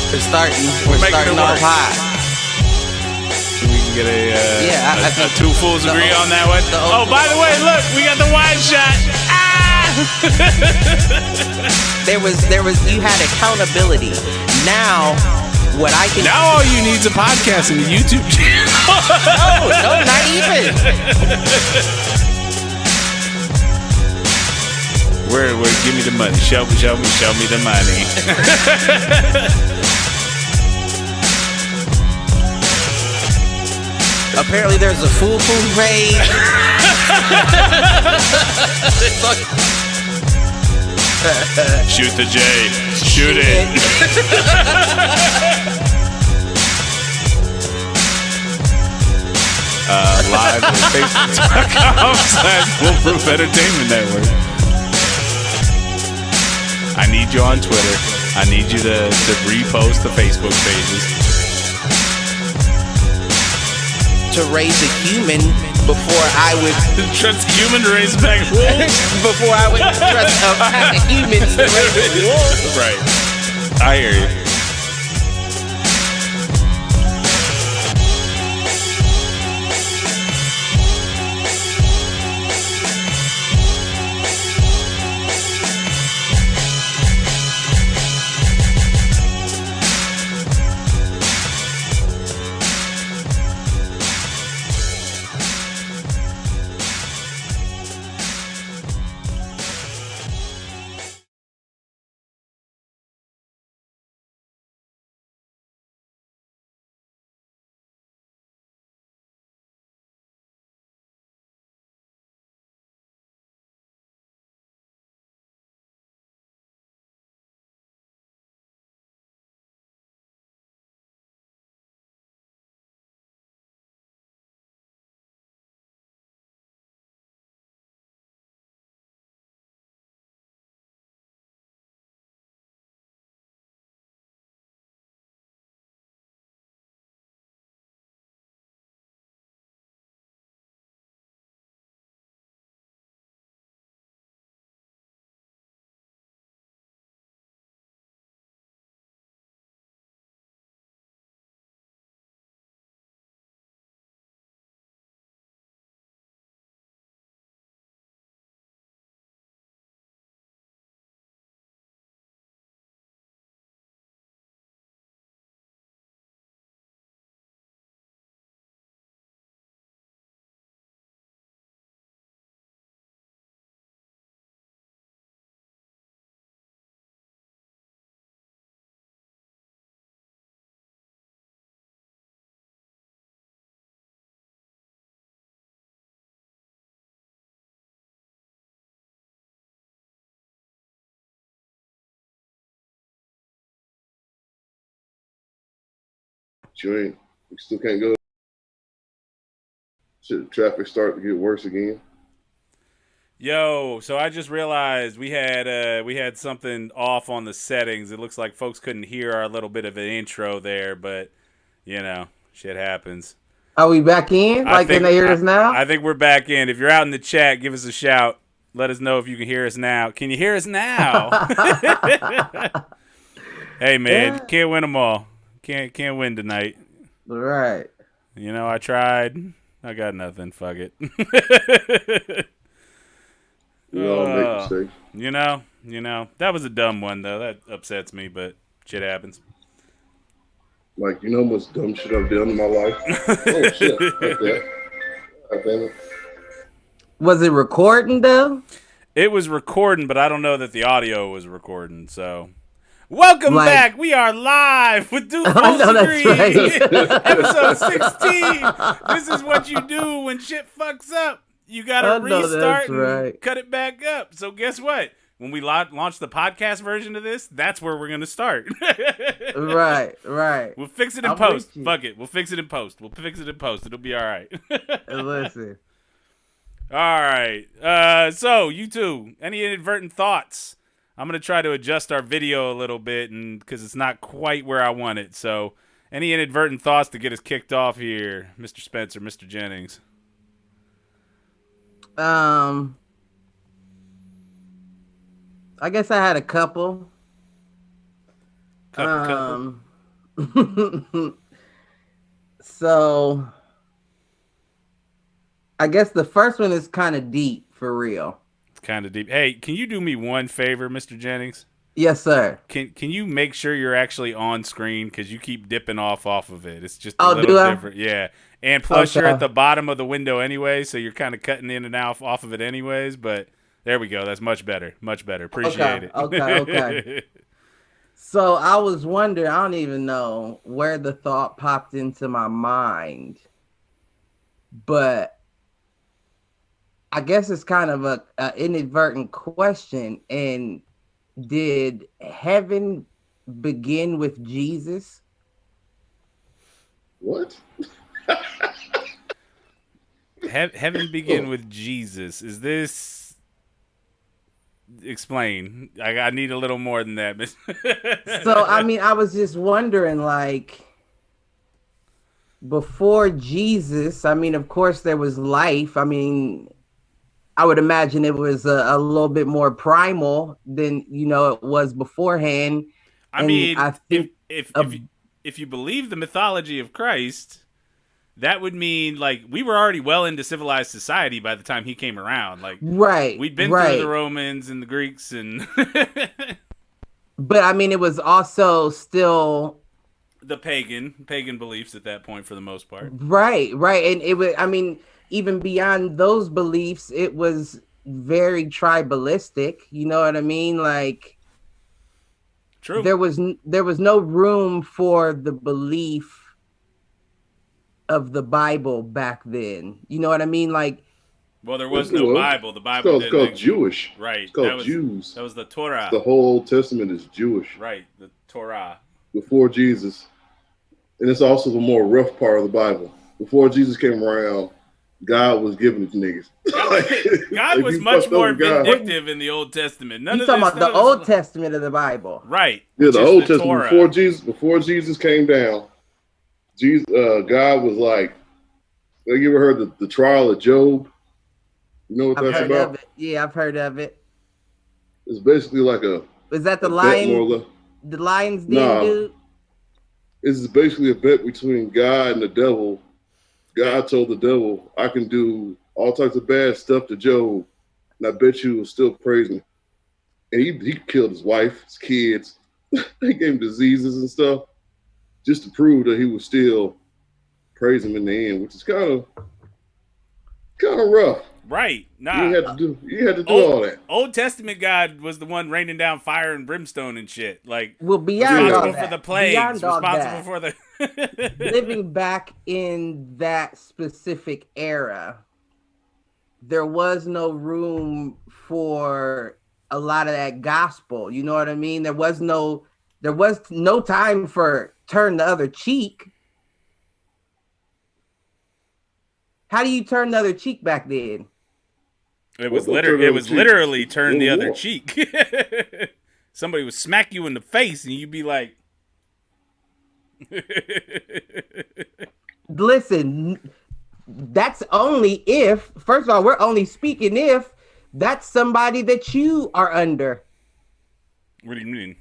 We're starting off high. We can get I think two fools agree on that one. Oh, by the way, look, we got the wide shot. There was you had accountability. Now what I can Now all you need is a podcast and a YouTube channel. No, not even. Where give me the money. Show me the money. Apparently there's a Foolproof page. Shoot the J. Shoot it. Live on Facebook.com/Foolproof Entertainment Network. I need you on Twitter. I need you to repost the Facebook pages. To raise a human before I would Trust a human to raise back wolves. before I would trust a pack of humans to raise a wolf. Right. I hear you. We still can't go. Should the traffic start to get worse again? Yo, so I just realized we had something off on the settings. It looks like folks couldn't hear our little bit of an intro there, but you know, shit happens. Are we back in? Can they hear us now? I think we're back in. If you're out in the chat, give us a shout. Let us know if you can hear us now. Can you hear us now? Hey man, can't win them all. Can't win tonight. Right. You know, I tried. I got nothing. Fuck it. We all make mistakes. You know, that was a dumb one though. That upsets me, but shit happens. Like, you know how much dumb shit I've done in my life? Oh shit, like that. God damn it. Was it recording though? It was recording, but I don't know that the audio was recording. So, welcome back. We are live with Do Fools Agree, episode 16. This is what you do when shit fucks up. You gotta restart and cut it back up. So guess what? When we launch the podcast version of this, that's where we're gonna start. Right. We'll fix it in post. Fuck it. We'll fix it in post. It'll be all right. Listen. All right. So you two, any inadvertent thoughts? I'm gonna try to adjust our video a little bit, and because it's not quite where I want it. So, any inadvertent thoughts to get us kicked off here, Mr. Spencer, Mr. Jennings? I guess I had a couple. Couple. So I guess the first one is kind of deep for real. It's kind of deep. Hey, can you do me one favor, Mr. Jennings? Yes, sir. Can you make sure you're actually on screen because you keep dipping off of it? It's just a Oh, little do I? different. Yeah. And plus, you're at Okay. the bottom of the window anyway, so you're kind of cutting in and out off of it anyways. But there we go. That's much better. Much better. Appreciate Okay. Okay. Okay. it. So I was wondering, I don't even know where the thought popped into my mind, but I guess it's kind of a inadvertent question. And did heaven begin with Jesus? What? Heaven begin with Jesus. Is this? Explain. I need a little more than that. So I mean, I was just wondering, like, before Jesus, I mean, of course there was life. I mean, I would imagine it was a little bit more primal than it was beforehand. I And mean, I think if you believe the mythology of Christ, that would mean like we were already well into civilized society by the time he came around. Like right, we'd been through right. the Romans and the Greeks and But I mean, it was also still the pagan beliefs at that point for the most part. right, right, and it was. I mean, even beyond those beliefs, it was very tribalistic. You know what I mean? Like True. there was no room for the belief of the Bible back then. You know what I mean? Like, Well, there was no Bible. The Bible It's didn't called exist. Jewish. Right. It's called Jews. That was the Torah. The whole Old Testament is Jewish. Right. The Torah. Before Jesus. And it's also the more rough part of the Bible. Before Jesus came around, God was giving it to niggas. God was much more vindictive in the Old Testament. You talking about the Old Testament of the Bible, right? Yeah, the Old Testament Torah. before Jesus came down. Jesus, God was like, have you ever heard the trial of Job? You know what I've that's heard about? of it. Yeah, I've heard of it. It's basically like Is that the a bet, more or lion? less. The lion's den, Nah. dude? This is basically a bet between God and the devil. God told the devil, I can do all types of bad stuff to Job, and I bet you will still praise me. And he killed his wife, his kids. He gave him diseases and stuff just to prove that he would still praise him in the end, which is kind of rough. Right. Nah. You had to do all that. Old Testament God was the one raining down fire and brimstone and shit. Like, Well, beyond all responsible that, for the plagues, beyond all responsible that, for the living back in that specific era, there was no room for a lot of that gospel. You know what I mean? There was no time for turn the other cheek. How do you turn the other cheek back then? It was literally turn the other cheek. Somebody would smack you in the face and you'd be like, listen, that's only if, first of all, we're only speaking if that's somebody that you are under. what do you mean?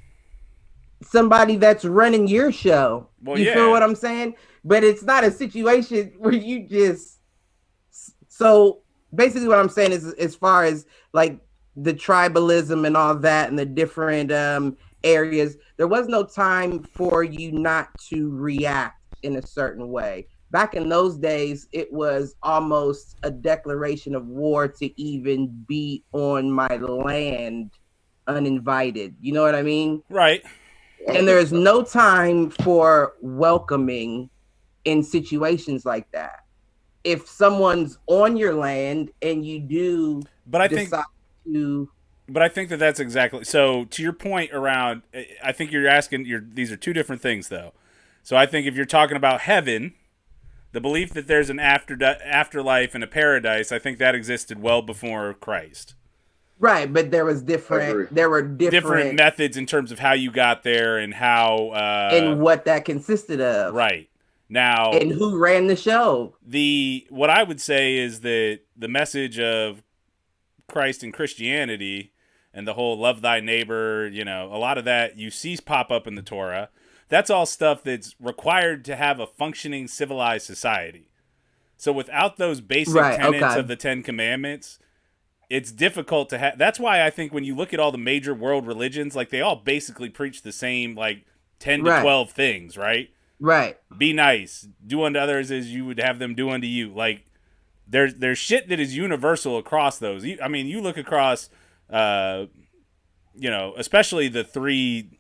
Somebody that's running your show. Well, you yeah. feel what I'm saying? But it's not a situation where you just, so basically what I'm saying is, as far as like the tribalism and all that and the different areas, there was no time for you not to react in a certain way. Back in those days, it was almost a declaration of war to even be on my land uninvited. You know what I mean? Right. And there is no time for welcoming in situations like that. If someone's on your land and you do decide to... But I think that's exactly, so to your point around, I think you're asking, these are two different things though. So I think if you're talking about heaven, the belief that there's an afterlife and a paradise, I think that existed well before Christ. Right, but there were different methods in terms of how you got there and how and what that consisted of. Right. Now, and who ran the show. What I would say is that the message of Christ and Christianity and the whole love thy neighbor, a lot of that you see pop up in the Torah. That's all stuff that's required to have a functioning civilized society. So without those basic tenets of the 10 Commandments, it's difficult to have. That's why I think when you look at all the major world religions, like they all basically preach the same, like 10 to 12 things, right? Right. Be nice. Do unto others as you would have them do unto you. Like there's shit that is universal across those. I mean, you look across, especially the 3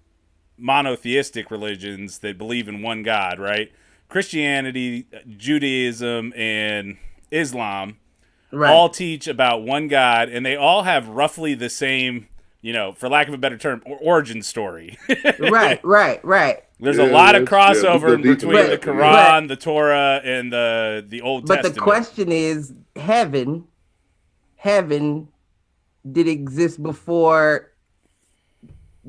monotheistic religions that believe in one God, right? Christianity, Judaism, and Islam all teach about one God, and they all have roughly the same, for lack of a better term, origin story. Right. There's a lot of crossover between the Quran, the Torah, and the Old Testament. But the question is, heaven did exist before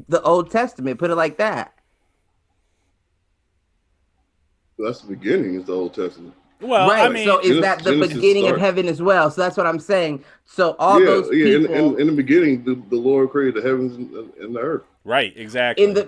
the Old Testament? Put it like that. That's the beginning. Is the Old Testament. Well, right. I mean, so is that the beginning of heaven as well? So that's what I'm saying. So all those people, in the beginning, the Lord created the heavens and the earth. Right. Exactly. In the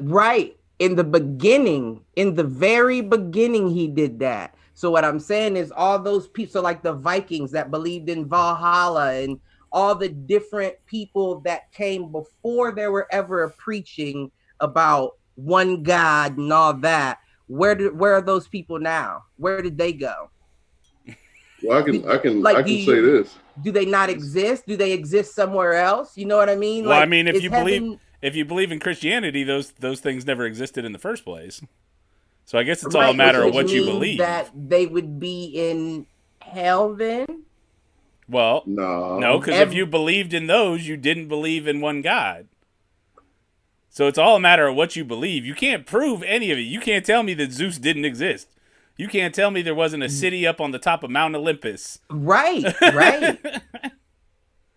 beginning, in the very beginning, he did that. So what I'm saying is all those people, so like the Vikings that believed in Valhalla and all the different people that came before there were ever preaching about one God and all that. Where are those people now? Where did they go? Well, I can say this. Do they not exist? Do they exist somewhere else? You know what I mean? Well, I mean, if you believe in Christianity, those things never existed in the first place. So I guess it's all a matter of what you believe. That they would be in hell then? Well, no, because if you believed in those, you didn't believe in one God. So it's all a matter of what you believe. You can't prove any of it. You can't tell me that Zeus didn't exist. You can't tell me there wasn't a city up on the top of Mount Olympus. Right.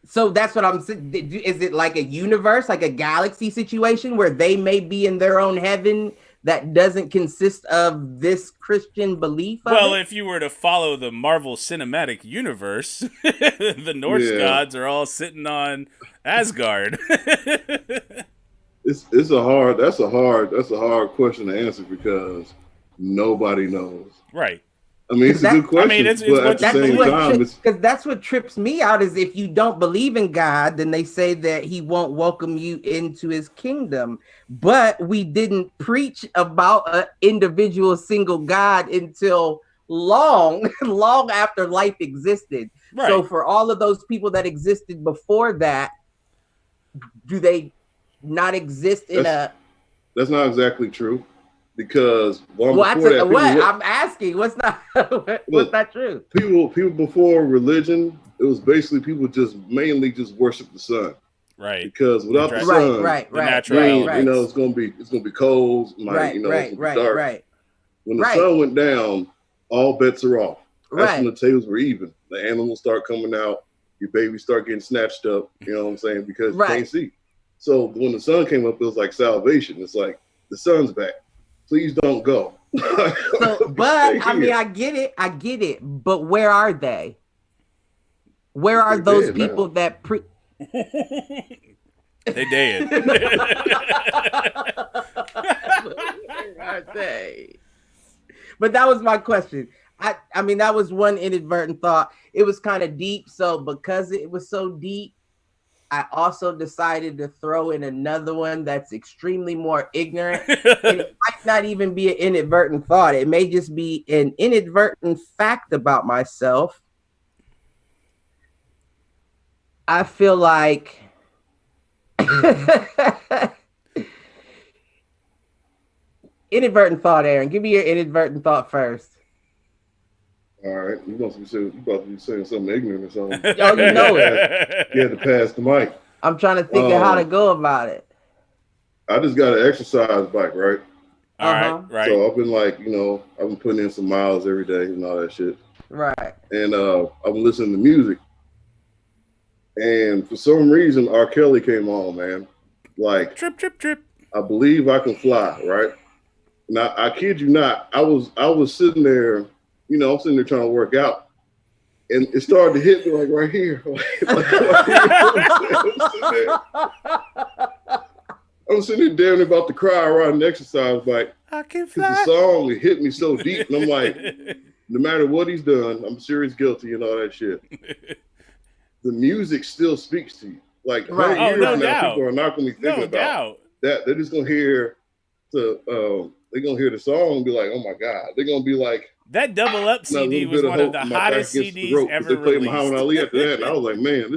So that's what I'm saying. Is it like a universe, like a galaxy situation where they may be in their own heaven that doesn't consist of this Christian belief? Well, if you were to follow the Marvel Cinematic Universe, the Norse gods are all sitting on Asgard. That's a hard question to answer because nobody knows. Right. I mean, it's a good question. I mean, because that's what trips me out is if you don't believe in God, then they say that he won't welcome you into his kingdom. But we didn't preach about an individual single God until long after life existed. Right. So for all of those people that existed before that, do they not exist in That's not exactly true. Because I'm asking, what's not true? People before religion, it was basically people mainly just worship the sun, right? Because without the sun, it's gonna be cold, it's gonna be dark. Right. When the sun went down, all bets are off. That's when the tables were even. The animals start coming out, your babies start getting snatched up. You know what I'm saying? Because you can't see. So when the sun came up, it was like salvation. It's like the sun's back. Please don't go. I mean, I get it. But where are they? Where are those people that They dead. Where are they? But that was my question. I mean, that was one inadvertent thought. It was kind of deep. So because it was so deep, I also decided to throw in another one that's extremely more ignorant. And it might not even be an inadvertent thought. It may just be an inadvertent fact about myself. I feel like inadvertent thought, Aaron. Give me your inadvertent thought first. All right, you about to be saying something ignorant or something. Oh, you know it. You had to pass the mic. I'm trying to think of how to go about it. I just got an exercise bike, right? All right. So I've been I've been putting in some miles every day and all that shit. Right. And I've been listening to music. And for some reason, R. Kelly came on, man. Like, trip. I Believe I Can Fly, right? Now, I kid you not, I was sitting there, I'm sitting there trying to work out. And it started to hit me like right here. I was sitting there damn near about to cry around the exercise bike. I can Because fly. the song, it hit me so deep. And I'm like, no matter what he's done, I'm sure he's guilty and all that shit. The music still speaks to you. Like, Right. years no now, doubt. people are not going to be thinking No about doubt. that. They're just going to hear they're going to hear the song and be like, oh my God. They're going to be like, That Double Up not a CD little was bit of one of hope the in my back hottest against the CDs rope. 'Cause ever they played Muhammad released. Ali after that. And I was like, man,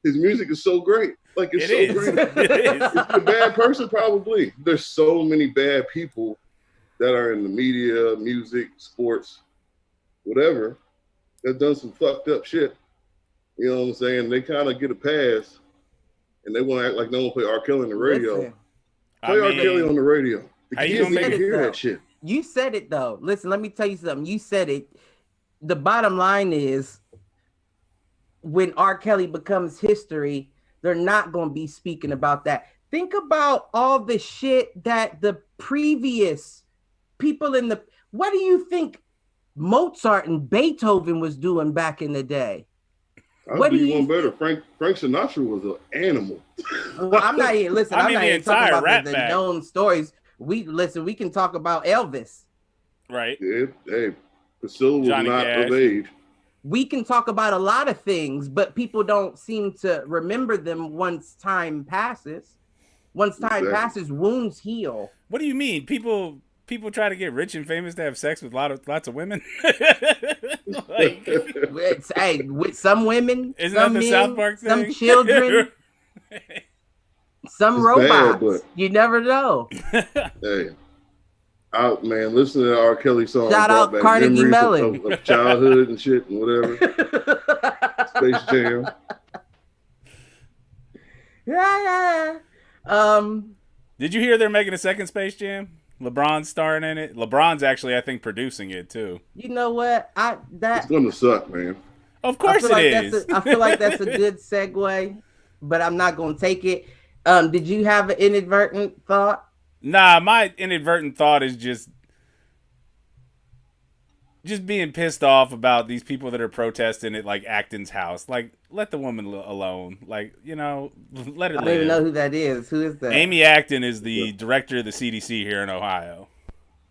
his music is so great. Like, it's It so is. great. It is. Is he a bad person? Probably. There's so many bad people that are in the media, music, sports, whatever, that done some fucked up shit. You know what I'm saying? They kind of get a pass, and they want to act like no one play R. Kelly on the radio. Listen, Play R. Kelly on the radio. The how you kids gonna need make to it hear though? that shit. you said it though. Listen, let me tell you something. You said it. The bottom line is, when R. Kelly becomes history, they're not going to be speaking about that. Think about all the shit that the previous people in the, what do you think Mozart and Beethoven was doing back in the day? I'll do one better. Frank Sinatra was an animal. Well, I'm not here. Listen, I'm not the here talking entire about rap the back. known stories. We can talk about Elvis. Right. Yeah, hey, Priscilla was Johnny not Cash. of age. We can talk about a lot of things, but people don't seem to remember them once time passes. Once time Exactly. passes, wounds heal. What do you mean? People try to get rich and famous to have sex with lots of women. Like, Hey, with some women, isn't some that the men, South Park thing? some children, some It's robots. bad, but- You never know. Hey, out man, listen to the R. Kelly song. Shout brought out back Carnegie memories Mellon. of childhood and shit and whatever. Space Jam. Yeah. Did you hear they're making a second Space Jam? LeBron's starring in it. LeBron's actually, I think, producing it too. You know what? It's gonna suck, man. Of course it is. I feel like that's a good segue, but I'm not gonna take it. Did you have an inadvertent thought? Nah, my inadvertent thought is just being pissed off about these people that are protesting at like Acton's house. Like, let the woman alone. Like, you know, let her I live. don't even know who that is. Who is that? Amy Acton is the director of the CDC here in Ohio.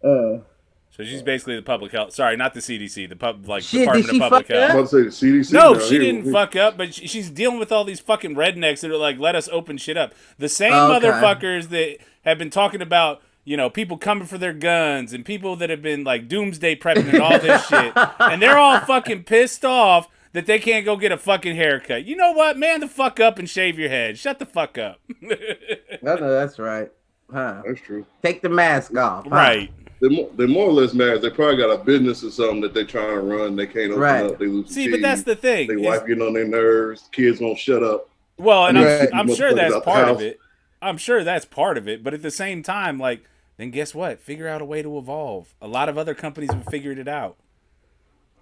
So she's basically the public health. Sorry, not the CDC. The Shit, Department did she of Public fuck Health. I'm about to say the CDC. No, now, she here, didn't here. fuck up, but she's dealing with all these fucking rednecks that are like, let us open shit up. The same Okay. motherfuckers that have been talking about, you know, people coming for their guns and people that have been like doomsday prepping and all this shit. And they're all fucking pissed off that they can't go get a fucking haircut. You know what? Man the fuck up and shave your head. Shut the fuck up. I know that's right. Huh. That's true. Take the mask off. Huh? Right. They're more or less mad. They probably got a business or something that they're trying to run. They can't open Right. up. They lose. See, but that's the thing. They is- wife getting on their nerves. Kids won't shut up. Well, and Right. I'm sure Motherfuckers that's out the part of house. it. I'm sure that's part of it. But at the same time, like, then guess what? Figure out a way to evolve. A lot of other companies have figured it out.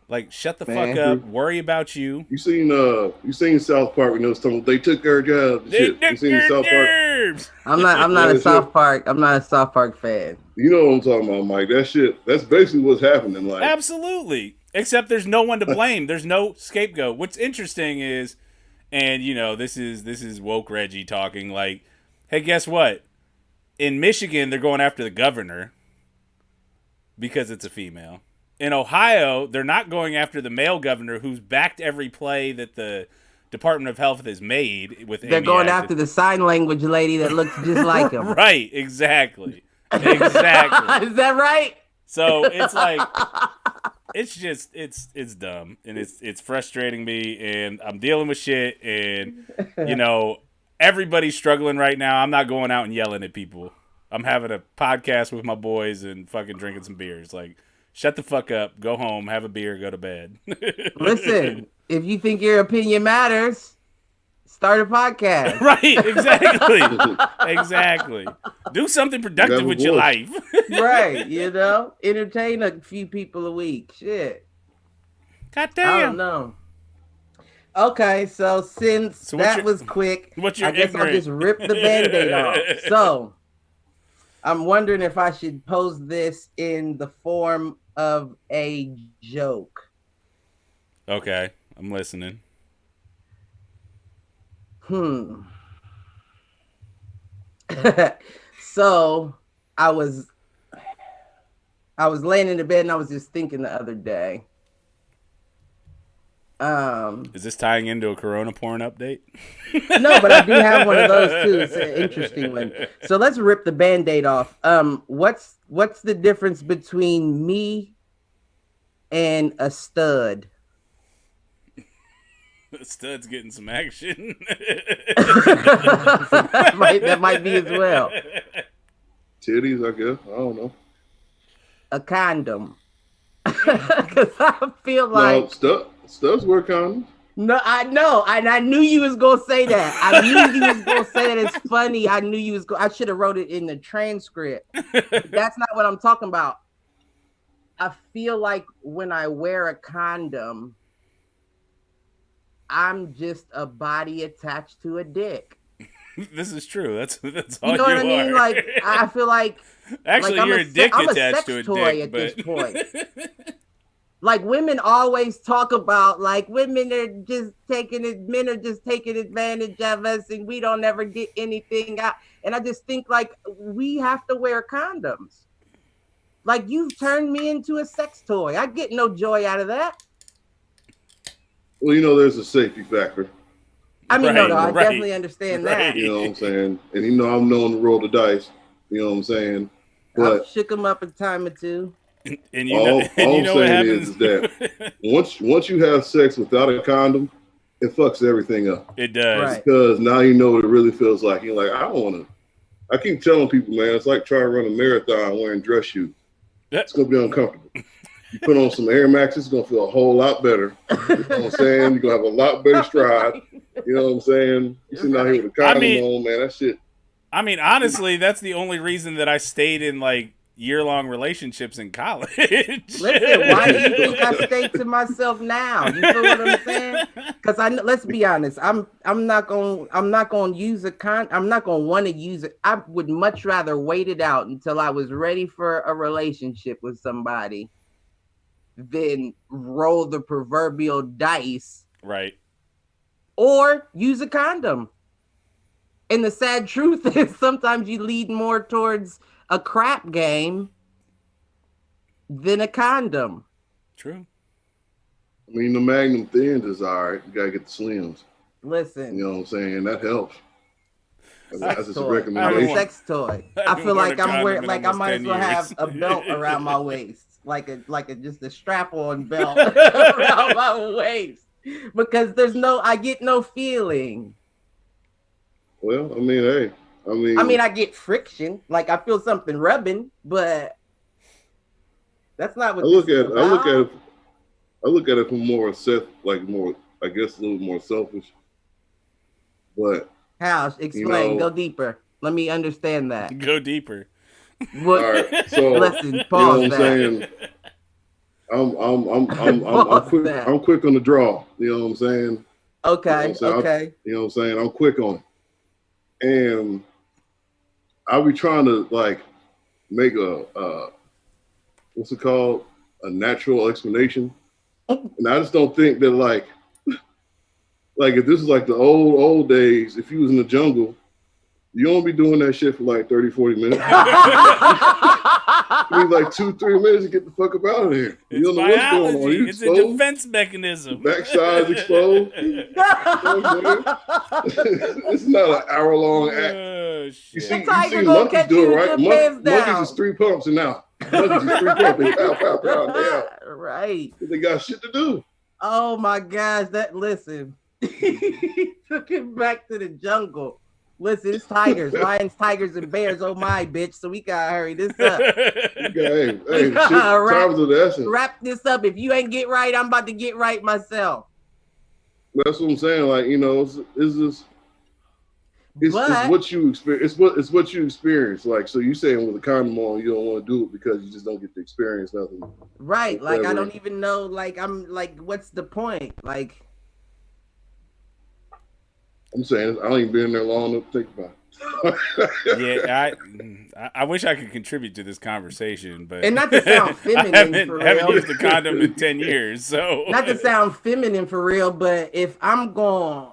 Like, shut the fuck Man. up. Worry about you. You seen South Park when they was talking, they took our jobs and shit. You seen South Park? nerves. I'm not Yeah, a South Park. I'm not a South Park fan. You know what I'm talking about, Mike. That shit, that's basically what's happening. Like, Absolutely. Except there's no one to blame. There's no scapegoat. What's interesting is, and you know, this is woke Reggie talking, like, hey, guess what? In Michigan, they're going after the governor because it's a female. In Ohio, they're not going after the male governor who's backed every play that the Department of Health has made with They're Amy going Acton. after the sign language lady that looks just like him. Right, exactly. Exactly. Is that right? So it's like, it's just, it's dumb, and it's frustrating me, and I'm dealing with shit, and you know, everybody's struggling right now. I'm not going out and yelling at people. I'm having a podcast with my boys and fucking drinking some beers. Like, shut the fuck up, go home, have a beer, go to bed. Listen, if you think your opinion matters, start a podcast. Right, exactly. Exactly. Do something productive Never with your would. life. Right, you know, entertain a few people a week. Shit, God I damn. don't know. Okay, so since So what's that your- was quick, what's your I guess I'll ignorant- just rip the Band-Aid off. So I'm wondering if I should pose this in the form of a joke. Okay, I'm listening. So I was laying in the bed and I was just thinking the other day. Is this tying into a Corona porn update? No, but I do have one of those too. It's an interesting one. So let's rip the Band-Aid off. What's the difference between me and a stud? Stud's getting some action. that might be as well. Titties, I guess. I don't know. A condom. Because I feel like studs wear condoms. No, I know. I knew you was gonna say that. I knew you was gonna say that. It's funny. I knew you was I should have wrote it in the transcript. But that's not what I'm talking about. I feel like when I wear a condom, I'm just a body attached to a dick. This is true. That's all you know what I mean? Like I feel like actually like you're a dick I'm attached a sex to a toy dick at but... this point. Like women always talk about like women are just men are just taking advantage of us and we don't ever get anything out. And I just think like we have to wear condoms. Like you've turned me into a sex toy. I get no joy out of that. Well, you know, there's a safety factor. I mean, no, I definitely understand that. You know what I'm saying? And you know, I'm known to roll the dice. You know what I'm saying? But I've shook them up a time or two. And you know, all what happens is that once you have sex without a condom, it fucks everything up. It does. Right. Because now you know what it really feels like. You're like, I don't want to. I keep telling people, man, it's like trying to run a marathon wearing dress shoes. It's going to be uncomfortable. You put on some Air Maxes, it's going to feel a whole lot better. You know what I'm saying? You're going to have a lot better stride. You know what I'm saying? You sitting out here with a condom on, man, that shit. I mean, honestly, that's the only reason that I stayed in, like, year-long relationships in college. Listen, why do you think I stay to myself now? You feel what I'm saying? Because let's be honest, I'm not gonna use I'm not gonna want to use it. I would much rather wait it out until I was ready for a relationship with somebody than roll the proverbial dice. Right. Or use a condom. And the sad truth is sometimes you lead more towards a crap game than a condom. True. I mean, the Magnum Thins is all right. You gotta get the Slims. Listen. You know what I'm saying? That helps. That's just a I'm recommendation. a sex toy. I feel like I'm wearing, like I might as well have a belt around my waist, like just a strap-on belt around my waist, because I get no feeling. Well, I mean, hey. I mean, I get friction, like I feel something rubbing, but that's not what I look at it from more I guess a little more selfish. But how? Explain. Go deeper. Let me understand that. Go deeper. What? All right, so listen. Pause. You know what I'm saying? I'm quick on the draw. You know what I'm saying? Okay. You know what I'm saying? I'm quick on it, and I'll be trying to like make a what's it called? A natural explanation. And I just don't think that like if this is like the old days, if you was in the jungle, you don't be doing that shit for like 30, 40 minutes. You need like 2-3 minutes to get the fuck up out of here. You don't know what's going on. You it's a defense mechanism. Backside's exposed. It's not an hour-long act. You see monkeys do it, right? Monkeys is 3 pumps and out. Monkeys is 3 pumps. They pow, pow, pow, down. Right. They got shit to do. Oh my gosh, listen. He took him back to the jungle. Listen, it's tigers, lions, tigers, and bears. Oh my, bitch! So we gotta hurry this up. Hey, times of the essence. Wrap this up. If you ain't get right, I'm about to get right myself. That's what I'm saying. Like, you know, it's what you experience. It's what you experience. Like, so you saying with a condom on, you don't want to do it because you just don't get to experience nothing. Right. Like, I don't even know. Like, I'm like, what's the point? Like. I'm saying I don't even been there long enough to think about it. Yeah, I wish I could contribute to this conversation, but and not to sound feminine, I haven't used a condom in 10 years, so not to sound feminine for real, but if I'm going to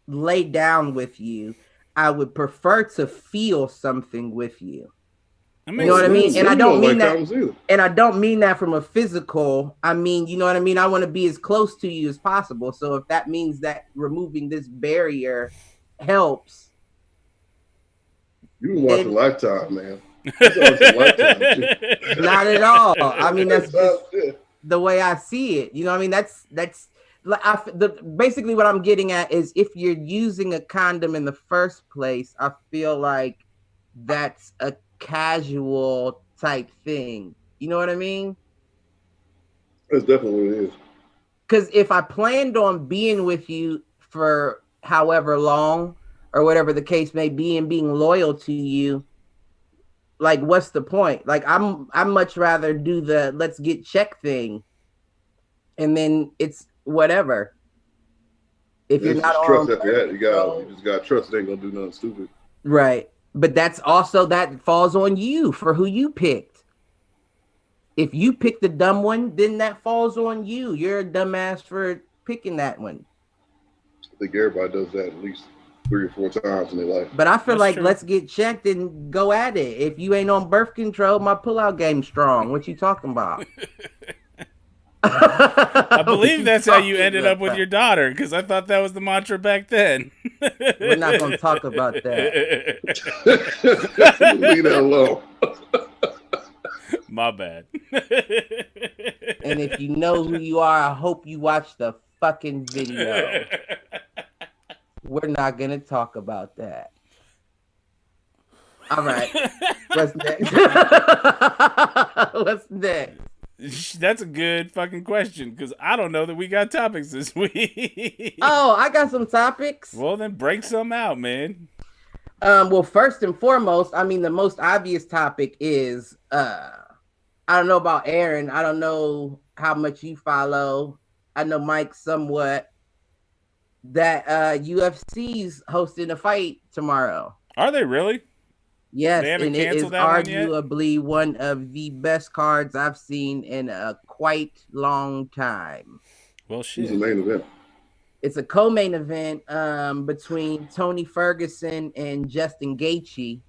lay down with you, I would prefer to feel something with you. You know what I mean? And I don't mean that. Either. And I don't mean that from a physical. I mean, you know what I mean? I want to be as close to you as possible. So if that means that removing this barrier helps. You can watch a Lifetime, man. Not at all. I mean, that's just the way I see it. You know what I mean? That's basically what I'm getting at is if you're using a condom in the first place, I feel like that's a casual type thing. You know what I mean? That's definitely what it is. Because if I planned on being with you for however long or whatever the case may be and being loyal to you, like what's the point? Like I'm much rather do the let's get check thing and then it's whatever. If you're not trust after that, you just gotta trust it ain't gonna do nothing stupid. Right. But that's also that falls on you for who you picked. If you pick the dumb one, then that falls on you. You're a dumbass for picking that one. I think everybody does that at least 3 or 4 times in their life. But I feel That's like true. Let's get checked and go at it. If you ain't on birth control, my pullout game's strong. What you talking about? I believe that's how you ended up with your daughter, because I thought that was the mantra back then. We're not going to talk about that. Leave that alone. My bad. And if you know who you are, I hope you watch the fucking video. We're not going to talk about that. All right. What's next? What's next? That's a good fucking question, because I don't know that we got topics this week. Oh, I got some topics. Well, then break some out, man. Well, first and foremost, I mean, the most obvious topic is, I don't know about Aaron. I don't know how much you follow. I know Mike somewhat. That UFC's hosting a fight tomorrow. Are they really? Yes, They haven't and it is canceled that one yet? arguably one of the best cards I've seen in a quite long time. Well, Who's shit. the main event? It's a co-main event between Tony Ferguson and Justin Gaethje,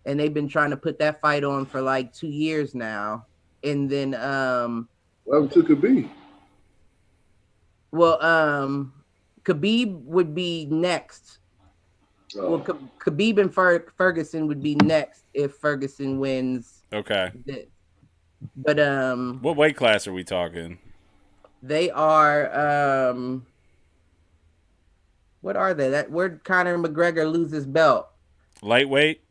and they've been trying to put that fight on for like 2 years now. And then, What took it be? well, Khabib would be next. Well, Khabib and Ferguson would be next if Ferguson wins. Okay. But What weight class are we talking? they are what are they? That where Conor McGregor loses belt. Lightweight?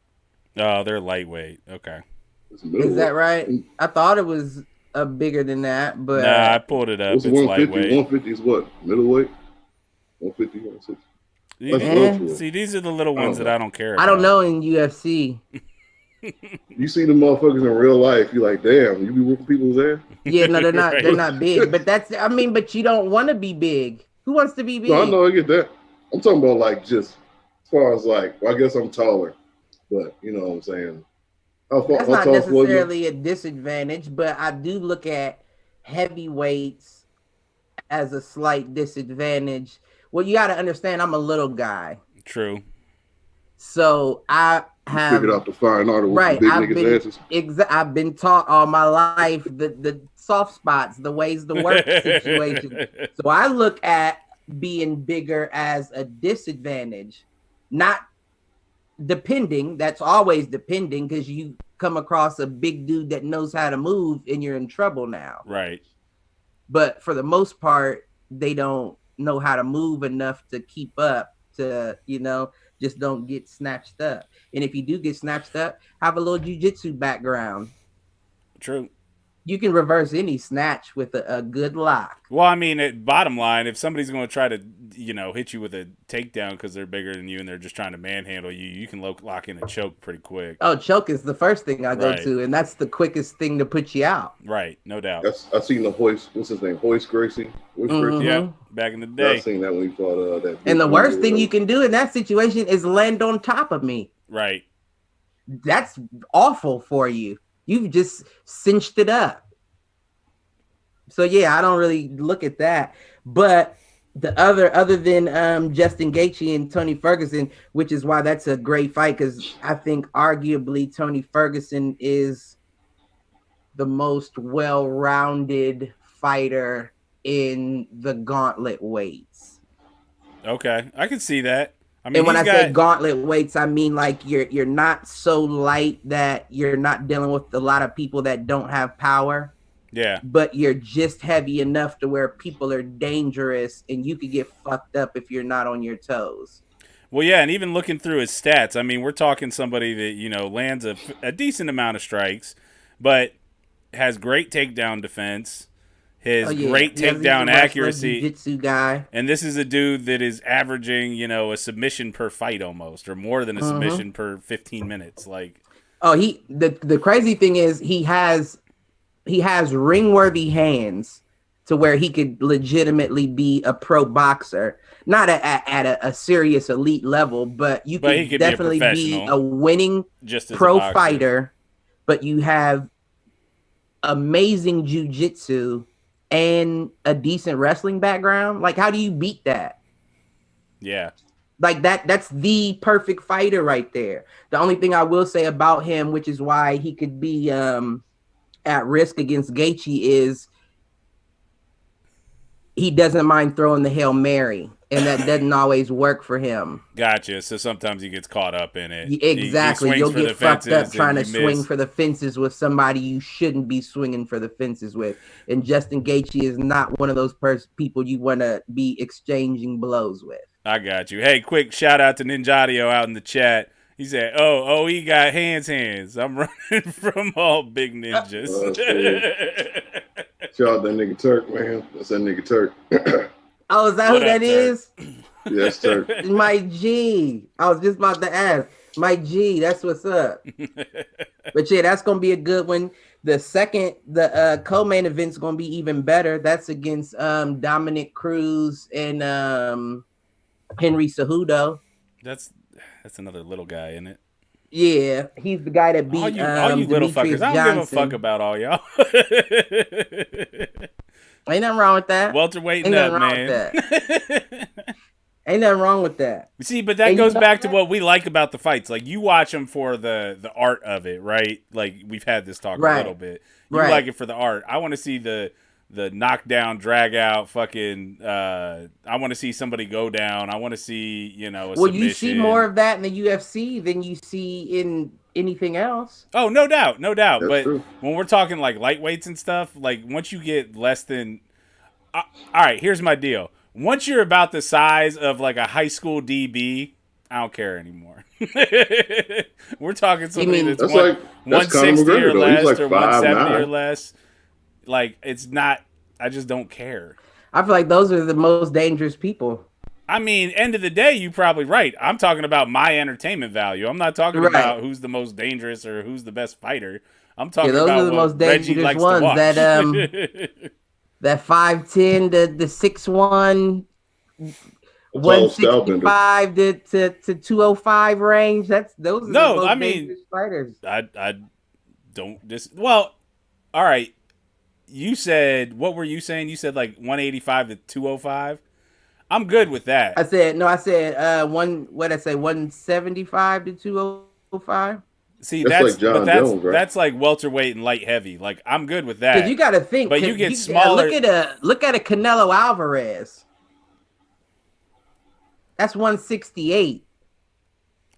Oh, they're lightweight. Okay. Is that right? I thought it was bigger than that, but Nah, I pulled it up. What's It's 150? lightweight. 150 is what? Middleweight? 150, 160? See, these are the little ones that I don't care about. I don't know in UFC. You see the motherfuckers in real life, you're like, damn, you be whooping people's ass? Yeah, no, they're not. Right. They're not big. But that's. I mean, but you don't want to be big. Who wants to be big? No, I know, I get that. I'm talking about like just as far as like, well, I guess I'm taller, but you know what I'm saying. That's not necessarily a disadvantage, but I do look at heavyweights as a slight disadvantage. Well, you got to understand, I'm a little guy, True. so I have Figured out the fine art of right. big I've niggas' been asses. I've been taught all my life the soft spots, the ways to work situation. So I look at being bigger as a disadvantage, not depending. That's always depending because you come across a big dude that knows how to move and you're in trouble now. Right. But for the most part, they don't know how to move enough to keep up to, just don't get snatched up. And if you do get snatched up, have a little jiu-jitsu background. True. You can reverse any snatch with a good lock. Well, I mean, bottom line, if somebody's going to try to, hit you with a takedown because they're bigger than you and they're just trying to manhandle you, you can lock in a choke pretty quick. Oh, choke is the first thing I go Right. to, and that's the quickest thing to put you out. Right, no doubt. I seen the Hoist, what's his name? Hoist Gracie? Mhm. Yeah, back in the Yeah, I day. seen that when he fought that. And the worst thing you can do in that situation is land on top of me. Right. That's awful for you. You've just cinched it up. So yeah, I don't really look at that. But other than Justin Gaethje and Tony Ferguson, which is why that's a great fight, because I think arguably Tony Ferguson is the most well-rounded fighter in the gauntlet weights. Okay, I can see that. I mean, and when I say gauntlet weights, I mean like you're not so light that you're not dealing with a lot of people that don't have power. Yeah. But you're just heavy enough to where people are dangerous and you could get fucked up if you're not on your toes. Well, yeah, and even looking through his stats, I mean, we're talking somebody that, lands a decent amount of strikes, but has great takedown defense, his great takedown accuracy. Jiu-jitsu guy. And this is a dude that is averaging, a submission per fight almost, or more than a submission per 15 minutes. The crazy thing is he has ring-worthy hands to where he could legitimately be a pro boxer, not at a serious elite level, but he could definitely be a winning pro fighter. But you have amazing jiu-jitsu and a decent wrestling background. Like, how do you beat that? Yeah. Like that's the perfect fighter right there. The only thing I will say about him, which is why he could be at risk against Gaethje, is he doesn't mind throwing the Hail Mary, and that doesn't always work for him. Gotcha. So sometimes he gets caught up in it. Exactly. You'll get fucked up trying to swing for the fences with somebody you shouldn't be swinging for the fences with. And Justin Gaethje is not one of those people you want to be exchanging blows with. I got you. Hey, quick shout out to Ninjadio out in the chat. He said, oh, he got hands. I'm running from all big ninjas. Shout out that nigga Turk, man. That's that nigga Turk. Oh, is that who that is? Yes, Turk. Mike G. I was just about to ask. Mike G, that's what's up. But yeah, that's going to be a good one. The co-main event's going to be even better. That's against Dominic Cruz and Henry Cejudo. That's another little guy, isn't it? Yeah, he's the guy that beat all you little Demetrius fuckers. I don't give a fuck about all y'all. Ain't nothing wrong with that. Welterweight up, man. Ain't nothing wrong with that. See, but that goes back to what we like about the fights. Like, you watch them for the art of it, right? Like, we've had this talk a little bit. You like it for the art. I want to see the knockdown, drag out, fucking. I want to see somebody go down. I want to see, a submission. You see more of that in the UFC than you see in anything else. Oh, no doubt. That's but true. When we're talking like lightweights and stuff, like once you get less than, all right, here's my deal. Once you're about the size of like a high school DB, I don't care anymore. We're talking somebody that's 160 or less, or 170 or less. Like, it's not, I just don't care. I feel like those are the most dangerous people. I mean, end of the day, you're probably right. I'm talking about my entertainment value. I'm not talking about who's the most dangerous or who's the best fighter. I'm talking about those are the most dangerous ones. That 5'10", the 6'1", 165 to 205 range. Those are the most dangerous fighters. I don't well, all right. You said, what were you saying? You said like 185 to 205. I'm good with that. I said 175 to 205. See, that's like John Jones, right? That's like welterweight and light heavy. Like, I'm good with that. Because you got to think. But you get smaller. Look at a Canelo Alvarez. That's 168.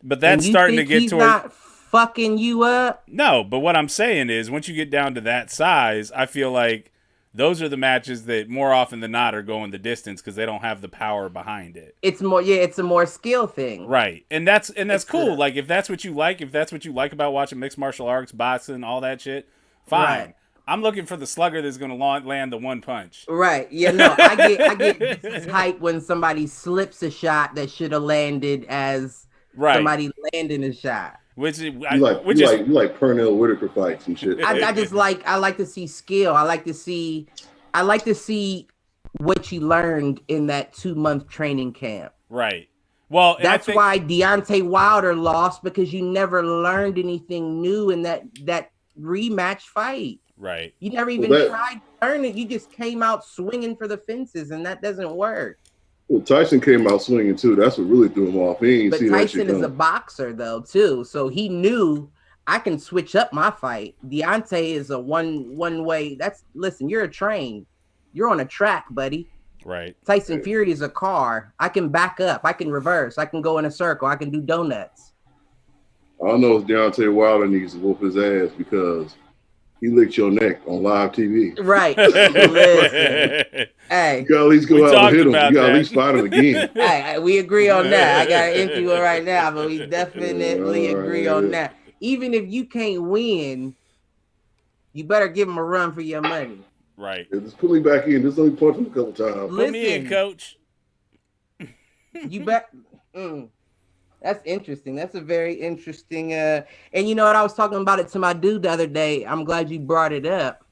But that's starting to get towards. Not fucking you up. No, but what I'm saying is, once you get down to that size, I feel like those are the matches that more often than not are going the distance because they don't have the power behind it. It's a more skill thing. Right. And that's cool. Like, if that's what you like about watching mixed martial arts, boxing, all that shit, fine. Right. I'm looking for the slugger that's going to land the one punch. Right. Yeah, no, I get hype when somebody slips a shot that should have landed as somebody landing a shot. You like Pernell Whitaker fights and shit. I like to see skill. I like to see what you learned in that 2-month training camp. Right. Well, that's why Deontay Wilder lost, because you never learned anything new in that rematch fight. Right. You never even tried to learn it. You just came out swinging for the fences, and that doesn't work. Well, Tyson came out swinging too. That's what really threw him off. He ain't But see that shit Tyson is a coming. boxer though too, so he knew I can switch up my fight. Deontay is a one way. Listen, you're a train. You're on a track, buddy. Right. Tyson Fury is a car. I can back up. I can reverse. I can go in a circle. I can do donuts. I don't know if Deontay Wilder needs to whoop his ass because he licked your neck on live TV. Right. Listen. Hey. You gotta at least go out and hit him. You gotta that. at least fight him again. Hey, we agree on that. I got an empty one right now, but we definitely agree on that. Even if you can't win, you better give him a run for your money. Right. Yeah, just put me back in. Just only punch him a couple times. Put me in, coach. You bet. That's interesting. That's a very interesting. And you know what? I was talking about it to my dude the other day. I'm glad you brought it up.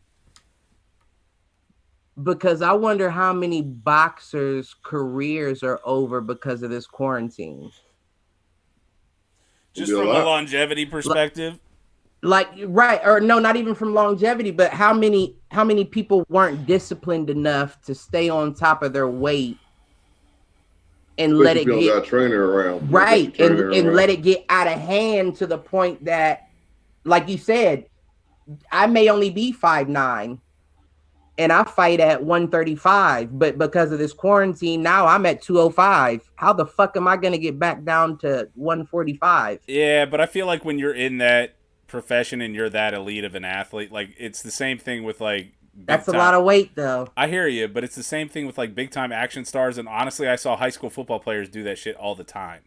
Because I wonder how many boxers' careers are over because of this quarantine. Just from a longevity perspective. Like, right, or no, not even from longevity, but how many people weren't disciplined enough to stay on top of their weight and let it get trainer around, right, and let it get out of hand to the point that, like you said, I may only be 5'9", and I fight at 135, but because of this quarantine, now I'm at 205. How the fuck am I gonna get back down to 145? Yeah, but I feel like when you're in that profession and you're that elite of an athlete, like it's the same thing with like that's a lot of weight though. I hear you, but it's the same thing with like big time action stars, and honestly I saw high school football players do that shit all the time.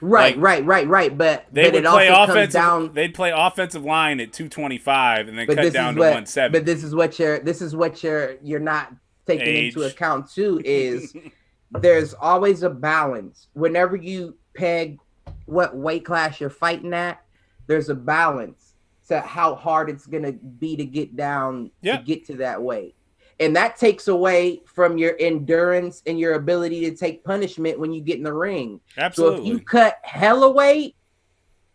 Right. But it also comes down. They'd play offensive line at 225 and then cut down to 170. But this is what you're not taking into account too, is there's always a balance. Whenever you peg what weight class you're fighting at, there's a balance to how hard it's gonna be to get down to get to that weight. And that takes away from your endurance and your ability to take punishment when you get in the ring. Absolutely. So if you cut hella weight,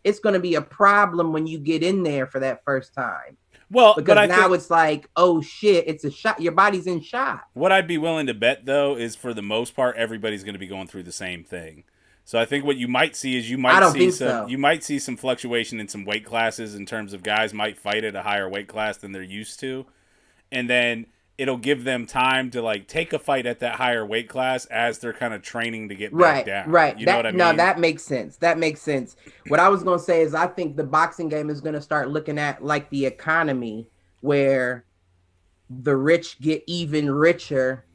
it's going to be a problem when you get in there for that first time. Well, because now it's like, oh shit, it's a shot. Your body's in shot. What I'd be willing to bet though is for the most part, everybody's going to be going through the same thing. So I think what you might see is you might see some fluctuation in some weight classes in terms of guys might fight at a higher weight class than they're used to, and then it'll give them time to like take a fight at that higher weight class as they're kind of training to get back down. Right. You know what I mean? No, that makes sense. What I was going to say is I think the boxing game is going to start looking at like the economy, where the rich get even richer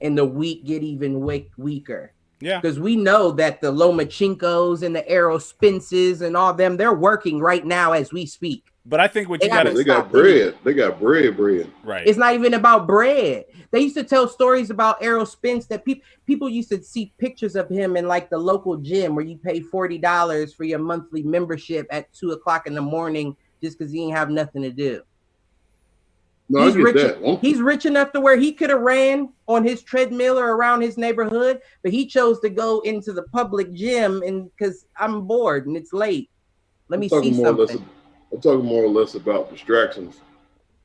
and the weak get even weaker. Yeah. Because we know that the Lomachinkos and the Aerospences and all them, they're working right now as we speak. But I think what you they got bread. They got bread. Right. It's not even about bread. They used to tell stories about Errol Spence that people used to see pictures of him in like the local gym where you pay $40 for your monthly membership at 2:00 in the morning just because he ain't have nothing to do. No, he's I get rich. that. He's rich enough to where he could have ran on his treadmill or around his neighborhood, but he chose to go into the public gym and because I'm bored and it's late. Let me see something. I'm talking more or less about distractions.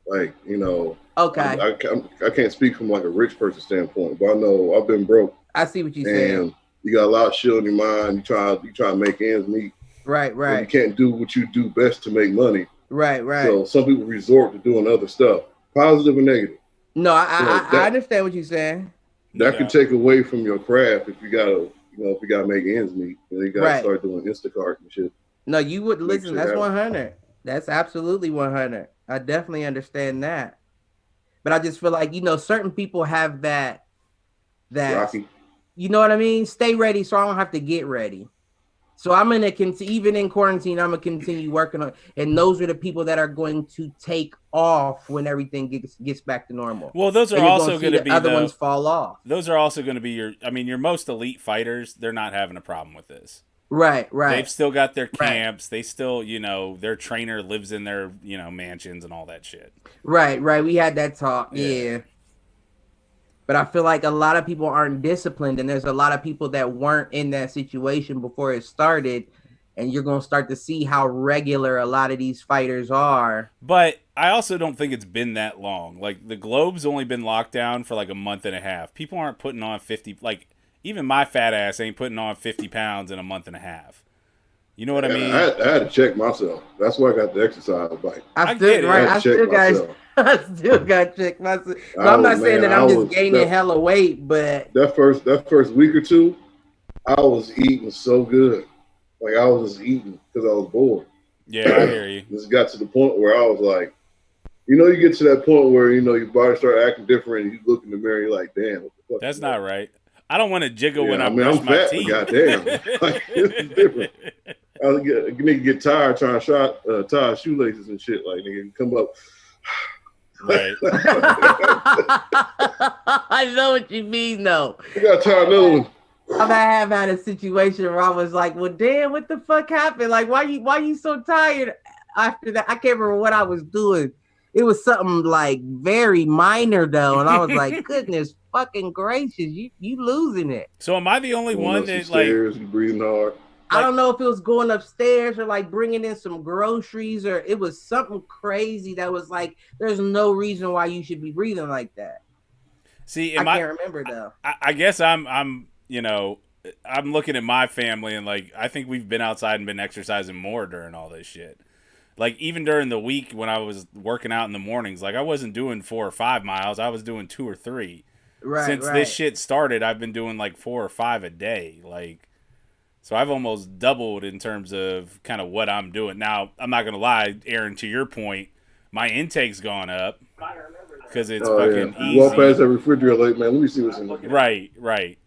Like, you know, okay. I can't speak from like a rich person standpoint, but I know I've been broke. I see what you're saying. And you got a lot of shit on your mind. You try to make ends meet. Right. You can't do what you do best to make money. Right. So some people resort to doing other stuff, positive and negative. No, I understand what you're saying. That can take away from your craft if you gotta make ends meet. And you gotta start doing Instacart and shit. No, you would listen. That's 100. That's absolutely 100. I definitely understand that. But I just feel like, certain people have that Rocky. You know what I mean? Stay ready so I don't have to get ready. So I'm going to continue, even in quarantine, I'm going to continue working on, and those are the people that are going to take off when everything gets back to normal. Well, those are also going to be other ones fall off. Those are also going to be your most elite fighters. They're not having a problem with this. Right. They've still got their camps. They still, their trainer lives in their, mansions and all that shit. Right. We had that talk. Yeah. But I feel like a lot of people aren't disciplined, and there's a lot of people that weren't in that situation before it started, and you're going to start to see how regular a lot of these fighters are. But I also don't think it's been that long. Like, the globe's only been locked down for like a month and a half. People aren't putting on 50, like, even my fat ass ain't putting on 50 pounds in a month and a half. You know what I mean? I had to check myself. That's why I got the exercise bike. I get it. I still got to check myself. No, I'm not saying that I'm just gaining hella weight, but that first week or two, I was eating so good. Like I was just eating because I was bored. Yeah, I hear you. This got to the point where I was like, you get to that point where your body start acting different, and you look in the mirror, and you're like, damn, what the fuck? That's not right. I don't want to jiggle when I brush I'm my fat, teeth. Goddamn, like, it's different. I nigga get tired trying to tie shoelaces and shit. Like nigga come up. Right. I know what you mean, though. You got to tie another one. I have had a situation where I was like, well, damn, what the fuck happened? Like, why you so tired after that? I can't remember what I was doing. It was something like very minor though. And I was like, goodness fucking gracious, you losing it. So am I the only one that stairs, you breathing hard? I don't know if it was going upstairs or like bringing in some groceries, or it was something crazy that was like, there's no reason why you should be breathing like that. See, I can't remember though. I guess I'm looking at my family and like, I think we've been outside and been exercising more during all this shit. Like even during the week when I was working out in the mornings, like I wasn't doing 4 or 5 miles. I was doing 2 or 3. Right. Since this shit started, I've been doing like 4 or 5 a day. Like, so I've almost doubled in terms of kind of what I'm doing. Now, I'm not going to lie, Aaron, to your point, my intake's gone up because it's fucking easy. You walk past that refrigerator like, man, let me see what's in there. Right.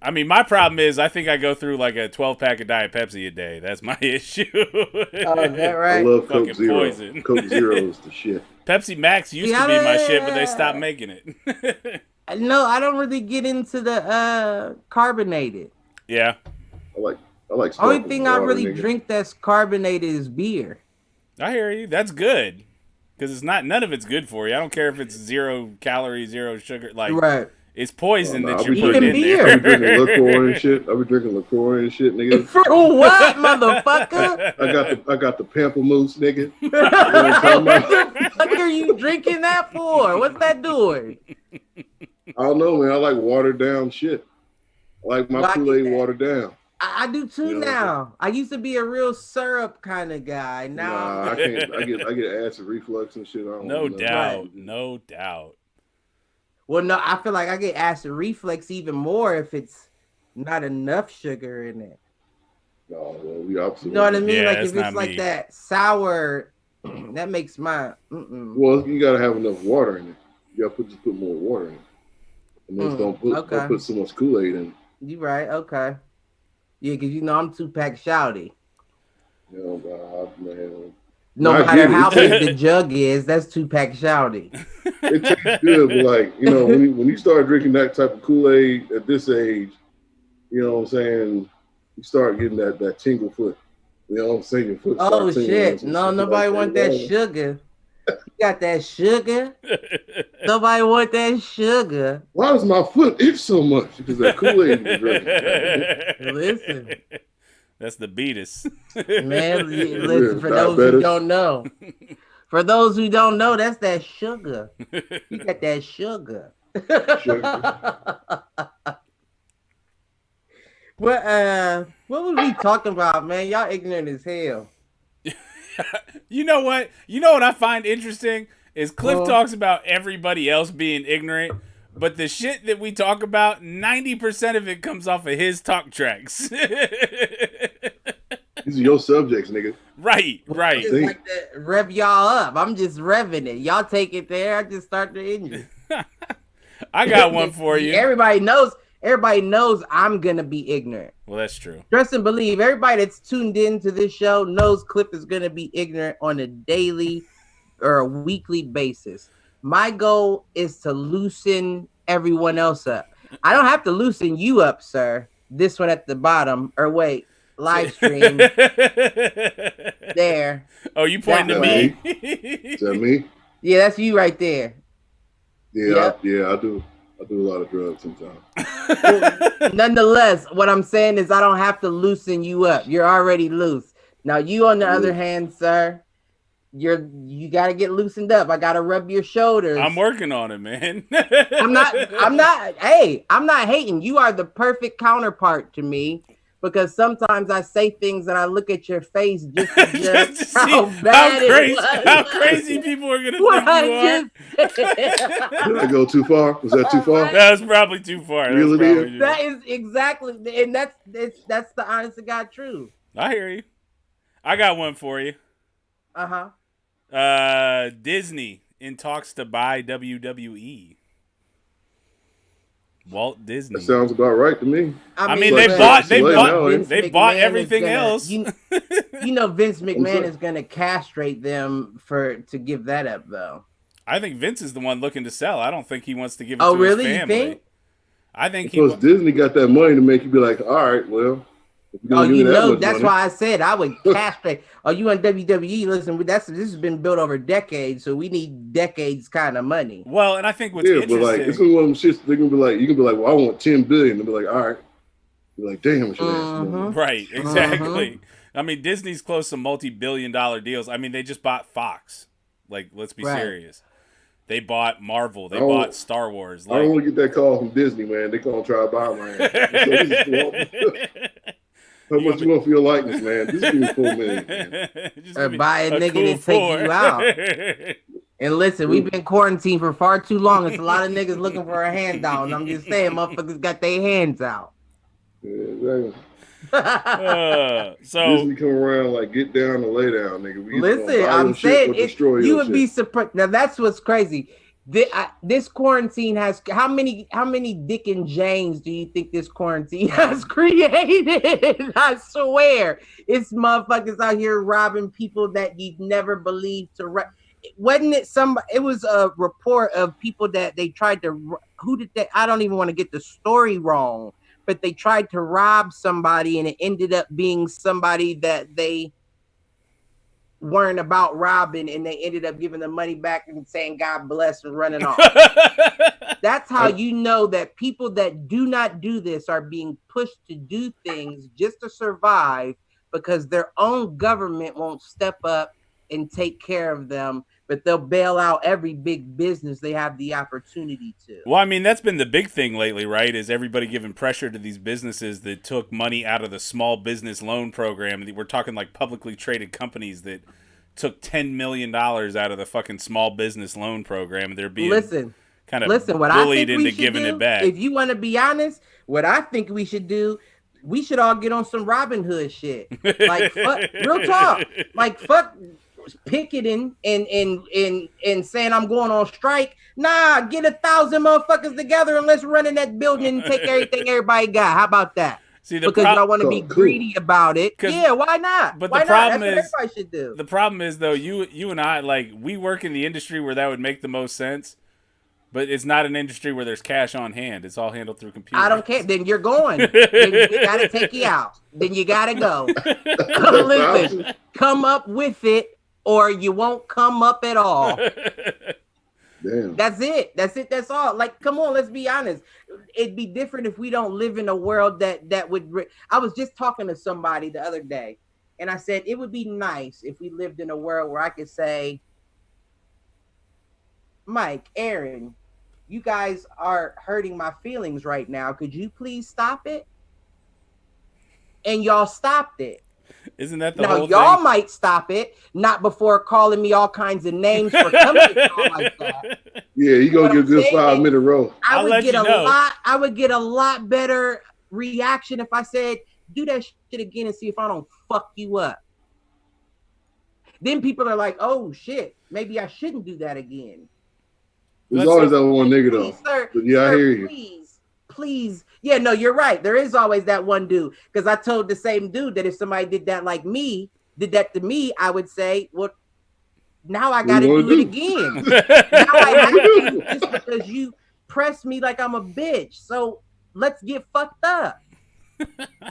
I mean, my problem is I think I go through like a 12-pack of Diet Pepsi a day. That's my issue. Oh, is that right? I love Coke Fucking Zero. poison. Coke Zero is the shit. Pepsi Max used to be my shit, but they stopped making it. No, I don't really get into the carbonated. Yeah. I like Only thing I water, really nigga. drink that's carbonated is beer. I hear you. That's good. Because none of it's good for you. I don't care if it's 0 calories, 0 sugar. Like, right. It's poison that I'll you're putting in beer. there. I be drinking liqueur and shit. I be drinking liqueur and shit, nigga. For what, motherfucker? I got the pamplemousse, nigga. You know What what I'm talking about? the fuck are you drinking that for? What's that doing? I don't know, man. I like watered down shit. I like my Kool-Aid watered down. I do too now. I used to be a real syrup kind of guy. Now Nah, I can't. I get acid reflux and shit. No doubt. Well, no, I feel like I get acid reflux even more if it's not enough sugar in it. No, well, we opposite. You know what I mean? Yeah, like it's if it's not like me. that sour, that makes my. Well, you gotta have enough water in it. You gotta just put more water in it. And then don't put so much Kool-Aid in it. You right? Okay. Yeah, because I'm 2-pack shouty. Oh God, man. No matter how big the jug is, that's 2-pack shouty. It tastes good, but like when you start drinking that type of Kool-Aid at this age, you know what I'm saying, you start getting that tingle foot. You know what I'm saying? Your foot Oh starts shit! tingling No, nobody want that sugar. You got that sugar? Nobody want that sugar. Why does my foot itch so much? Because that Kool-Aid is drinking. Listen. That's the beatus. Man, listen, for those who don't know. For those who don't know, that's that sugar. You got that sugar. What was we talking about, man? Y'all ignorant as hell. You know what? You know what I find interesting is Cliff talks about everybody else being ignorant, but the shit that we talk about, 90% of it comes off of his talk tracks. These are your subjects, nigga. Right. Just like to rev y'all up. I'm just revving it. Y'all take it there. I just start the engine. I got one for you. Everybody knows I'm gonna be ignorant. Well, that's true. Trust and believe. Everybody that's tuned in to this show knows Cliff is gonna be ignorant on a daily or a weekly basis. My goal is to loosen everyone else up. I don't have to loosen you up, sir. This one at the bottom, or wait, live stream. There. Oh, you pointing to me? Is that me? Yeah, that's you right there. Yeah, I do. I do a lot of drugs sometimes. Nonetheless, what I'm saying is I don't have to loosen you up. You're already loose. Now, you on the other hand, sir, you got to get loosened up. I got to rub your shoulders. I'm working on it, man. I'm not hating. You are the perfect counterpart to me, because sometimes I say things and I look at your face just to judge how bad it was. How crazy people are going to think you are. Did I go too far? Was that too far? That was probably too far. That is exactly, and that's the honest to God truth. I hear you. I got one for you. Disney in talks to buy WWE. Walt Disney. That sounds about right to me. I mean, they bought everything else. You know, Vince McMahon is going to castrate them to give that up, though. I think Vince is the one looking to sell. I don't think he wants to give it to his family. You think? I think because Disney got that money to make you be like, all right, well. That's why I said I would castrate. Oh, you on WWE? Listen, this has been built over decades, so we need decades kind of money. Well, and I think what's interesting, but like it's one of them shits. They're gonna be like, you can be like, well, I want $10 billion. They'll be like, all right. You're like, damn, I should ask. Right? Exactly. I mean, Disney's close to multi-billion-dollar deals. I mean, they just bought Fox. Like, let's be serious. They bought Marvel. They bought Star Wars. I don't want to get that call from Disney, man. They're gonna try to buy my ass. How much you want for your likeness, man? This is $4 million, man. Or buy a nigga to take you out. And listen, we've been quarantined for far too long. It's a lot of niggas looking for a handout. And I'm just saying, motherfuckers got their hands out. Yeah, so Disney come around like get down and lay down, nigga. Listen, I'm saying you would be surprised. Now that's what's crazy. This quarantine has how many Dick and Janes do you think this quarantine has created? I swear, it's motherfuckers out here robbing people that you'd never believed to. Wasn't it it was a report of people that they tried to. Who did they? I don't even want to get the story wrong, but they tried to rob somebody, and it ended up being somebody that they weren't about robbing, and they ended up giving the money back and saying God bless and running off. That's how you know that people that do not do this are being pushed to do things just to survive because their own government won't step up and take care of them, but they'll bail out every big business they have the opportunity to. Well, I mean, that's been the big thing lately, right? Is everybody giving pressure to these businesses that took money out of the small business loan program. We're talking like publicly traded companies that took $10 million out of the fucking small business loan program. And they're being kind of bullied into giving it back. If you want to be honest, what I think we should do, we should all get on some Robin Hood shit. Like, fuck, real talk. Like, fuck picketing and saying I'm going on strike. Nah, get 1,000 motherfuckers together and let's run in that building and take everything everybody got. How about that? See, because I want to be greedy about it. Yeah, why not? But why the problem not? That's what everybody should do. The problem is though, you and I, like, we work in the industry where that would make the most sense. But it's not an industry where there's cash on hand. It's all handled through computers. I don't care. Then you're going. Then we got to take you out. Then you got to go. Listen, come up with it or you won't come up at all. Damn. That's it. That's all. Like, come on, let's be honest. It'd be different if we don't live in a world that would... I was just talking to somebody the other day, and I said, it would be nice if we lived in a world where I could say, Mike, Aaron, you guys are hurting my feelings right now. Could you please stop it? And y'all stopped it. Isn't that the whole y'all thing? might stop it, not before calling me all kinds of names for coming to y'all like that. Yeah, you gonna get a good 5-minute roll. I would get a lot better reaction if I said, do that shit again and see if I don't fuck you up. Then people are like, oh shit, maybe I shouldn't do that again. There's always that one nigga though. Sir, I hear you. Please. Yeah, no, you're right. There is always that one dude. Because I told the same dude that if somebody did that to me, I would say, well, now I got to do it again. Now I have to just because you press me like I'm a bitch. So let's get fucked up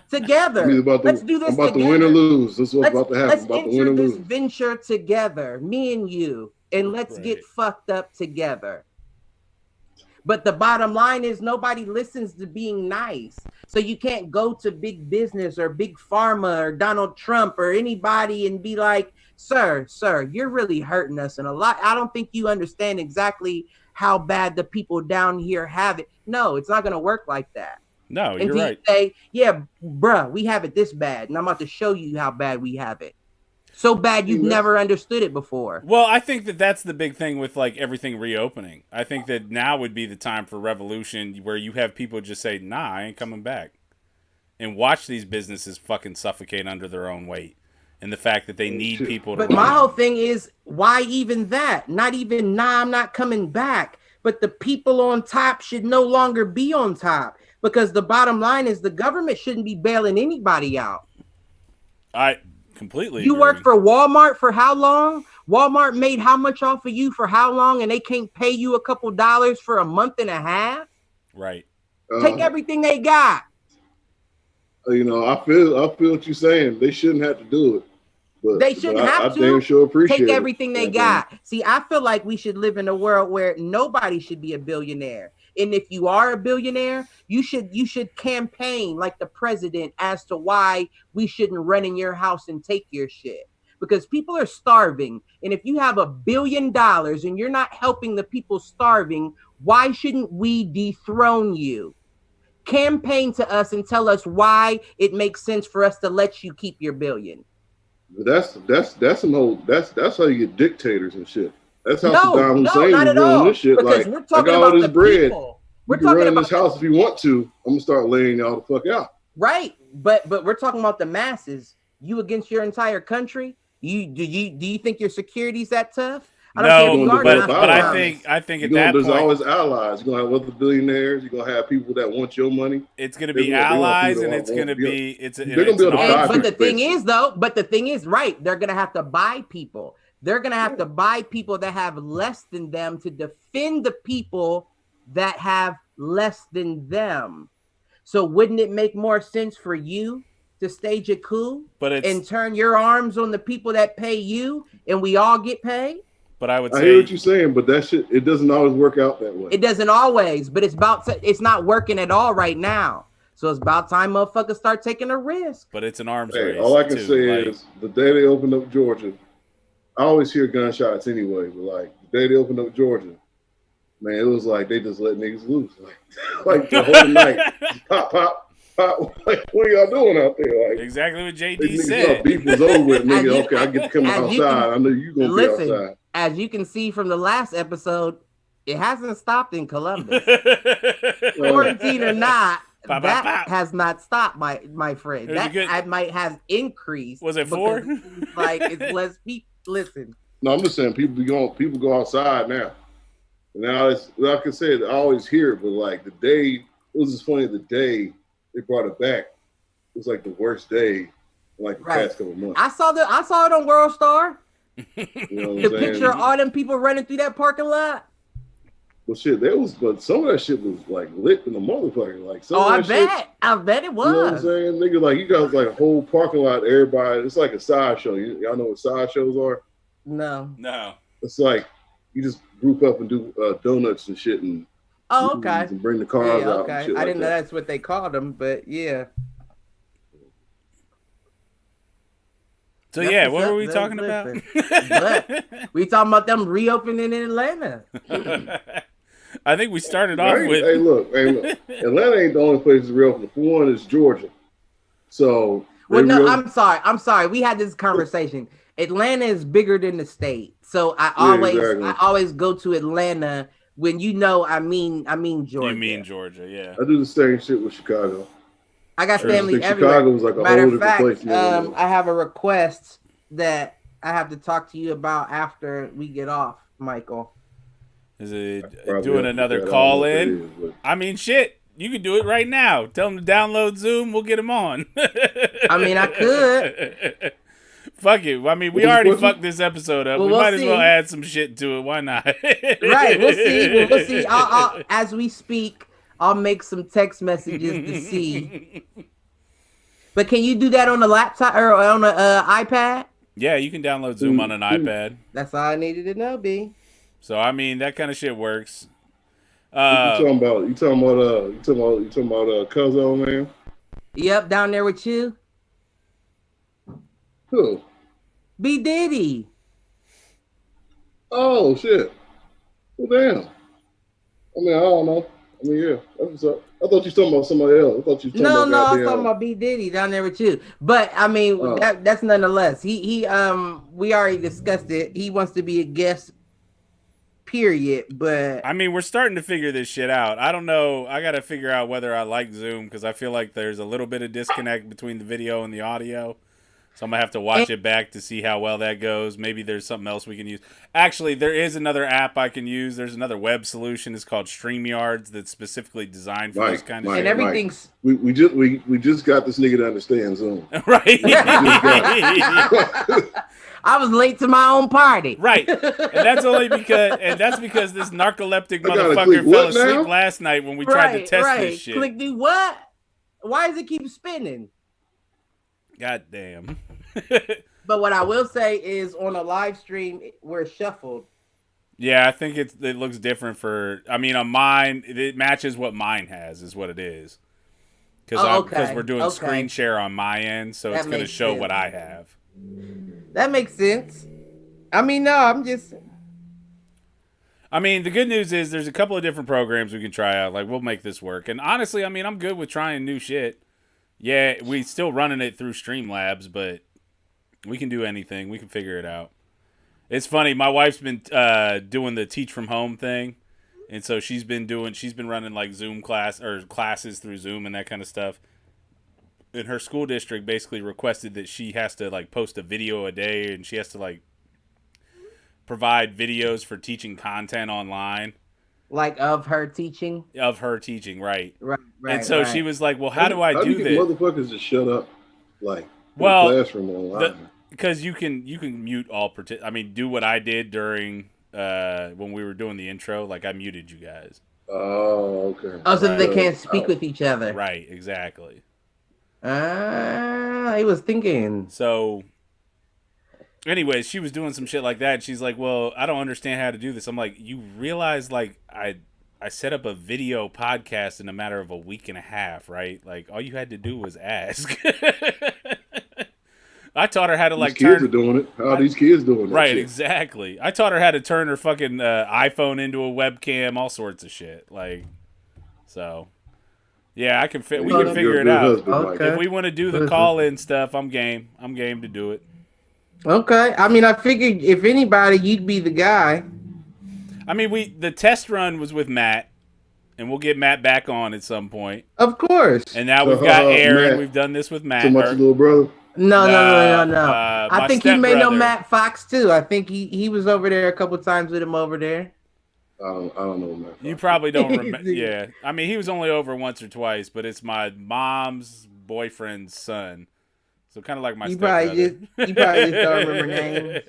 together. Let's do this I'm about together. To win or lose. That's what's about to happen. Let's about to enter win or this lose. venture together, me and you, and let's get fucked up together. But the bottom line is nobody listens to being nice. So you can't go to big business or big pharma or Donald Trump or anybody and be like, sir, you're really hurting us. And I don't think you understand exactly how bad the people down here have it. No, it's not going to work like that. No, you're right. You say, yeah, bruh, we have it this bad. And I'm about to show you how bad we have it. So bad you've never understood it before. Well, I think that's the big thing with like everything reopening. I think that now would be the time for revolution where you have people just say, nah, I ain't coming back. And watch these businesses fucking suffocate under their own weight. And the fact that they need people to But my whole thing is, why even that? Not even, nah, I'm not coming back. But the people on top should no longer be on top. Because the bottom line is the government shouldn't be bailing anybody out. I completely You agree. work for Walmart for how long? Walmart made how much off of you for how long? And they can't pay you a couple dollars for a month and a half? Right. Take everything they got. You know, I feel what you're saying. They shouldn't have to do it. But They shouldn't have to. I damn sure appreciate Take it. everything they got. See, I feel like we should live in a world where nobody should be a billionaire. And if you are a billionaire, you should campaign like the president as to why we shouldn't run in your house and take your shit. Because people are starving. And if you have $1 billion and you're not helping the people starving, why shouldn't we dethrone you? Campaign to us and tell us why it makes sense for us to let you keep your billion. That's some whole that's how you get dictators and shit. That's how Saddam not Hussein was at doing all. this shit. Because Like, we're talking I got all about this the bread. people. We're You can talking run about this house if you want to. I'm gonna start laying y'all the fuck out. Right, but we're talking about the masses. You against your entire country? Do you think your security's that tough? No, but I think at that there's point, always allies. You're gonna have other billionaires. You're gonna have people that want your money. It's gonna be allies, and it's gonna be they're gonna be able to buy. But the thing is, right? They're gonna have to buy people. They're gonna have to buy people that have less than them to defend the people that have less than them. So wouldn't it make more sense for you to stage a coup and turn your arms on the people that pay you, and we all get paid? But I would say, I hear what you're saying, but that shit, it doesn't always work out that way. It doesn't always, but it's not working at all right now. So it's about time motherfuckers start taking a risk. But it's an arms race. All I can say is the day they opened up Georgia, I always hear gunshots anyway, but like the day they opened up Georgia, man, it was like they just let niggas loose. Like the whole night. Pop, pop, pop. Like, what are y'all doing out there? Like, exactly what JD said. Beef was over with, nigga. Okay, I get to come outside. I know you're going to be outside. As you can see from the last episode, it hasn't stopped in Columbus. Quarantine or not, that has not stopped, my friend. That might have increased. Was it 4? Like, it's less people. Listen. No, I'm just saying people go outside now. Now it's like I said, I always hear it, but like the day, it was just funny. The day they brought it back, it was like the worst day in like the past couple months. I saw it on World Star. You know the picture of all them people running through that parking lot. Well, shit, but some of that shit was like lit in the motherfucker. Like, I bet it was. You know what I'm saying, nigga? Like, you got like a whole parking lot. Everybody, it's like a sideshow. Y'all know what sideshows are? No. It's like you just group up and do donuts and shit, and okay, and bring the cars out. Okay, and shit I didn't know that. that's what they called them, but yeah. So yeah, what were we talking about? We talking about them reopening in Atlanta. I think we started off with. Hey, look, Atlanta ain't the only place to reopen. For one, it's Georgia. So. Well, no, I'm sorry. We had this conversation. Atlanta is bigger than the state, so I always go to Atlanta when I mean Georgia. You mean Georgia, yeah. I do the same shit with Chicago. I got family everywhere. Chicago was like a Matter whole of fact, different place. I have a request that I have to talk to you about after we get off, Michael. Is it doing another call in? I mean, shit. You can do it right now. Tell them to download Zoom. We'll get them on. I mean, I could. Fuck it. I mean, we already fucked this episode up. Well, we might as well add some shit to it. Why not? Right. We'll see. We'll see. I'll, as we speak, I'll make some text messages to see. But can you do that on a laptop or on an iPad? Yeah, you can download Zoom on an iPad. That's all I needed to know, B. So I mean, that kind of shit works. You talking about Cuzzo, man? Yep, down there with you. Who? B Diddy. Oh shit. Well, damn. I mean, I don't know. I mean, yeah. That's what's up. I thought you were talking about somebody else. I thought you were talking No, about I was goddamn. talking about B Diddy down there with you. But I mean, that's nonetheless. He we already discussed it. He wants to be a guest. Period. But I mean, we're starting to figure this shit out. I don't know. I got to figure out whether I like Zoom because I feel like there's a little bit of disconnect between the video and the audio. So I'm going to have to watch it back to see how well that goes. Maybe there's something else we can use. Actually, there is another app I can use. There's another web solution. It's called StreamYards that's specifically designed for this kind of shit. And everything's... We just got this nigga to understand Zoom. Right. I was late to my own party. Right. And that's because this narcoleptic motherfucker fell asleep last night when we tried to test this shit. Click do what? Why does it keep spinning? God damn. But what I will say is on a live stream, we're shuffled. Yeah, I think it looks different on mine, it matches what mine has, is what it is. Because we're doing screen share on my end, so it's going to show what I have. That makes sense. I mean, no, I'm just... I mean, the good news is there's a couple of different programs we can try out. Like, we'll make this work. And honestly, I mean, I'm good with trying new shit. Yeah, we still running it through Streamlabs, but we can do anything. We can figure it out. It's funny. My wife's been doing the teach from home thing, and so she's been running like Zoom classes through Zoom and that kind of stuff. And her school district basically requested that she has to like post a video a day, and she has to like provide videos for teaching content online. Like of her teaching? Of her teaching, right. Right. And so she was like, well, how do I do this? Motherfuckers just shut up, like, in the classroom online. Because you can mute all do what I did during when we were doing the intro. Like, I muted you guys. Oh, okay. Oh, so they can't speak with each other. Right, exactly. I was thinking. So, anyways, she was doing some shit like that. And she's like, well, I don't understand how to do this. I'm like, you realize, like, I set up a video podcast in a matter of a week and a half, right? Like, all you had to do was ask. I taught her how to, like, kids are doing it. How are these kids doing it? Right, exactly. I taught her how to turn her fucking iPhone into a webcam, all sorts of shit. Like, so... Yeah, we can figure it out. Okay. If we want to do the call-in stuff, I'm game. I'm game to do it. Okay. I mean, I figured if anybody, you'd be the guy. I mean, the test run was with Matt, and we'll get Matt back on at some point. Of course. And now we've got Aaron. Matt. We've done this with Matt. So much little brother? No. I think he may know Matt Fox, too. I think he was over there a couple times with him over there. I don't know Matt Fox. You probably don't remember. Yeah. I mean, he was only over once or twice, but it's my mom's boyfriend's son. So kind of like my stepbrother. You probably just don't remember names.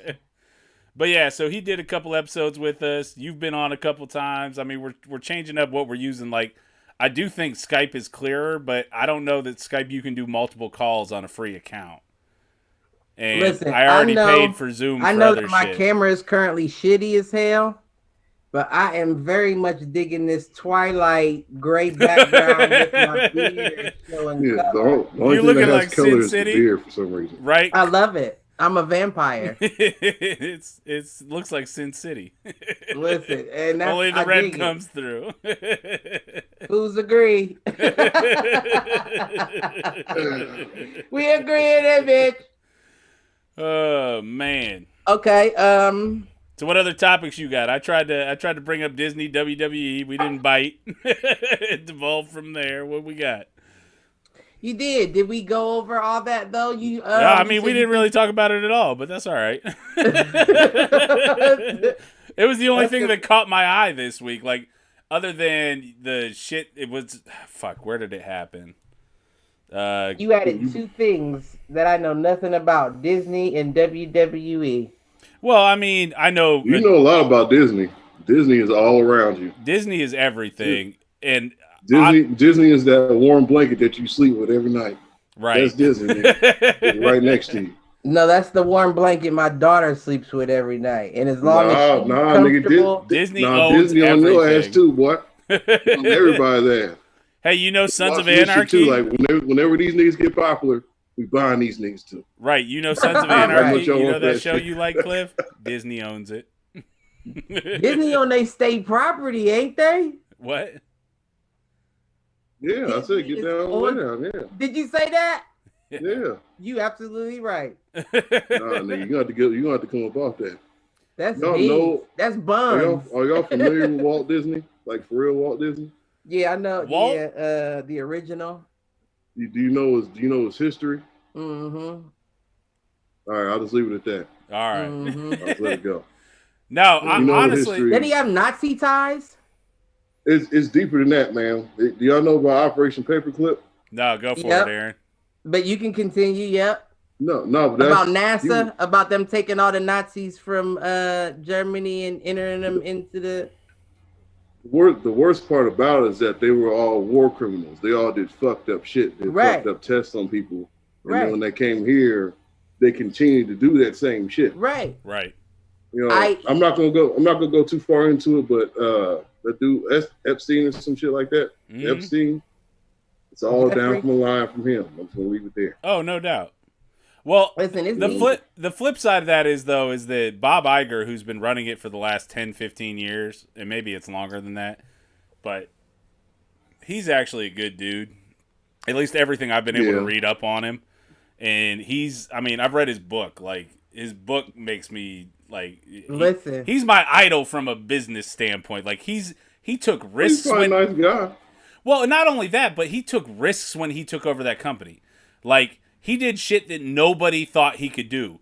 But yeah, so he did a couple episodes with us. You've been on a couple times. I mean, we're changing up what we're using. Like, I do think Skype is clearer, but I don't know that Skype you can do multiple calls on a free account. And listen, I already paid for Zoom. I know that my camera is currently shitty as hell. But I am very much digging this twilight gray background with my beard showing color. You're looking like Sin City beard for some reason. Right? I love it. I'm a vampire. It looks like Sin City. Listen, and that's, only the red comes through. Who's agree? We agree in it, bitch. Oh man. Okay. So what other topics you got? I tried to bring up Disney, WWE. We didn't bite. It devolved from there. What we got? You did. Did we go over all that though? No, I mean we didn't really talk about it at all, but that's all right. It was the only thing that caught my eye this week. Like other than the shit, it was fuck. Where did it happen? You added two things that I know nothing about: Disney and WWE. Well, I mean, I know... You know a lot about Disney. Disney is all around you. Disney is everything. And Disney is that warm blanket that you sleep with every night. Right. That's Disney. It's right next to you. No, that's the warm blanket my daughter sleeps with every night. And as long as she's comfortable... Disney owns Disney everything. On your ass too, boy. On everybody's ass. Hey, you know Sons of Anarchy? Too. Like, whenever these niggas get popular, We buying these niggas too. Right, you know Sons of Right. Anarchy. Y'all You know want that that show shit. you like, Cliff? Disney owns it. Disney on their state property, ain't they? What? Yeah, I said get down, lay down. Yeah, Did you say that? yeah. You absolutely right. Nah, nigga, you gonna have to come up off that. That's Y'all big. know- That's Are buns. y'all familiar with Walt Disney? Like for real, Walt Disney? Yeah, I know. Walt? Yeah, the original. Do you know his history? Mm-hmm. All right, I'll just leave it at that. All right. Mm-hmm. I'll just let it go. No, You know the honestly, history. Did he have Nazi ties? It's deeper than that, man. Do y'all know about Operation Paperclip? no, go for Yep. it, Aaron. But you can continue. Yep. No, but that's About NASA, about them taking all the Nazis from Germany and entering them into the. The worst part about it is that they were all war criminals. They all did fucked up shit. They Right. fucked up tests on people. And Right. then when they came here, they continued to do that same shit. Right. Right. You know, I'm not gonna go too far into it, but that dude Epstein or some shit like that. Mhm. Epstein. It's all Jeffrey? down from the line from him. I'm just gonna leave it there. Oh, no doubt. Well, Listen, it's the flip side of that is that Bob Iger, who's been running it for the last 10, 15 years, and maybe it's longer than that, but he's actually a good dude. At least everything I've been able to read up on him. And I've read his book. Like, his book makes me, like... Listen. He's my idol from a business standpoint. Like, he took risks. He's probably a nice guy. Well, not only that, but he took risks when he took over that company. Like, he did shit that nobody thought he could do.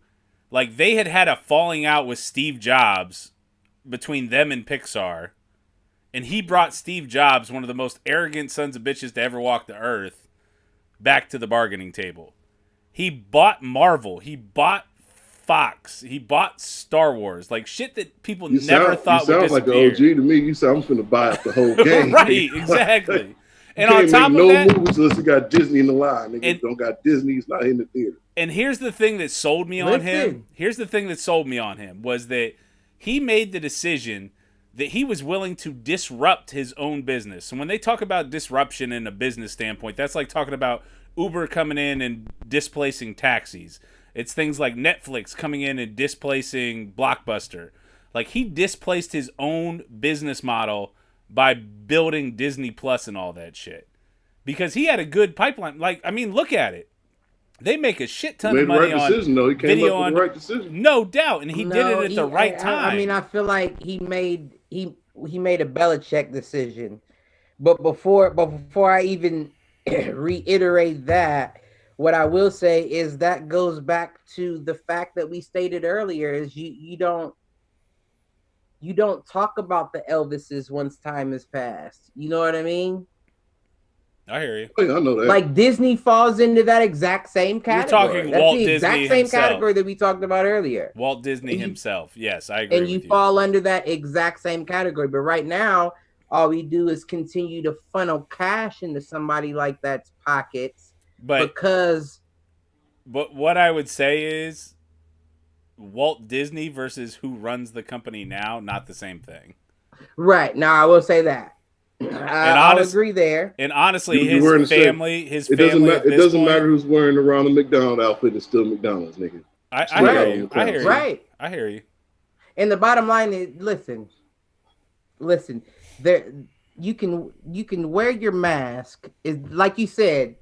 Like, they had a falling out with Steve Jobs between them and Pixar. And he brought Steve Jobs, one of the most arrogant sons of bitches to ever walk the earth, back to the bargaining table. He bought Marvel. He bought Fox. He bought Star Wars. Like, shit that people never thought would disappear. You sound like an OG to me. You sound, I'm finna buy up the whole game. Right, exactly. And you on can't top make of no that, movies unless you got Disney in the line. Nigga, and- don't got Disney, it's not in the theater. and here's the thing that sold me on him. Here's the thing that sold me on him was that he made the decision that he was willing to disrupt his own business. And when they talk about disruption in a business standpoint, that's like talking about Uber coming in and displacing taxis. It's things like Netflix coming in and displacing Blockbuster. Like, he displaced his own business model by building Disney Plus and all that shit. Because he had a good pipeline. Like, I mean, look at it. They make a shit ton of money on decision, though. He came video up with on the right decision. No doubt, and he did it at the right time. I mean, I feel like he made a Belichick decision. But before I even reiterate that, what I will say is that goes back to the fact that we stated earlier is you don't talk about the Elvises once time has passed. You know what I mean? I hear you. Oh, yeah, I know that. Like, Disney falls into that exact same category. talking That's Walt the exact Disney same himself. category that we talked about earlier. Walt Disney And you- himself. Yes, I agree And with you you. fall under that exact same category. But right now, all we do is continue to funnel cash into somebody like that's pockets But what I would say is Walt Disney versus who runs the company now, not the same thing. right now, I will say that. I'll agree there. And honestly, You wearing his the same- family, it doesn't matter who's wearing around the McDonald's outfit. It's still McDonald's, nigga. I Right. hear you. I hear you. Right. I hear you. And the bottom line is, listen. There, you can wear your mask. Is like you said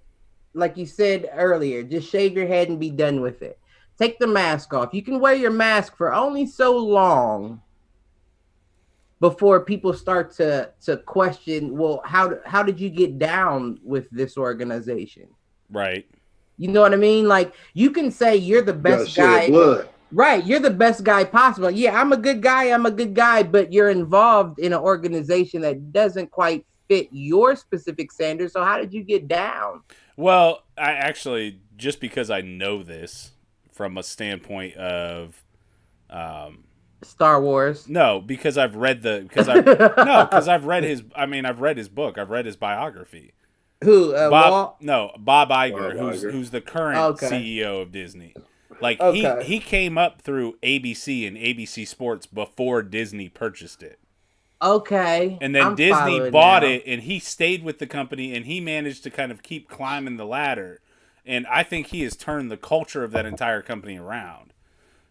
earlier. Just shave your head and be done with it. Take the mask off. You can wear your mask for only so long before people start to question. Well, how did you get down with this organization? Right. You know what I mean? Like, you can say you're the best guy. Blood. Right, you're the best guy possible. Yeah, I'm a good guy, but you're involved in an organization that doesn't quite fit your specific standards. So how did you get down? Well, I actually, just because I know this from a standpoint of Star Wars. No, because I've read I've read his book. I've read his biography. Who? Bob Iger, Bob Iger. who's the current CEO of Disney. Like, he came up through ABC and ABC Sports before Disney purchased it. Okay. And then Disney bought it, and he stayed with the company, and he managed to kind of keep climbing the ladder. And I think he has turned the culture of that entire company around.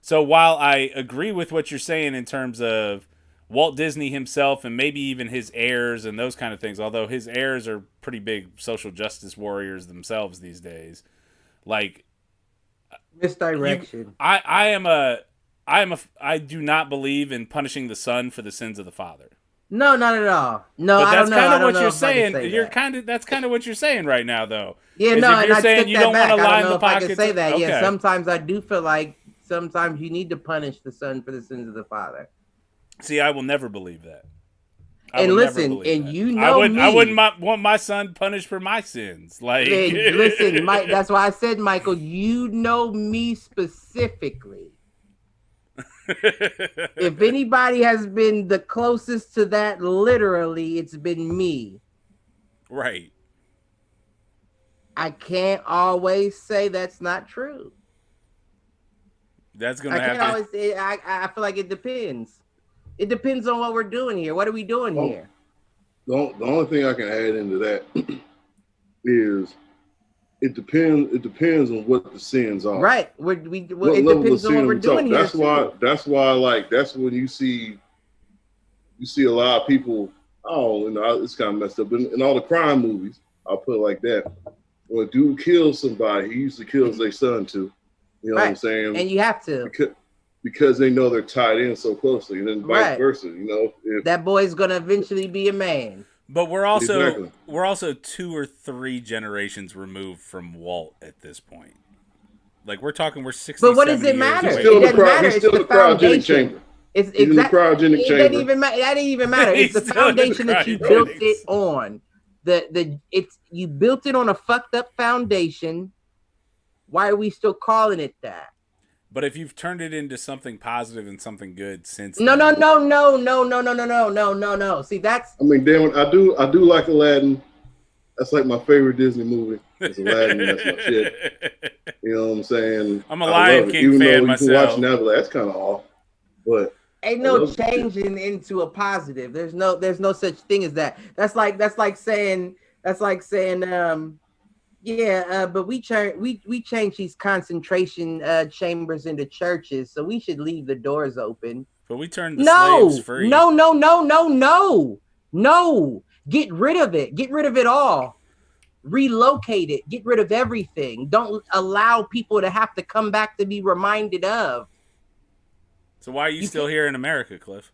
So while I agree with what you're saying in terms of Walt Disney himself and maybe even his heirs and those kind of things, although his heirs are pretty big social justice warriors themselves these days, like misdirection. I do not believe in punishing the son for the sins of the father. No, not at all. No, but that's kind of what you're saying. That's kind of what you're saying right now, though. Yeah, no, you're saying you don't want to line the pockets. I can say that. Okay. Yeah, sometimes I do feel like sometimes you need to punish the son for the sins of the father. See, I will never believe that. And listen, and that. You know me. I wouldn't want my son punished for my sins. Like, listen, Mike. That's why I said, Michael. You know me specifically. If anybody has been the closest to that, literally, it's been me. Right. I can't always say that's not true. That's gonna happen. I feel like it depends. It depends on what we're doing here. What are we doing here? The only thing I can add into that is it depends on what the sins are. Right. It depends on what we're doing here. That's when you see a lot of people. Oh, it's kind of messed up. In all the crime movies, I'll put it like that. When a dude kills somebody, he usually kills their son too. You know what I'm saying? And you have to. Because they know they're tied in so closely, and then vice versa. You know, if that boy's gonna eventually be a man. But we're also 2 or 3 generations removed from Walt at this point. Like we're 60. But what does it matter? It doesn't matter. It's the foundation. It's exactly. That didn't even matter. It's the foundation that you built it on. You built it on a fucked up foundation. Why are we still calling it that? But if you've turned it into something positive and something good since no. See, that's. I mean, damn it, I do like Aladdin. That's like my favorite Disney movie. It's Aladdin. That's my shit. You know what I'm saying? I'm a Lion King fan myself. Even though you can watch now, that's kind of off. But ain't no changing into a positive. There's no such thing as that. That's like saying. But we change these concentration chambers into churches, so we should leave the doors open. But we turned the slaves free. No. Get rid of it. Get rid of it all. Relocate it. Get rid of everything. Don't allow people to have to come back to be reminded of. So why are you still here in America, Cliff?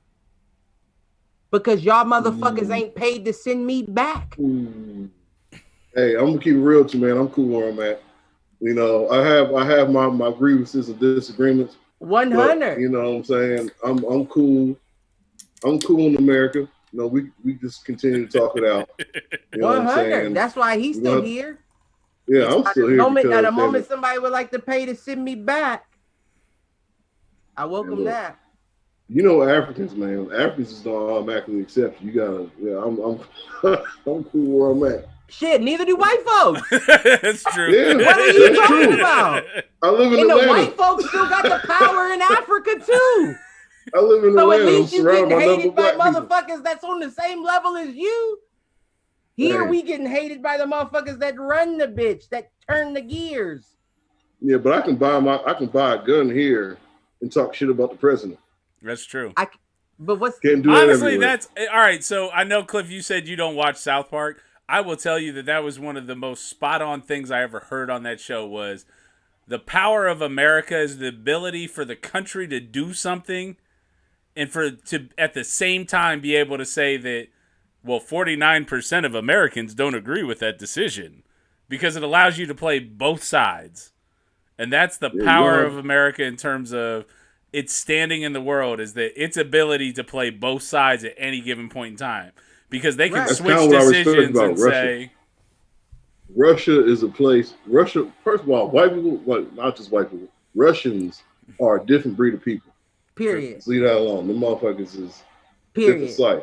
Because y'all motherfuckers ain't paid to send me back. Hey, I'm gonna keep it real with you, man. I'm cool where I'm at. You know, I have my grievances and disagreements. 100. You know what I'm saying? I'm cool. I'm cool in America. You know, we just continue to talk it out. You know 100. That's why he's still here. Yeah, I'm still here. At a moment somebody would like to pay to send me back, I welcome that. You know, Africans, man. Africans just don't automatically accept you. I'm I'm cool where I'm at. Shit, neither do white folks. That's true. Yeah, what are you talking about? I live in Atlanta. The white folks still got the power in Africa too. I live in so Atlanta. At least you getting hated by motherfuckers people that's on the same level as you. Here we getting hated by the motherfuckers that run the bitch, that turn the gears. Yeah, but I can buy a gun here and talk shit about the president. That's true. But what's honestly that's all right. So I know, Cliff, you said you don't watch South Park. I will tell you that was one of the most spot-on things I ever heard on that show was the power of America is the ability for the country to do something and to at the same time be able to say that, well, 49% of Americans don't agree with that decision because it allows you to play both sides. And that's the power of America in terms of its standing in the world is that its ability to play both sides at any given point in time. Because they can switch decisions and say... Russia is a place... first of all, white people, not just white people, Russians are a different breed of people. Period. So leave that alone. The motherfuckers is different size.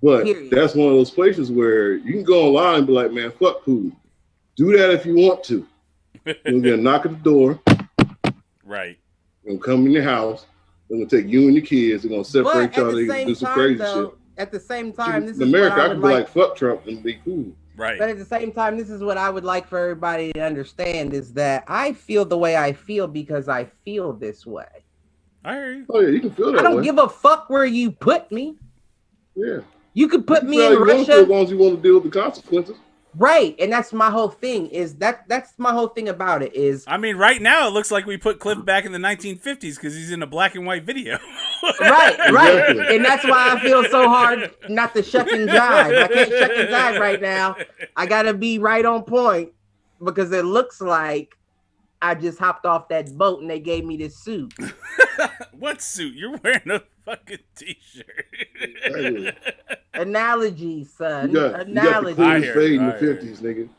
But that's one of those places where you can go online and be like, man, fuck Putin. Do that if you want to. You're going to knock at the door. Right. They're going to come in your house. They're going to take you and your kids. They're going to separate y'all. They're going to do some crazy shit. At the same time, in America, I can be like, fuck Trump and be cool. Right. But at the same time, this is what I would like for everybody to understand is that I feel the way I feel because I feel this way. I hear you. Oh yeah, you can feel that. I don't give a fuck where you put me. Yeah. You could put me in Russia Russia as long as you want to deal with the consequences. Right, and that's my whole thing. That's my whole thing about it is. I mean, right now it looks like we put Cliff back in the 1950s because he's in a black and white video. Right, Exactly. and that's why I feel so hard not to shuck and jive. I can't shuck and jive right now. I gotta be right on point because it looks like I just hopped off that boat and they gave me this suit. What suit? You're wearing a fucking t-shirt. Exactly. Analogy, son. You got the Analogy. cleanest fade in the I hear 50s, nigga.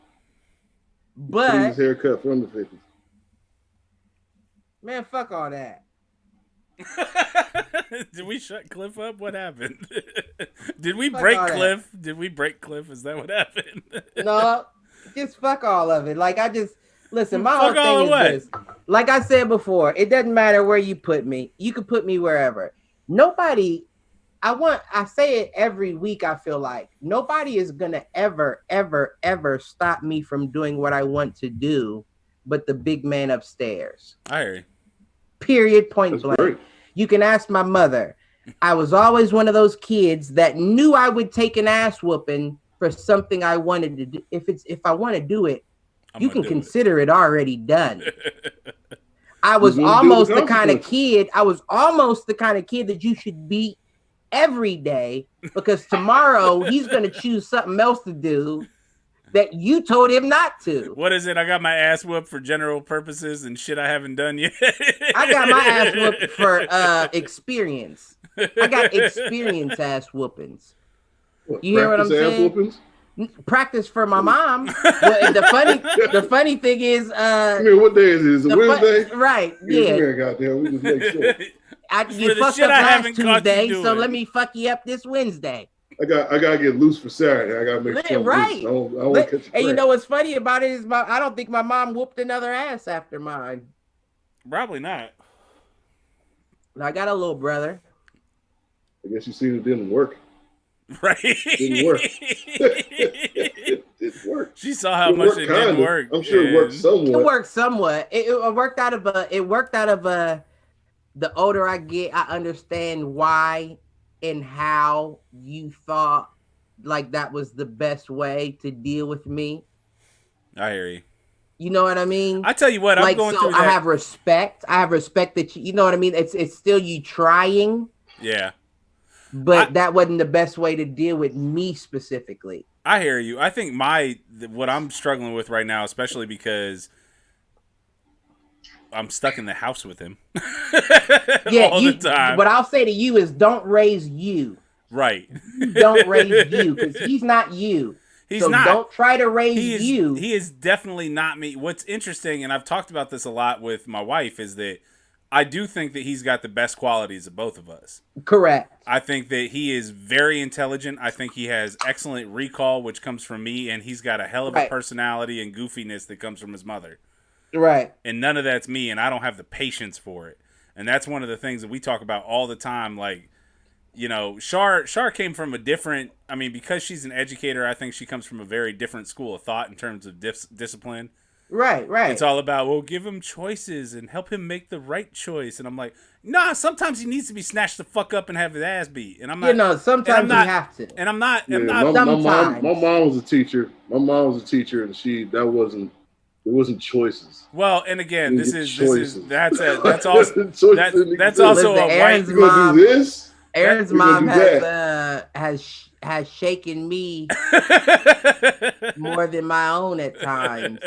But Cleanest haircut from the 50s. man, fuck all that. Did we shut Cliff up? What happened? Did we Fuck break all that. Cliff? Did we break Cliff? Is that what happened? No, just fuck all of it. Like I just listen. My Fuck all whole the way. thing is this. Like I said before, it doesn't matter where you put me. You can put me wherever. Nobody. I say it every week. I feel like nobody is gonna ever stop me from doing what I want to do, but the big man upstairs. I hear you. Period. Point That's blank. great. You can ask my mother. I was always one of those kids that knew I would take an ass whooping for something I wanted to do. If I want to do it, you can consider it already done. I was You're gonna almost deal with the kind of consequences. kid. I was almost the kind of kid that you should beat every day because tomorrow he's going to choose something else to do that you told him not to. What is it? I got my ass whooped for general purposes and shit I haven't done yet. I got my ass whooped for experience. I got experience ass whoopings. You hear what I'm Practice ass saying? whoopings? Practice for my mom. Well, the funny thing is, I mean, what day is it? Is it Wednesday? Right? Come Yeah. here, goddamn. We just make sure. You For the fucked shit up I last haven't caught you Tuesday, so doing. let me fuck you up this Wednesday. I gotta get loose for Saturday. I gotta make sure. I'm Right. loose. I don't want to catch a And you cramp. know what's funny about it is I don't think my mom whooped another ass after mine. Probably not. I got a little brother. I guess you seen it didn't work. Right? Didn't work. It didn't work. She saw how It much worked it didn't kinda. work. I'm sure it worked and- somewhat. It worked somewhat. It worked out of the older I get, I understand why and how you thought like that was the best way to deal with me. I hear you. You know what I mean? I tell you what, I'm going through that. I have respect. I have respect that you know what I mean? It's still you trying, Yeah. but that wasn't the best way to deal with me specifically. I hear you. I think what I'm struggling with right now, especially because I'm stuck in the house with him Yeah, all the time. what I'll say to you is don't raise you. Right. Don't raise you because he's not you. He's so not. Don't try to raise you. He is definitely not me. What's interesting, and I've talked about this a lot with my wife, is that I do think that he's got the best qualities of both of us. Correct. I think that he is very intelligent. I think he has excellent recall, which comes from me, and he's got a hell of a personality and goofiness that comes from his mother. Right. And none of that's me, and I don't have the patience for it. And that's one of the things that we talk about all the time. Like, you know, Shar came from a different, I mean, because she's an educator, I think she comes from a very different school of thought in terms of discipline. Right. It's all about, well, give him choices and help him make the right choice. And I'm like, nah, sometimes he needs to be snatched the fuck up and have his ass beat. And I'm not, you know, sometimes you have to. And I'm not, Yeah, I'm not, my mom was a teacher. My mom was a teacher, and it wasn't choices. well, and again, that's Choices. also that's also Listen, a Aaron's white. You gonna do this? Aaron's We're gonna mom do has shaken me more than my own at times.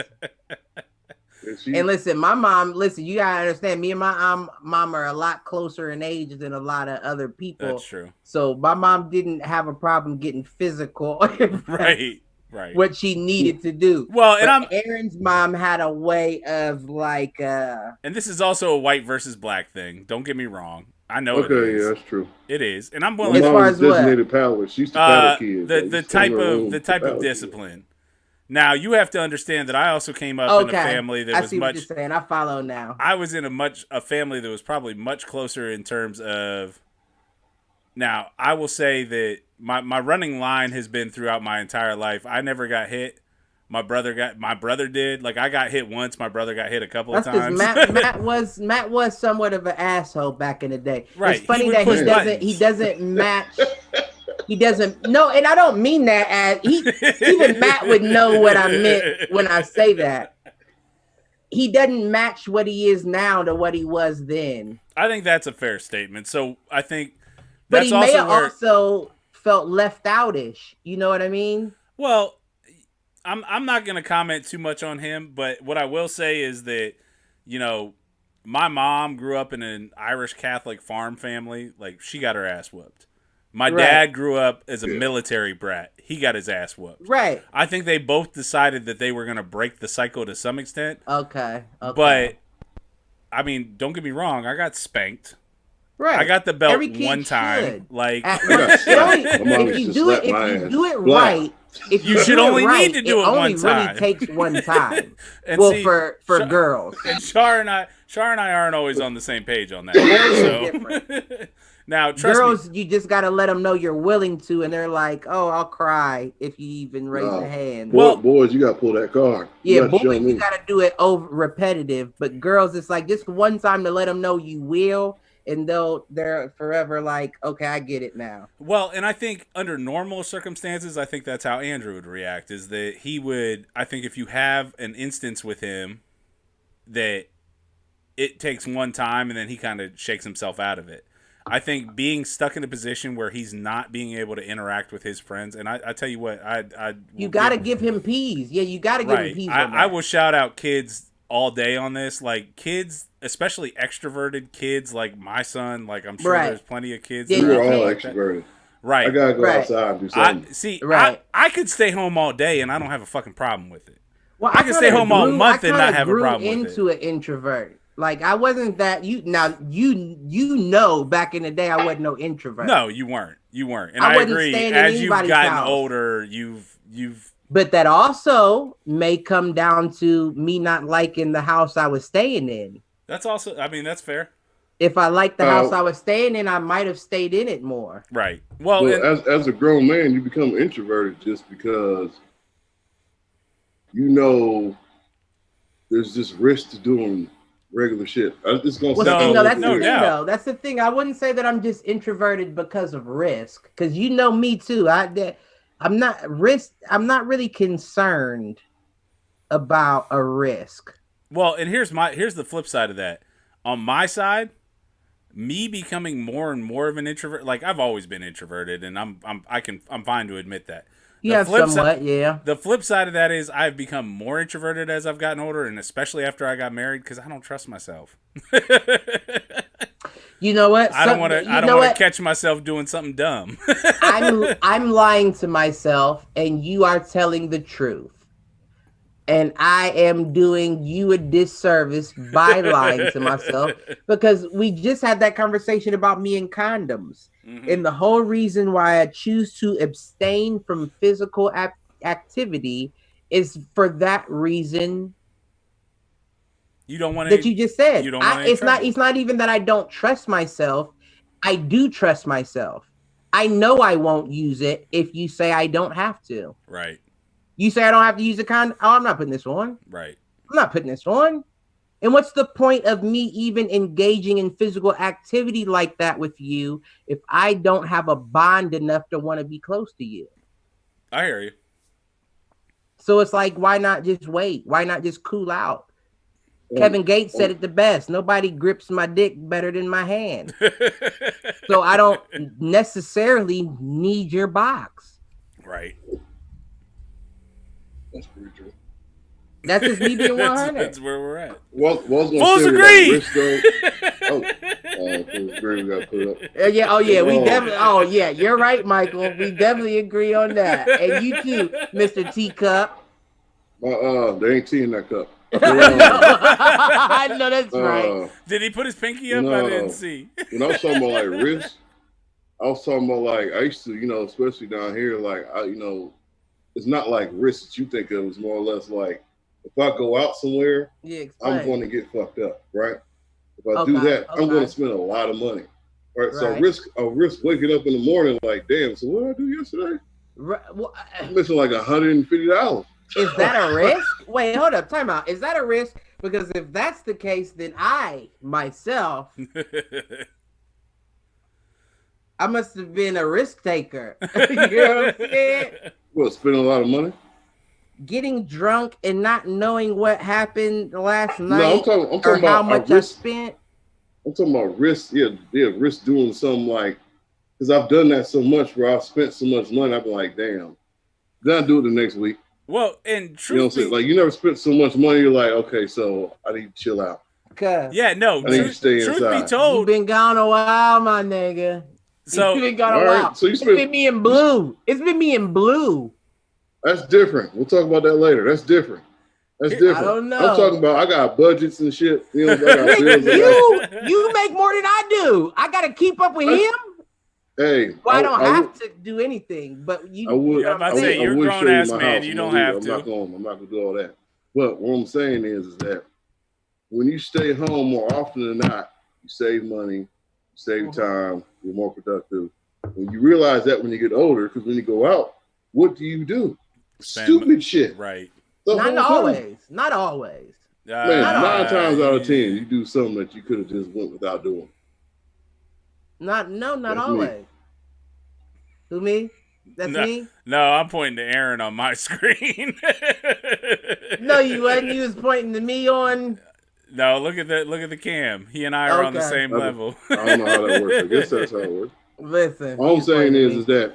And listen, my mom, you gotta understand, me and my mom are a lot closer in age than a lot of other people. That's true. So my mom didn't have a problem getting physical. Right. What she needed to do. Well, and Aaron's mom had a way of like and this is also a white versus black thing. Don't get me wrong. I know it Okay, is. yeah, that's true. It is. And I'm My willing mom far was as what? designated paddler. She used to paddle kids. the type of discipline. Now you have to understand that I also came up in a family that I was see much. what you're saying. I follow now. I was in a family that was probably much closer in terms of Now, I will say that my running line has been throughout my entire life. I never got hit. My brother did. Like, I got hit once. My brother got hit a couple of times. Matt was somewhat of an asshole back in the day. Right. It's funny that he doesn't match. He doesn't. No, and I don't mean that as even Matt would know what I meant when I say that. He doesn't match what he is now to what he was then. I think that's a fair statement. So I think but that's he may have also felt left outish. You know what I mean? Well, I'm not going to comment too much on him, but what I will say is that, you know, my mom grew up in an Irish Catholic farm family. Like, she got her ass whooped. My dad grew up as a military brat. He got his ass whooped. Right. I think they both decided that they were going to break the cycle to some extent. Okay. But, I mean, don't get me wrong. I got spanked. Right. I got the belt one time. Should. Like, if you do it right, you should only need to do it one time. It only really takes one time. And well, see, for girls. And Char and I aren't always on the same page on that. So now, girls, you just got to let them know you're willing to, and they're like, "Oh, I'll cry if you even raise a hand." Well, boys, you got to pull that card. Yeah, boys, you got to do it over repetitive. But girls, it's like just one time to let them know you will. And they're forever like, okay, I get it now. Well, and I think under normal circumstances, I think that's how Andrew would react, is that he would, I think if you have an instance with him that it takes one time and then he kind of shakes himself out of it. I think being stuck in a position where he's not being able to interact with his friends, and I tell you what, you got to give him peas. Yeah, you got to give him peas. I will shout out kids all day on this, like kids, especially extroverted kids, like my son. Like I'm sure there's plenty of kids. Yeah, we're all extroverted. Right. I gotta go outside and do something. I could stay home all day and I don't have a fucking problem with it. Well, I can stay home all month and not have a problem with it. Into an introvert. Like I wasn't that you know back in the day I wasn't no introvert. No, you weren't. And I agree. As you've gotten older, you've But that also may come down to me not liking the house I was staying in. That's also, I mean, that's fair. If I liked the house I was staying in, I might have stayed in it more. Right. Well as a grown man, you become introverted just because you know there's just risk to doing regular shit. It's gonna that's the thing, though. That's the thing. I wouldn't say that I'm just introverted because of risk, because you know me too. I'm not really concerned about a risk. Well, and here's the flip side of that. On my side, me becoming more and more of an introvert, like I've always been introverted, and I'm fine to admit that. Yeah, somewhat, yeah. The flip side of that is I've become more introverted as I've gotten older, and especially after I got married, because I don't trust myself. You know what? I don't want to catch myself doing something dumb. I'm lying to myself, and you are telling the truth. And I am doing you a disservice by lying to myself, because we just had that conversation about me and condoms. Mm-hmm. And the whole reason why I choose to abstain from physical activity is for that reason. You don't want that you just said. You don't want it's not even that I don't trust myself. I do trust myself. I know I won't use it if you say I don't have to. Right. You say I don't have to use a condom. Oh, I'm not putting this on. Right. I'm not putting this on. And what's the point of me even engaging in physical activity like that with you if I don't have a bond enough to want to be close to you? I hear you. So it's like, why not just wait? Why not just cool out? Kevin Gates said it the best. Nobody grips my dick better than my hand. So I don't necessarily need your box. Right. That's pretty true. That's just me being 100. That's where we're at. Fools agree. Fools agree. We got to put up. Yeah. Oh yeah. We definitely. Oh yeah. You're right, Michael. We definitely agree on that. And you too, Mr. Teacup. There ain't tea in that cup. I know that's right. Did he put his pinky up? I didn't see. When I was talking about like wrist, I was talking about like I used to, especially down here, like it's not like wrist that you think of. It's more or less like if I go out somewhere, I'm going to get fucked up, right? If I do that, I'm going to spend a lot of money. If Right. So I risk waking up in the morning like, damn. So what did I do yesterday? Right. Well, I'm missing like $150. Is that a risk? Wait, hold up. Time out. Is that a risk? Because if that's the case, then I myself, I must have been a risk taker. You know what I'm saying? Well, spending a lot of money. Getting drunk and not knowing what happened last night. No, I'm talking about how much I spent. I'm talking about risk. Yeah, risk doing something like, because I've done that so much where I've spent so much money. I'm like, damn, then I do it the next week. Well, and truth, you know what I'm saying? Like, you never spent so much money. You're like, okay, so I need to chill out. Yeah, no. I need to stay truth inside. be told, you've been gone a while, my nigga. So you've been gone a while. So it's been me in blue. It's been me in blue. That's different. We'll talk about that later. That's different. That's different. I don't know. I'm talking about I got budgets and shit. You know, you make more than I do. I got to keep up with him. Hey, well, I don't have to do anything, but you. I would. I'm about to say you're a grown ass man. You don't have to. I'm not gonna do all that. But what I'm saying is that when you stay home more often than not, you save money, you save time, you're more productive. When you realize that when you get older, because when you go out, what do? Stupid shit. Right. Not always. Not always. Man, 9 times out of 10, you do something that you could have just went without doing. Not always. Me. Who, me? That's me? No, I'm pointing to Aaron on my screen. No, you wasn't. You was pointing to me on. No, look at the cam. He and I are on the same level. I don't know how that works. I guess that's how it works. Listen. All I'm saying is that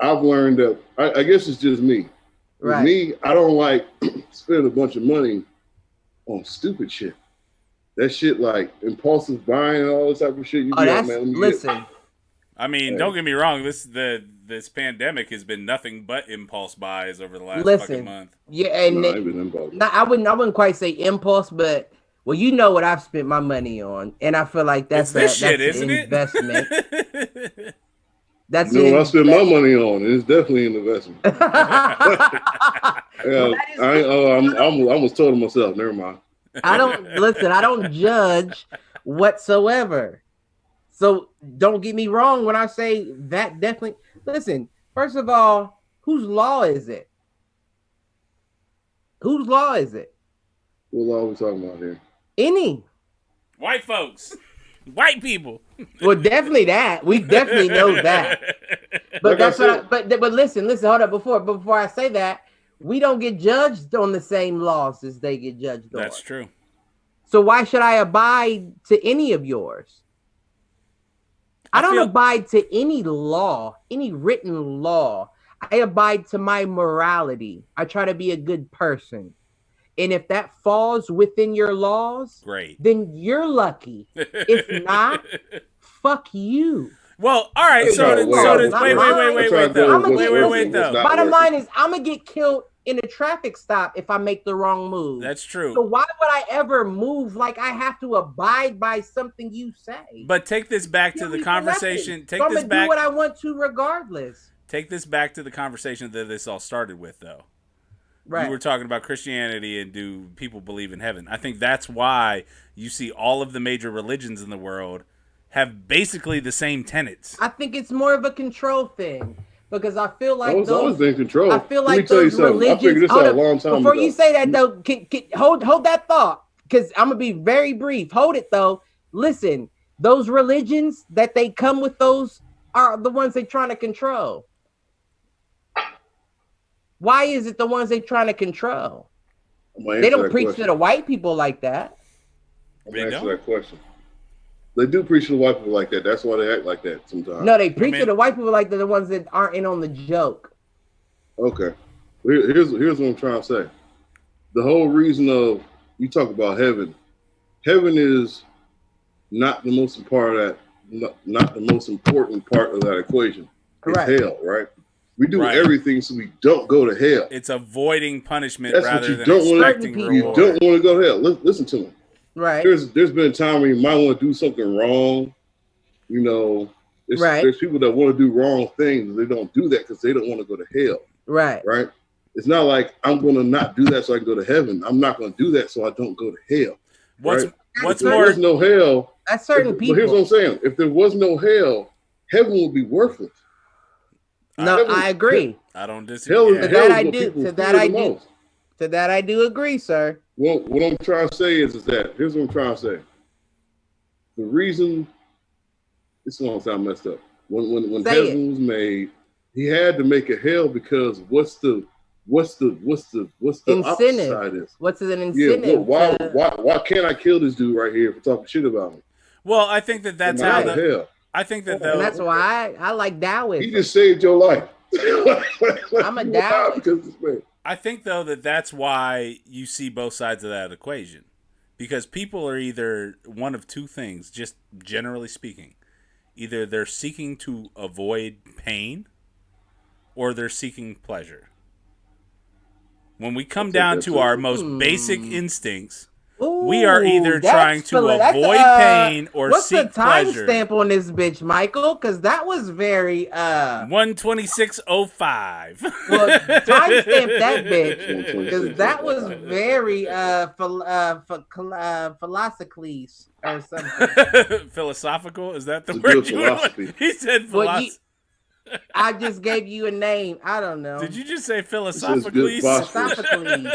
I've learned that I guess it's just me. Right. With me, I don't like spend a bunch of money on stupid shit. That shit like impulsive buying and all this type of shit. Listen. I mean, don't get me wrong. This pandemic has been nothing but impulse buys over the last fucking month. Yeah, and I wouldn't quite say impulse, but well, you know what I've spent my money on, and I feel like that's shit, isn't investment. It? What I spend my money on? It's definitely an investment. I almost told myself, never mind. I don't judge whatsoever. So don't get me wrong when I say that definitely. Listen, first of all, whose law is it? Whose law is it? What law are we talking about here? Any. White folks. White people. Well, definitely that. We definitely know that. But that's what. But listen. Hold up. Before I say that, we don't get judged on the same laws as they get judged on. That's true. So why should I abide to any of yours? I don't abide to any law, any written law. I abide to my morality. I try to be a good person. And if that falls within your laws, great. Then you're lucky. If not, fuck you. Well, all right. Wait, though. Bottom line is, I'm gonna get killed in a traffic stop if I make the wrong move. That's true. So why would I ever move like I have to abide by something you say? But take this back to the conversation. I'm gonna do what I want to regardless. Take this back to the conversation that this all started with, though. Right. You were talking about Christianity and do people believe in heaven. I think that's why you see all of the major religions in the world have basically the same tenets. I think it's more of a control thing. Because I feel like it's always been control. I feel like those religions. I figured this out a long time before ago. You say that though, hold that thought. Because I'm gonna be very brief. Hold it though. Listen, those religions that they come with, those are the ones they're trying to control. Why is it the ones they're trying to control? They don't preach to the white people like that. I'm gonna answer that question. They do preach to the white people like that. That's why they act like that sometimes. No, they preach to the white people like they're the ones that aren't in on the joke. Okay. Here's what I'm trying to say. The whole reason of you talk about heaven is not the most important not the most important part of that equation. Correct. It's hell, right? We do everything so we don't go to hell. It's avoiding punishment rather than expecting reward. You don't want to go to hell. Listen to me. Right. There's been a time where you might want to do something wrong. You know, there's people that want to do wrong things and they don't do that because they don't want to go to hell. Right. Right. It's not like I'm going to not do that so I can go to heaven. I'm not going to do that so I don't go to hell. What's more? There's no hell. That's certain people. But here's what I'm saying: if there was no hell, heaven would be worthless. No, I agree. I don't disagree. Hell, To that I do agree, sir. Well, what I'm trying to say is that here's what I'm trying to say. The reason it's gonna sound messed up. When heaven was made, he had to make a hell because what's the incentive? Opposite side is? What's an incentive? Yeah, why can't I kill this dude right here for talking shit about him? Well, I think that's how the hell. I think that and that's why I like Taoism. He just saved your life. I'm a Taoist. I think though that's why you see both sides of that equation, because people are either one of two things, just generally speaking. Either they're seeking to avoid pain, or they're seeking pleasure. When we come down to our most basic instincts, we are either trying to avoid pain or seek pleasure. What's the timestamp on this bitch, Michael? Because that was very 126:05. Well, timestamp that bitch because that was very philosophically or something. Philosophical? Is that the word? He said philosophy. I just gave you a name. I don't know. Did you just say philosophically? Philosophically.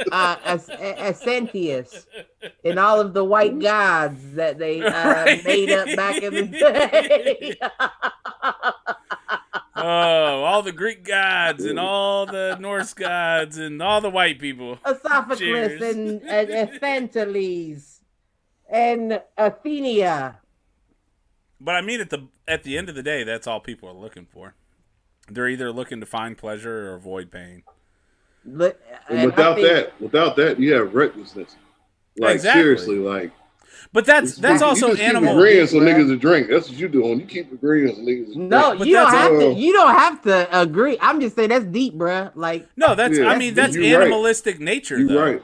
Ascentius. And all of the white gods that they made up back in the day. Oh, all the Greek gods and all the Norse gods and all the white people. Esophagus and Ascentiles and Athenia. But I mean, at the end of the day, that's all people are looking for. They're either looking to find pleasure or avoid pain. Without that, you have recklessness. Like exactly. Seriously, like. But that's also animal. You agreeing so niggas to drink. That's what you're doing. You keep agreeing so niggas to drink. No, you don't have to. You don't have to agree. I'm just saying that's deep, bruh. Like no, that's animalistic nature. You're though. Right.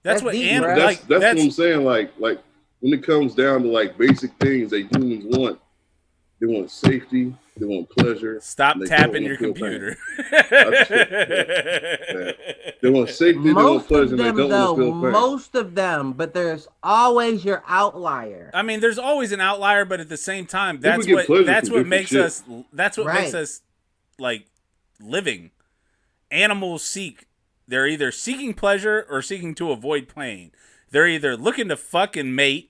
That's what deep, that's what I'm saying. Like when it comes down to like basic things that humans want, they want safety, they want pleasure. Stop tapping your computer. They want safety, they want pleasure, and they don't want to feel pain. Most of them, but there's always your outlier. I mean, there's always an outlier, but at the same time, that's what makes us like living. Animals seek. They're either seeking pleasure or seeking to avoid pain. They're either looking to fuck and mate,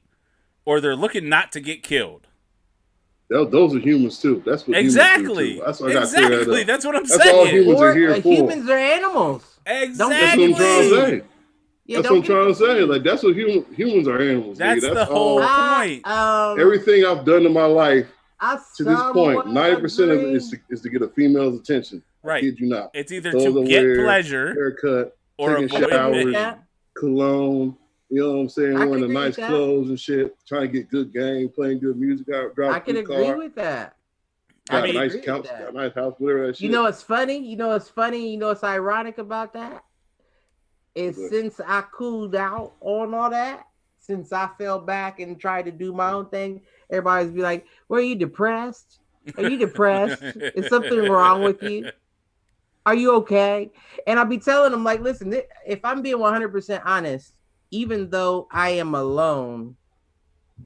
or they're looking not to get killed. Those are humans too. That's what exactly. Humans do too. That's what That's what I'm saying. That's all humans are here for. Humans are animals. Exactly. That's what I'm trying to say. That's what I'm trying to say. Like that's what humans are animals. That's the whole point. Everything I've done in my life to this point, 90% of it is to get a female's attention. Right. I kid you not. It's either to get pleasure, haircut, or taking showers, cologne. You know what I'm saying? Wearing the nice clothes and shit, trying to get good game, playing good music. I can agree with that. Got a nice couch, got a nice house, whatever that shit. You know what's funny? You know what's ironic about that? Since I cooled out on all that, since I fell back and tried to do my own thing, everybody's be like, "Well, are you depressed? Are you depressed? Is something wrong with you? Are you okay?" And I'll be telling them, like, listen, if I'm being 100% honest, even though I am alone,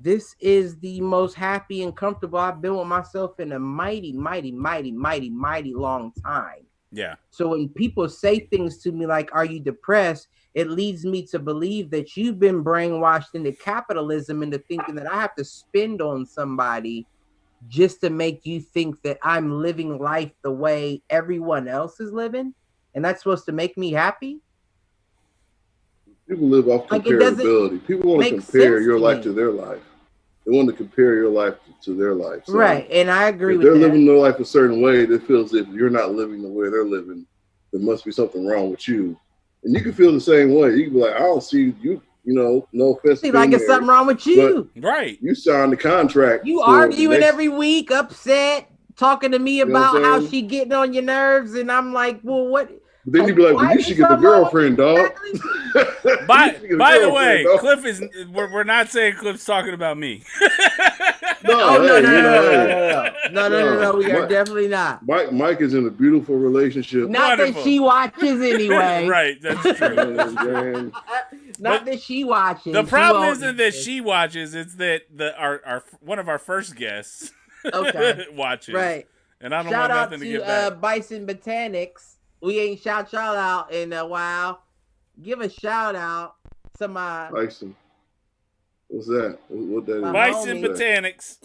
this is the most happy and comfortable I've been with myself in a mighty, mighty, mighty, mighty, mighty long time. Yeah. So when people say things to me like, "Are you depressed?" it leads me to believe that you've been brainwashed into capitalism, into thinking that I have to spend on somebody just to make you think that I'm living life the way everyone else is living, and that's supposed to make me happy. People live off comparability. People want to compare your life to their life. They want to compare your life to their life. So right, and I agree with that. If they're living their life a certain way, it feels as if you're not living the way they're living. There must be something wrong with you. And you can feel the same way. You can be like, "I don't see you, no offense. See, like it's something wrong with you. Right. You signed the contract. You arguing every week, upset, talking to me about how she getting on your nerves, and I'm like, well, what? But then you be like, "Well, you should get the girlfriend, dog." By the way, Cliff is. We're not saying Cliff's talking about me. No. We are definitely not. Mike is in a beautiful relationship. Not that she watches anyway. Right, that's true. Not that she watches. The problem isn't that she watches; it's that our one of our first guests watches. Right. And I don't want nothing to get back. Shout out to Bison Botanics. We ain't shout out in a while. Give a shout out to my Bison. What's that? What that is? Bison Botanics.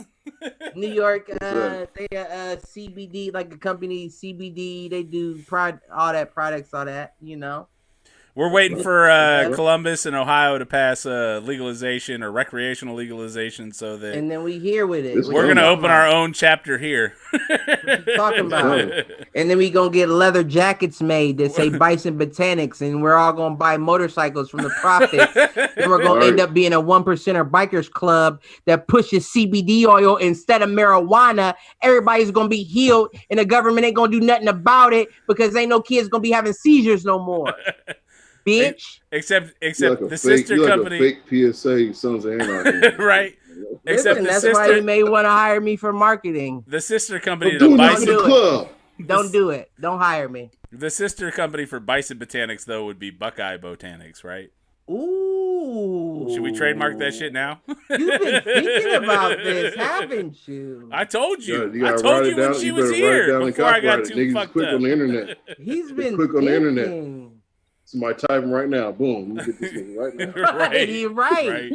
New York, they CBD, like a company CBD. They do all that, you know. We're waiting for Columbus and Ohio to pass legalization or recreational legalization, so that and then we here with it. We're gonna open our own chapter here. Talking about it. And then we gonna get leather jackets made that say Bison Botanics, and we're all gonna buy motorcycles from the profits. And we're gonna end up being a 1%er bikers club that pushes CBD oil instead of marijuana. Everybody's gonna be healed, and the government ain't gonna do nothing about it because ain't no kids gonna be having seizures no more. Bitch. Except the sister company. Like a fake PSA, Sons of Anarchy. Right. Listen, that's why you may want to hire me for marketing. The sister company to Bison Club. Don't do it. Don't hire me. The sister company for Bison Botanics, though, would be Buckeye Botanics, right? Ooh. Should we trademark that shit now? You've been thinking about this, haven't you? I told you. You I told you when she was here before I got too fucked quick up. On the internet. He's been quick on the internet. thinking. Somebody typing right now. Boom. Let me get this thing right now. Right.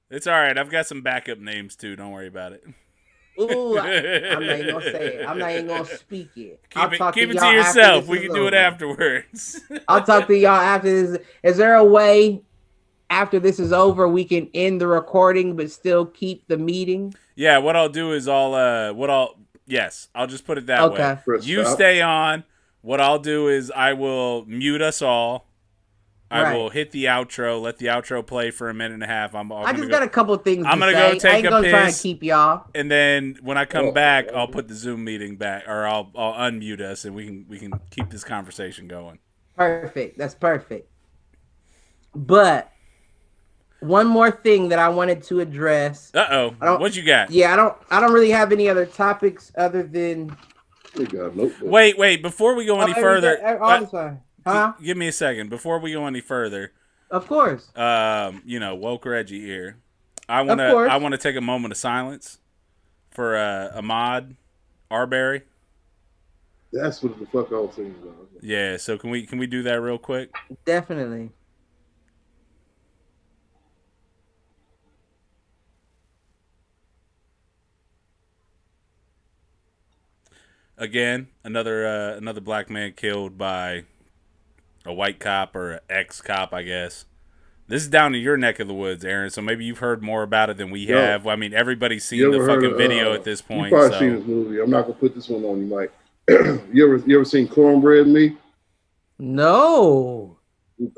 It's all right. I've got some backup names, too. Don't worry about it. Ooh, I'm not even going to say it. I'm not even going to speak it. Keep it to yourself. We can do it afterwards. I'll talk to y'all after this. Is there a way after this is over we can end the recording but still keep the meeting? Yeah, what I'll do is I'll just put it that way. You stay on. What I'll do is I will mute us all. I will hit the outro, let the outro play for a minute and a half. I just got a couple things I'm going to go take a piss. I ain't going to try and keep y'all. And then when I come back, I'll put the Zoom meeting back, or I'll unmute us, and we can keep this conversation going. Perfect. That's perfect. But one more thing that I wanted to address. What you got? Yeah, I don't really have any other topics other than... Wait! Before we go any further, huh? Give me a second. Before we go any further, of course. Woke Reggie here. I want to take a moment of silence for Ahmad Arbery. That's what the fuck I was thinking about. Yeah. So can we do that real quick? Definitely. Again, another black man killed by a white cop or an ex-cop, I guess. This is down in your neck of the woods, Aaron, so maybe you've heard more about it than we have. Well, I mean, everybody's seen the fucking video at this point. You've probably seen this movie. I'm not going to put this one on you, Mike. You ever seen Cornbread Me? No.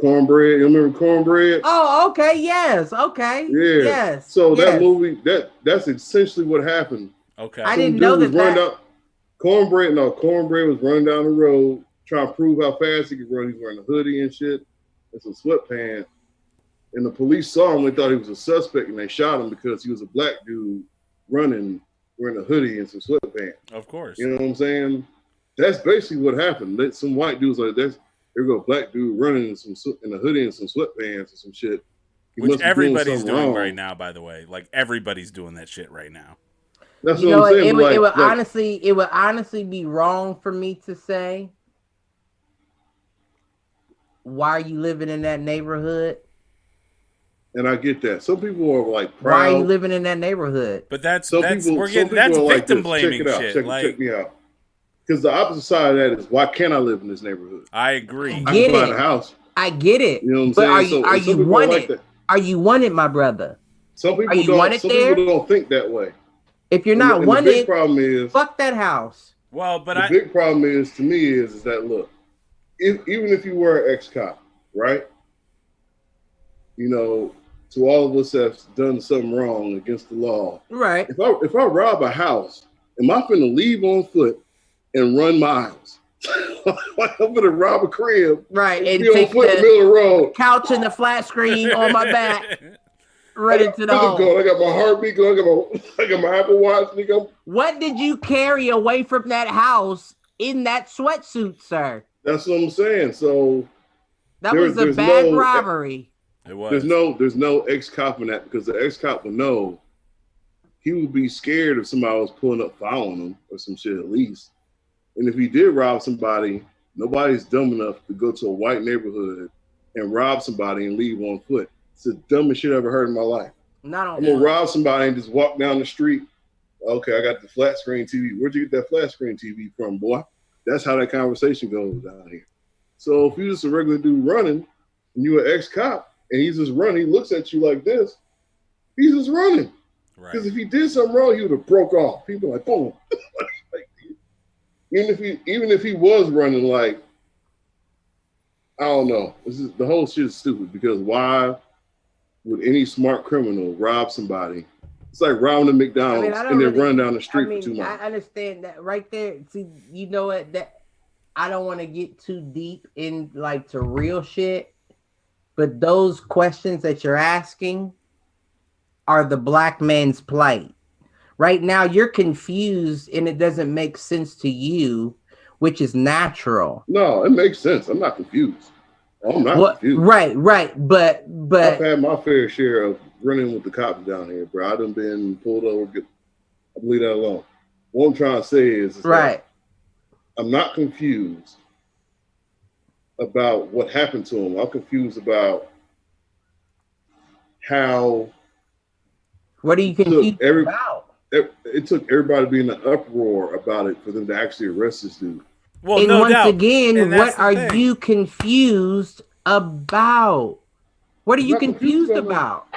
Cornbread? You remember Cornbread? Oh, okay. Yes. Okay. Yeah. Yes. So that movie, that's essentially what happened. Okay. I didn't know that. Cornbread was running down the road trying to prove how fast he could run. He's wearing a hoodie and shit and some sweatpants. And the police saw him. They thought he was a suspect, and they shot him because he was a black dude running wearing a hoodie and some sweatpants. Of course. You know what I'm saying? That's basically what happened. Some white dudes like, there go a black dude running in a hoodie and some sweatpants and some shit. Which everybody's doing right now, by the way. Like, everybody's doing that shit right now. That's what I'm saying. It would honestly be wrong for me to say, why are you living in that neighborhood? And I get that. Some people are like proud. Why are you living in that neighborhood? But that's victim blaming shit. Check me out. Because the opposite side of that is, why can't I live in this neighborhood? I agree. I can buy a house. I get it. You know what I'm saying? Are you wanted? Are you wanted, my brother? Some people don't think that way. If you're not wanted, the big problem is, fuck that house. Well, but the big problem is, to me, is that, look, even if you were an ex-cop, right? You know, to all of us that's done something wrong against the law, right? If I rob a house, am I finna leave on foot and run miles? Like I'm gonna rob a crib, right? And be on take foot in the middle of the road. couch and the flat screen on my back, right into the hole. I got my heartbeat going. I got my Apple Watch. Nigga. What did you carry away from that house in that sweatsuit, sir? That's what I'm saying. So that was a bad robbery. It was. There's no ex-cop in that, because the ex-cop would know. He would be scared if somebody was pulling up following him or some shit at least. And if he did rob somebody, nobody's dumb enough to go to a white neighborhood and rob somebody and leave on foot. It's the dumbest shit I ever heard in my life. I'm gonna rob somebody and just walk down the street. Okay, I got the flat screen TV. Where'd you get that flat screen TV from, boy? That's how that conversation goes down here. So if you're just a regular dude running and you're an ex-cop and he's just running, he looks at you like this, he's just running. Because if he did something wrong, he would have broke off. People like, boom. Even if he was running, like, I don't know. The whole shit is stupid, because why would any smart criminal rob somebody? It's like robbing a McDonald's and then run down the street for 2 miles. I understand that right there. See, you know what? That I don't want to get too deep in like to real shit, but those questions that you're asking are the black man's plight. Right now, you're confused and it doesn't make sense to you, which is natural. No, it makes sense. I'm not confused. I'm not confused. Right. But I've had my fair share of running with the cops down here, bro. I done been pulled over. I leave that alone. What I'm trying to say is right. I'm not confused about what happened to him. I'm confused about how. What are you confused about? It took everybody to be in an uproar about it for them to actually arrest this dude. Well, and once again, what are you confused about? What are you confused about?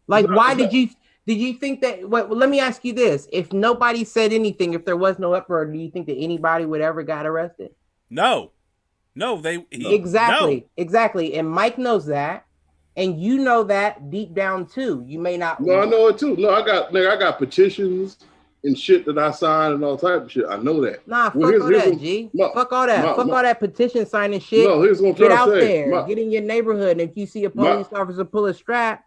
Like, why did you think that? Well, let me ask you this: if nobody said anything, if there was no uproar, do you think that anybody would ever got arrested? No. Exactly. And Mike knows that, and you know that deep down too. You may not. No, I know it too. No, I got petitions and shit that I signed and all type of shit. I know that. Nah, fuck all that, G. Fuck all that. Fuck all that petition signing shit. No, here's what I'm trying to say. Get out there. Get in your neighborhood, and if you see a police officer pull a strap,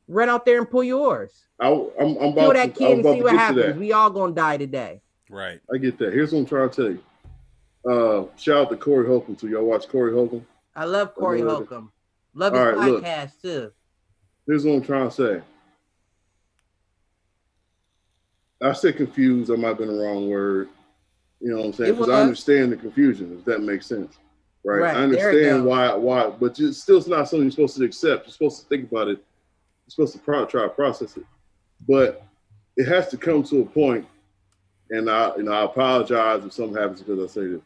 run out there and pull yours. I'm about kill that kid and see what happens. We all gonna die today. Right. I get that. Here's what I'm trying to tell you. Shout out to Corey Holcomb too. Y'all watch Corey Holcomb? I love Corey Holcomb. Love his podcast too. Here's what I'm trying to say. I said confused. I might have been the wrong word. You know what I'm saying? Because I understand the confusion, if that makes sense. Right. I understand why, but it's still not something you're supposed to accept. You're supposed to think about it. You're supposed to try to process it. But it has to come to a point, and I apologize if something happens because I say this,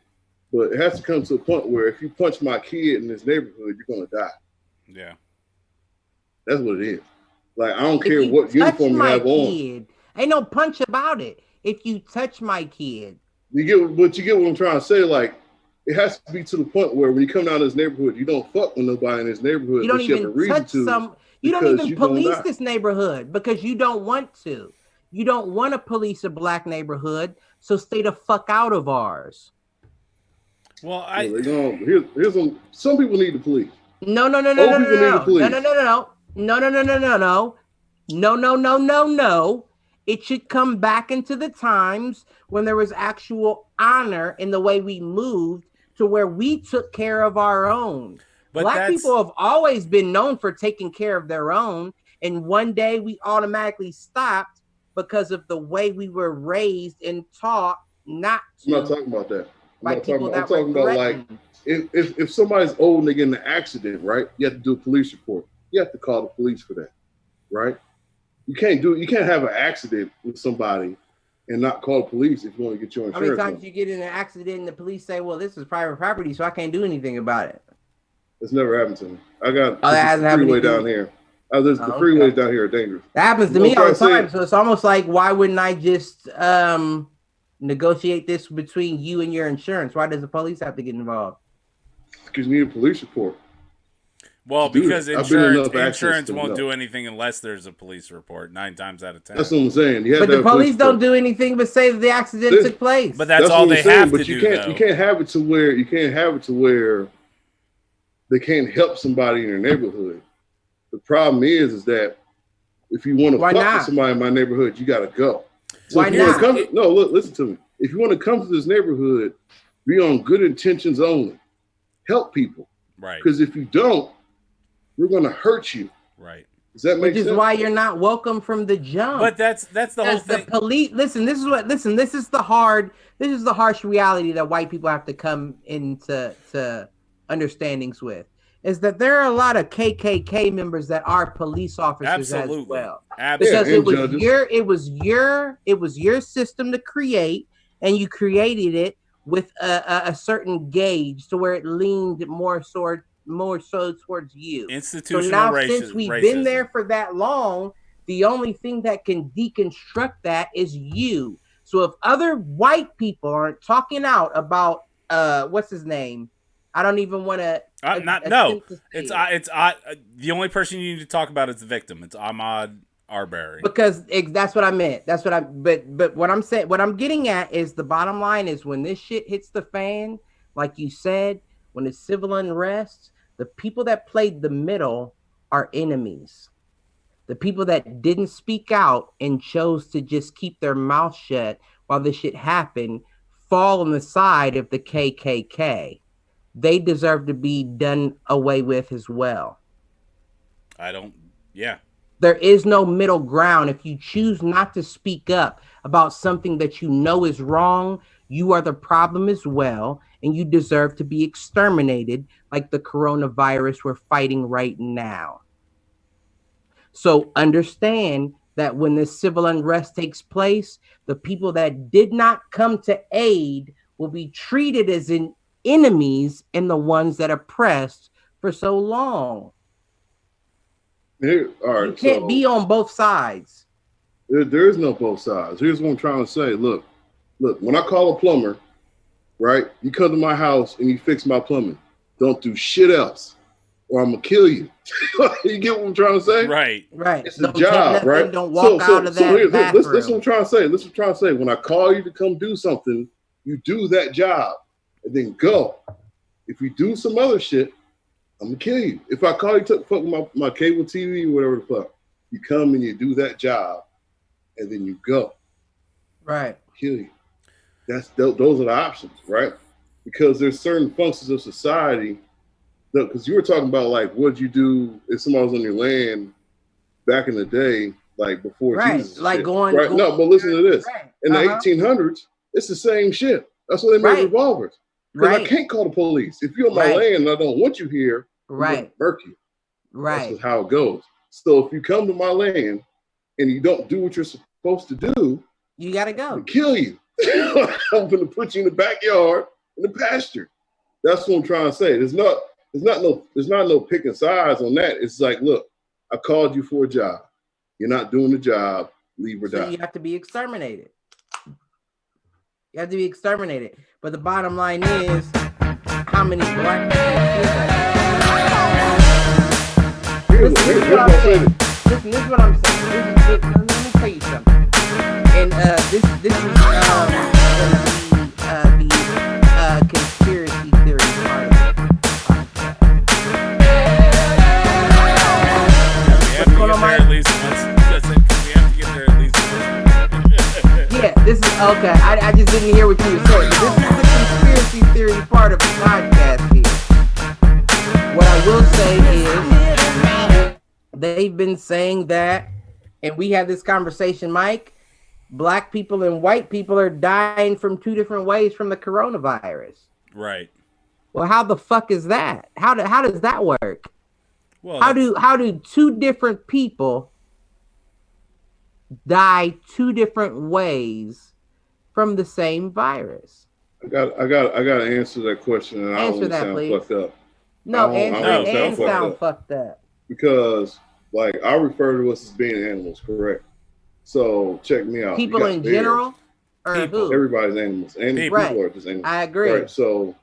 but it has to come to a point where if you punch my kid in this neighborhood, you're gonna die. Yeah. That's what it is. Like, I don't care what uniform you have on. Ain't no punch about it. If you touch my kid. You get what I'm trying to say. Like, it has to be to the point where when you come down to this neighborhood, you don't fuck with nobody in this neighborhood. You don't even touch you don't even police this neighborhood because you don't want to. You don't want to police a black neighborhood, so stay the fuck out of ours. Well, here's some people need the police. No. It should come back into the times when there was actual honor in the way we moved to where we took care of our own. But black people have always been known for taking care of their own. And one day we automatically stopped because of the way we were raised and taught not to. I'm not talking about that. I'm talking about like if somebody's old and they get in an accident, right? You have to do a police report. You have to call the police for that, right? You can't have an accident with somebody and not call the police if you want to get your insurance. How many times you get in an accident and the police say, well, this is private property, so I can't do anything about it? It's never happened to me. I got the freeway down here. The freeways down here are dangerous. That happens to me all the time. So it's almost like, why wouldn't I just negotiate this between you and your insurance? Why does the police have to get involved? Because you need a police report. Well, because insurance won't know. do anything unless there's a police report. 9 times out of 10. That's what I'm saying. But the police don't do anything but say that the accident took place. But that's all they have to do. You can't have it to where they can't help somebody in their neighborhood. The problem is that if you want to fuck with somebody in my neighborhood, you got to go. So Why not? Look, listen to me. If you want to come to this neighborhood, be on good intentions only. Help people. Right. Because if you don't, we're going to hurt you. Right. Does that make sense? Which is why you're not welcome from the jump. But that's the whole thing. The police. Listen, this is the harsh reality that white people have to come into understandings with. Is that there are a lot of KKK members that are police officers as well. Absolutely. Because it was your system to create, and you created it with a certain gauge to where it leaned more so towards you. Institutional so now, racism. Since we've been there for that long, the only thing that can deconstruct that is you. So if other white people aren't talking out about what's his name, I don't even want to. It's the only person you need to talk about is the victim. It's Ahmaud Arbery. Because that's what I meant. That's what but what I'm saying, what I'm getting at is the bottom line is when this shit hits the fan, like you said, when it's civil unrest, the people that played the middle are enemies. The people that didn't speak out and chose to just keep their mouth shut while this shit happened fall on the side of the KKK. They deserve to be done away with as well. There is no middle ground. If you choose not to speak up about something that you know is wrong, you are the problem as well, and you deserve to be exterminated like the coronavirus we're fighting right now. So understand that when this civil unrest takes place, the people that did not come to aid will be treated as enemies and the ones that oppressed for so long. You can't be on both sides. There is no both sides. Here's what I'm trying to say. Look, when I call a plumber, right, you come to my house and you fix my plumbing. Don't do shit else or I'm going to kill you. You get what I'm trying to say? Right. It's the job, right? Don't walk out of that bathroom. Listen what I'm trying to say. When I call you to come do something, you do that job and then go. If you do some other shit, I'm gonna kill you. If I call you to fuck with my cable TV or whatever the fuck, you come and you do that job, and then you go. Right. Kill you. Those are the options, right? Because there's certain functions of society. Because you were talking about like what you do if somebody was on your land back in the day, like before Jesus. Like shit, going. Right. No, but listen to this. Right. In the 1800s, it's the same shit. That's why they made revolvers. Because I can't call the police. If you're on my land and I don't want you here, I'm gonna murk you. That's just how it goes. So if you come to my land and you don't do what you're supposed to do, you gotta go. I'm gonna kill you. I'm gonna put you in the backyard in the pasture. That's what I'm trying to say. There's not no picking sides on that. It's like, look, I called you for a job. You're not doing the job. Leave or die. You have to be exterminated. You have to be exterminated. But the bottom line is, how many black people? Listen, this is what I'm saying. Let me tell you something. And this is the conspiracy theory part of Yeah, this is okay. I just didn't hear what you were saying. This is the conspiracy theory part of the podcast here. What I will say is they've been saying that, and we had this conversation, Mike. Black people and white people are dying from two different ways from the coronavirus. Right. Well, how the fuck is that? How does that work? Well, how do two different people die two different ways from the same virus? I got to answer that question, and I don't want to sound fucked up. No, sound fucked up. Because, like, I refer to us as being animals, correct? So check me out. People in general, or who? Everybody's animals. People are just animals. I agree. Right. So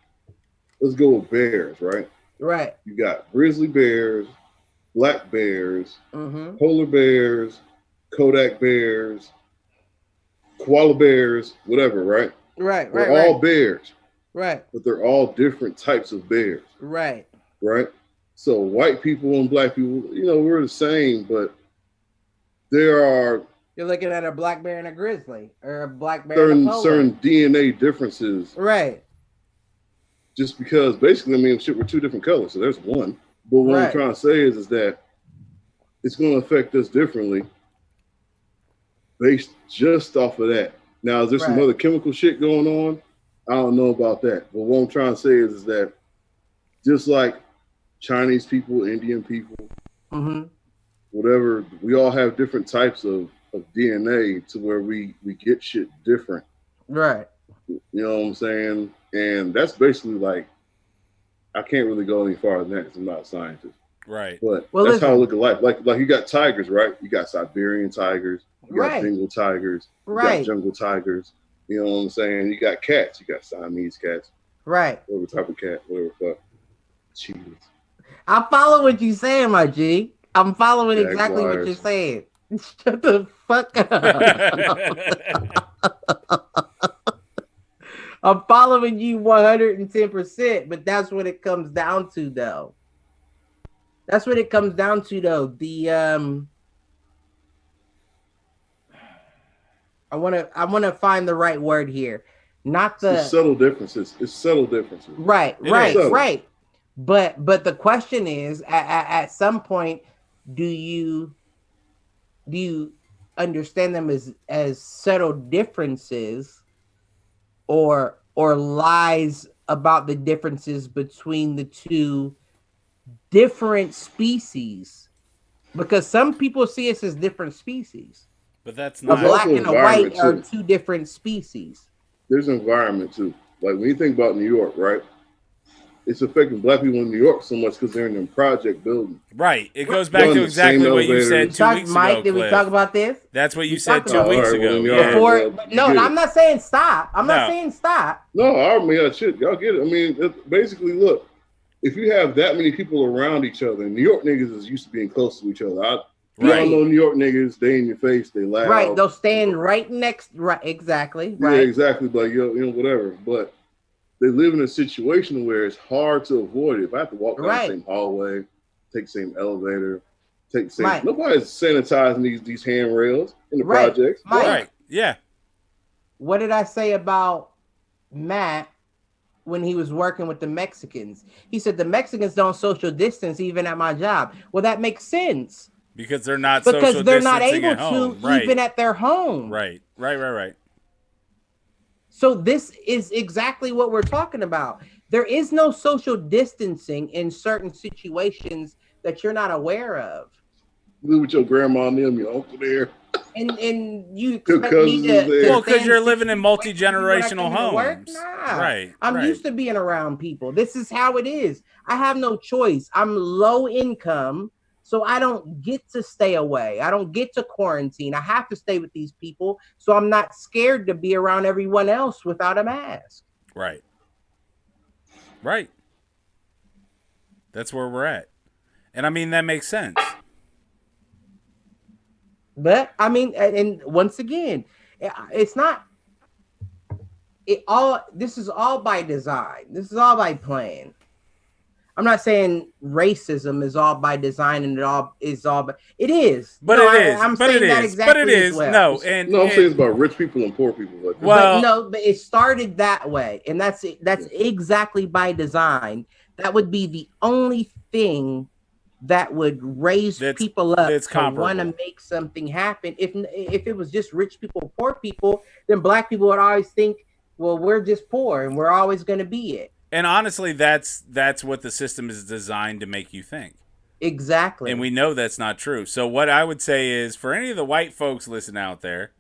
let's go with bears, right? Right. You got grizzly bears, black bears, polar bears, Kodak bears, koala bears, whatever, right? Right. They're all bears. Right. But they're all different types of bears. Right. Right? So white people and black people, we're the same, but there are you're looking at a black bear and a grizzly, or a black bear and a polar. Certain DNA differences. Right. Just because basically, shit, we're two different colors, so there's one. But what I'm trying to say is that it's going to affect us differently based just off of that. Now, is there some other chemical shit going on? I don't know about that. But what I'm trying to say is that just like Chinese people, Indian people, whatever, we all have different types of DNA to where we get shit different. Right. You know what I'm saying? And that's basically like, I can't really go any farther than that because I'm not a scientist. Right. But that's how I look at life. Like you got tigers, right? You got Siberian tigers, you got Bengal tigers, you got jungle tigers. You know what I'm saying? You got cats, you got Siamese cats. Right. Whatever type of cat, whatever fuck. Jesus. I follow what you're saying, my G. I'm following exactly what you're saying. Shut the fuck up. I'm following you 110%, but that's what it comes down to, though. That's what it comes down to, though. The I wanna find the right word here. Not the it's subtle differences. It's subtle differences. Right. But the question is, at some point, do you understand them as subtle differences, or lies about the differences between the two different species? Because some people see us as different species. But that's not. A black and a white are two different species. There's environment too. Like when you think about New York, right? It's affecting black people in New York so much because they're in them project buildings. Right. It goes back to exactly what you said 2 weeks ago. Mike, did we talk about this? That's what you said 2 weeks ago. I'm not saying stop. I'm not saying stop. No, shit, y'all get it. Basically, look, if you have that many people around each other, New York niggas is used to being close to each other. You all know New York niggas, they in your face, they loud. Right, they'll stand right next, exactly. Right. Yeah, exactly, like, whatever. But they live in a situation where it's hard to avoid it. If I have to walk down the same hallway, take the same elevator, take the same... Nobody's sanitizing these handrails in the projects. Right, yeah. What did I say about Matt when he was working with the Mexicans? He said the Mexicans don't social distance even at my job. Well, that makes sense. Because they're not able to even at their home. Right. So this is exactly what we're talking about. There is no social distancing in certain situations that you're not aware of. Live with your grandma and them, your uncle there. And you expect me to well, because you're living in multi-generational homes. Nah. Right. I'm used to being around people. This is how it is. I have no choice. I'm low income. So I don't get to stay away. I don't get to quarantine. I have to stay with these people. So I'm not scared to be around everyone else without a mask. Right. That's where we're at. And that makes sense. But and once again, it's not this is all by design. This is all by plan. I'm not saying racism is all by design and it is. But it is. I'm saying that exactly as well. No, I'm saying it's about rich people and poor people. But it started that way, and that's exactly by design. That would be the only thing that would raise people up to want to make something happen. If it was just rich people, poor people, then black people would always think, well, we're just poor and we're always going to be it. And honestly, that's what the system is designed to make you think. Exactly. And we know that's not true. So what I would say is, for any of the white folks listening out there,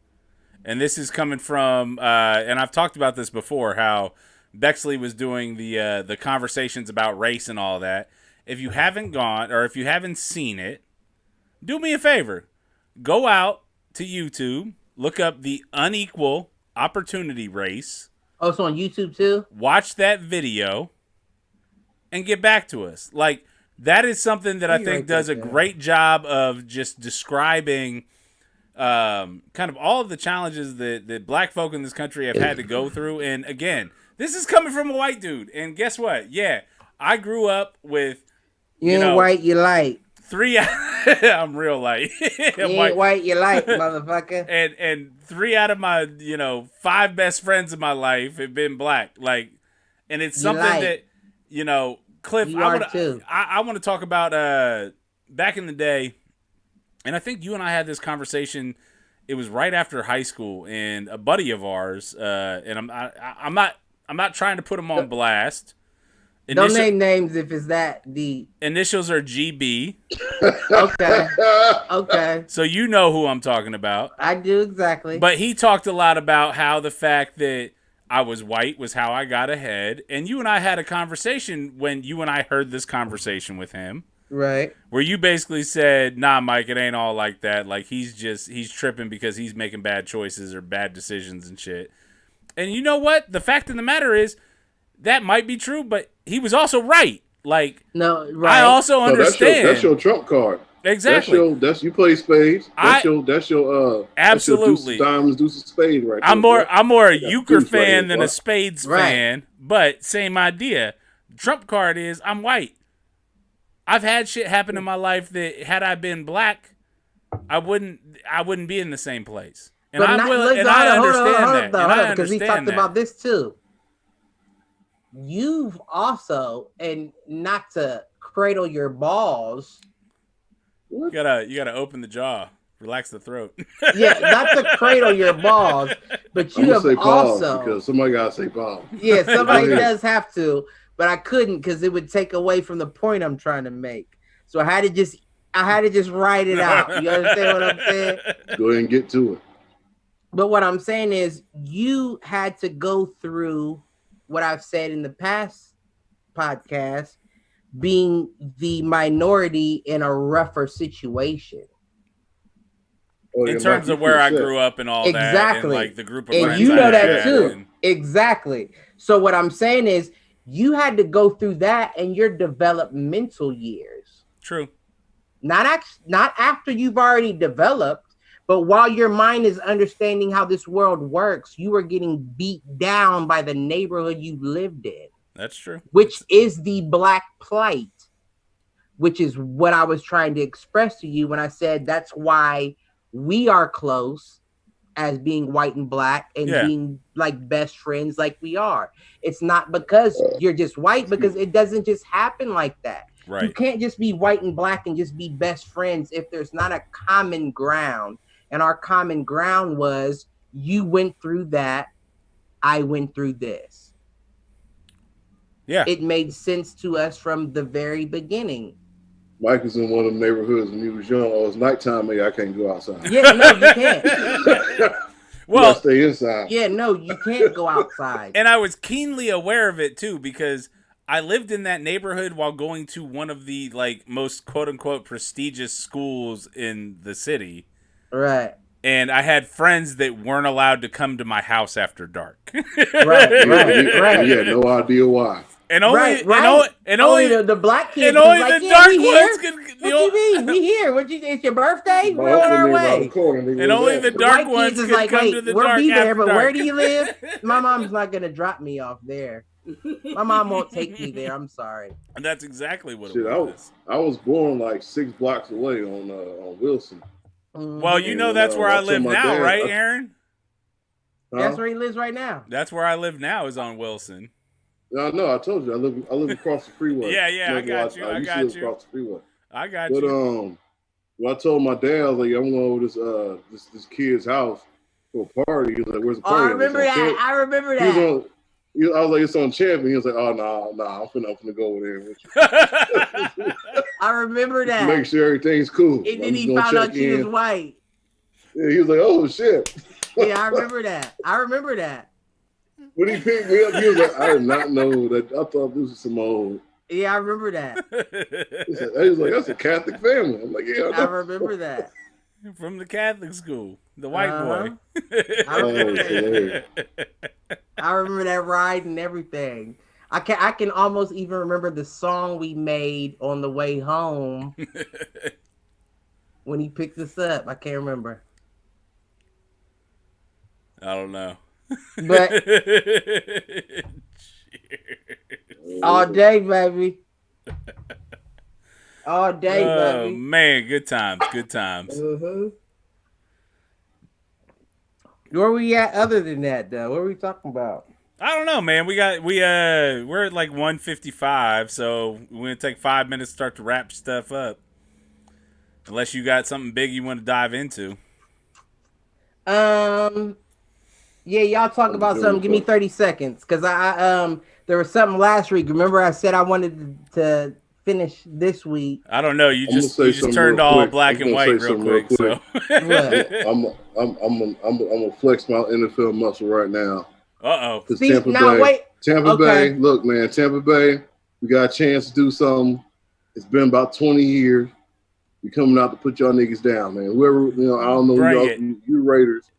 and this is coming from, and I've talked about this before, how Bexley was doing the conversations about race and all that. If you haven't gone, or if you haven't seen it, do me a favor. Go out to YouTube, look up the unequal opportunity race. Oh, it's on YouTube too? Watch that video and get back to us. Like, that is something that I think does a great job of just describing kind of all of the challenges that black folk in this country have had to go through. And again, this is coming from a white dude. And guess what? Yeah, I grew up with, you ain't white, you light. I'm real light. You ain't white, you light, motherfucker. And 3 out of my, 5 best friends in my life have been black. Like, and it's something that, Cliff, I want to talk about back in the day, and I think you and I had this conversation. It was right after high school, and a buddy of ours, and I'm not trying to put him on blast. Don't name names if it's that deep. Initials are GB. Okay. So you know who I'm talking about. I do, exactly. But he talked a lot about how the fact that I was white was how I got ahead. And you and I had a conversation when you and I heard this conversation with him. Right. Where you basically said, nah, Mike, it ain't all like that. Like, he's tripping because he's making bad choices or bad decisions and shit. And you know what? The fact of the matter is, that might be true, but he was also right. Like, no, right. I also understand. That's your trump card. Exactly. That's you play spades. That's your absolutely diamonds, deuces, spades, right? I'm more a euchre fan than a spades fan, but same idea. Trump card is I'm white. I've had shit happen in my life that had I been black, I wouldn't be in the same place. And I understand that. Because we talked about this too. You've also, and not to cradle your balls. You gotta open the jaw, relax the throat. Yeah, not to cradle your balls, but you have also, because somebody gotta say pause. Yeah, somebody does have to, but I couldn't because it would take away from the point I'm trying to make. So I had to just write it out. You understand what I'm saying? Go ahead and get to it. But what I'm saying is, you had to go through what I've said in the past podcast, being the minority in a rougher situation. In terms of where I grew up and all that. Exactly. And like the group of friends. And you know that too. Exactly. So what I'm saying is, you had to go through that in your developmental years. True. Not after you've already developed, but while your mind is understanding how this world works, you are getting beat down by the neighborhood you lived in. That's true. Which is the black plight, which is what I was trying to express to you when I said that's why we are close as being white and black and being like best friends like we are. It's not because you're just white, because it doesn't just happen like that. Right. You can't just be white and black and just be best friends if there's not a common ground. And our common ground was, you went through that, I went through this. Yeah. It made sense to us from the very beginning. Mike was in one of them neighborhoods when he was young. Oh, it's nighttime, I can't go outside. Yeah, no, you can't. Well, stay inside. Yeah, no, you can't go outside. And I was keenly aware of it too, because I lived in that neighborhood while going to one of the like most quote unquote prestigious schools in the city. Right. And I had friends that weren't allowed to come to my house after dark. Right. You had no idea why. And only the black kids. And only like, the dark ones can. What do you mean? We here? It's your birthday? We're on our way. And only the dark ones can like, come to the we'll dark. Be there, but dark. Where do you live? My mom's not gonna drop me off there. My mom won't take me there. I'm sorry. And that's exactly what it was. I was born like 6 blocks away on Wilson. Well, you know that's where I live now, right, Aaron? That's where he lives right now. That's where I live now, is on Wilson. No, I told you I live across the freeway. Yeah, I got you. I used to live across the freeway. I got you. When I told my dad, I was like, I'm going over this kid's house for a party. He was like, "Where's the party?" I remember that. I was like, "It's on Champion." He was like, "Oh no, I'm finna go over there with you." I remember that. Make sure everything's cool. And then he found out she was white. Yeah, he was like, "Oh shit." Yeah, I remember that. When he picked me up, he was like, "I did not know that. I thought this was some old." Yeah, I remember that. He was like, "That's a Catholic family." I'm like, "Yeah, I remember that." From the Catholic school, the white boy. I remember that ride and everything. I can almost even remember the song we made on the way home when he picked us up. I can't remember. I don't know. But all day, baby. All day, oh baby. man, good times, good times. Where we at other than that though? What are we talking about? I don't know, man. We're at like 1:55, so we're gonna take 5 minutes to start to wrap stuff up. Unless you got something big you want to dive into. Yeah, y'all talk about something. Give me 30 seconds, cause I there was something last week. Remember, I said I wanted to finish this week. I don't know. You just turned all black and white real quick. So I'm gonna flex my NFL muscle right now. Uh-oh. Tampa Bay. Look, man, Tampa Bay. We got a chance to do something. It's been about 20 years. We coming out to put y'all niggas down, man. Whoever, I don't know. You Raiders.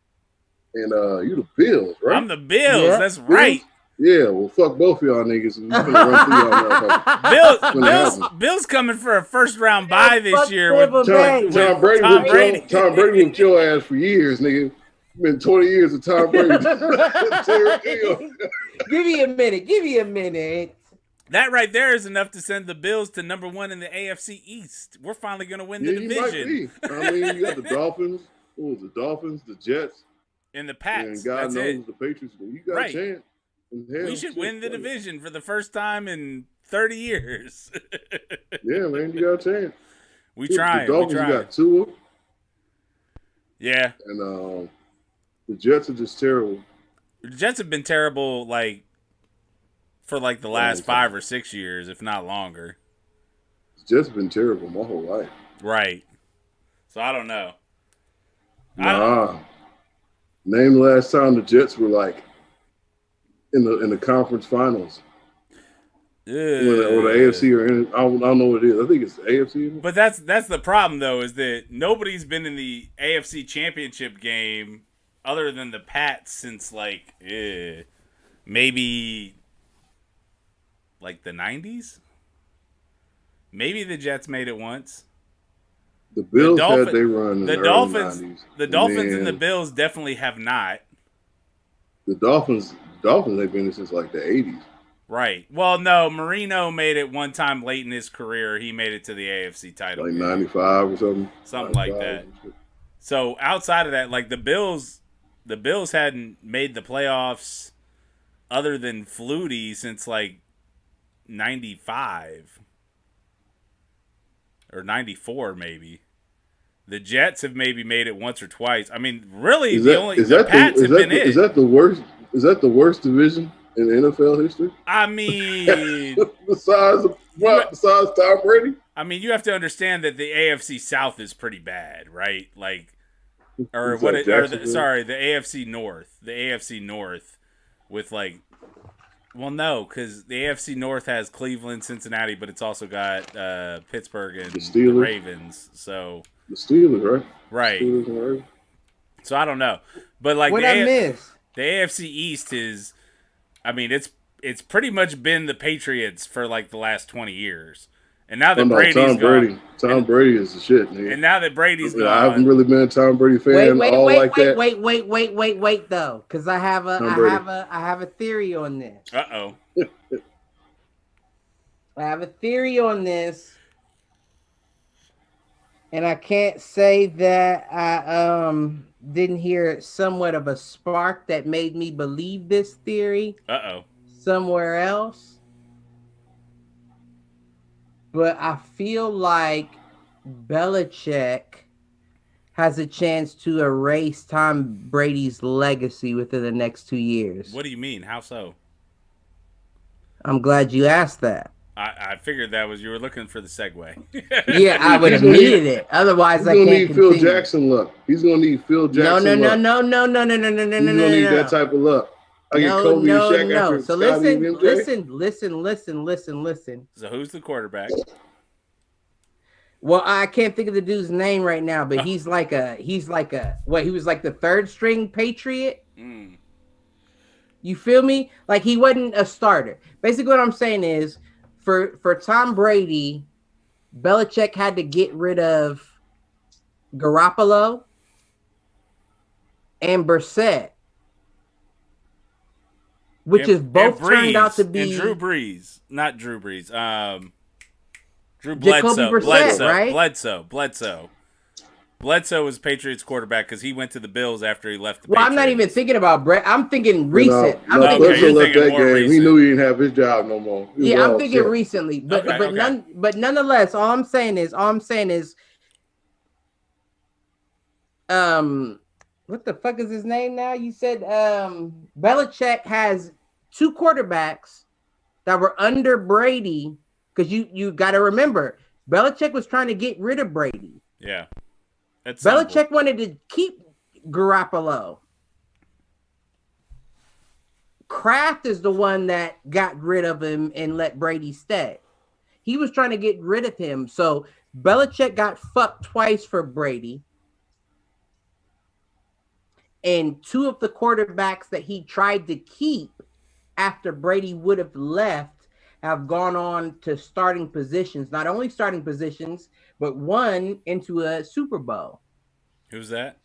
And you the Bills, right? I'm the Bills. Yeah. That's right. Yeah, well, fuck both of y'all niggas. We run through y'all Bills coming for a first round bye this year with Tom Brady. Tom Brady with your ass for years, nigga. Been 20 years of Tom Brady. Give me a minute. That right there is enough to send the Bills to number 1 in the AFC East. We're finally going to win the division. I mean, you got the Dolphins. What was the Dolphins? The Jets. And the Pats. And God knows the Patriots. You got a chance. We should win the division for the first time in 30 years. Yeah, man, you got a chance. We tried. The Dolphins got Tua. Yeah. And the Jets are just terrible. The Jets have been terrible, for the last 5 or 6 years, if not longer. The Jets have been terrible my whole life. Right. So I don't know. Name the last time the Jets were in the conference finals. Or the AFC or I don't know what it is. I think it's the AFC. But that's the problem though, is that nobody's been in the AFC championship game other than the Pats since maybe the 90s. Maybe the Jets made it once. The Bills had their run in the Dolphins. 90s. The Dolphins and the Bills definitely have not. The Dolphins they've been since the 80s. Right. Well, no, Marino made it one time late in his career. He made it to the AFC title. 95 or something. Something like that. So outside of that, the Bills hadn't made the playoffs other than Flutie since 95 or 94 maybe. The Jets have maybe made it once or twice. I mean, really, the Pats have been it. Is that the worst? Is that the worst division in NFL history? I mean, besides Tom Brady. I mean, you have to understand that the AFC South is pretty bad, right? The AFC North. The AFC North with no, because the AFC North has Cleveland, Cincinnati, but it's also got Pittsburgh and the Ravens. So the Steelers, right? Right. Steelers, so I don't know, but the AFC East is, I mean, it's pretty much been the Patriots for the last 20 years. And now that Brady's gone. Tom Brady is the shit, nigga. And now that Brady's gone. I haven't really been a Tom Brady fan wait, though, because I have a theory on this. Uh-oh. I have a theory on this. And I can't say that I didn't hear somewhat of a spark that made me believe this theory. Uh-oh. Somewhere else. But I feel like Belichick has a chance to erase Tom Brady's legacy within the next 2 years. What do you mean? How so? I'm glad you asked that. I figured that was you were looking for the segue. Yeah, I would have needed it. Otherwise, I can't continue. He's gonna need Phil Jackson luck. He's gonna need Phil Jackson luck. No. He's gonna need that type of luck. I get Kobe and Shaq after So listen. So who's the quarterback? Well, I can't think of the dude's name right now, but he was like the third string Patriot. You feel me? Like he wasn't a starter. Basically, what I'm saying is, for Tom Brady, Belichick had to get rid of Garoppolo and Brissett, which is both turned out to be and Drew Brees, not Drew Brees. Drew Jacoby Bledsoe, Brissett, right? Bledsoe was Patriots quarterback because he went to the Bills after he left the Well, Patriots. I'm not even thinking about Brett. I'm thinking recent. No, Bledsoe left that game. He knew he didn't have his job no more. I'm thinking recently, but nonetheless, all I'm saying is, what the fuck is his name now? You said Belichick has two quarterbacks that were under Brady, because you got to remember, Belichick was trying to get rid of Brady. Yeah. Belichick wanted to keep Garoppolo. Kraft is the one that got rid of him and let Brady stay. He was trying to get rid of him. So Belichick got fucked twice for Brady. And two of the quarterbacks that he tried to keep after Brady would have left have gone on to starting positions. Not only starting positions, but one into a Super Bowl. Who's that?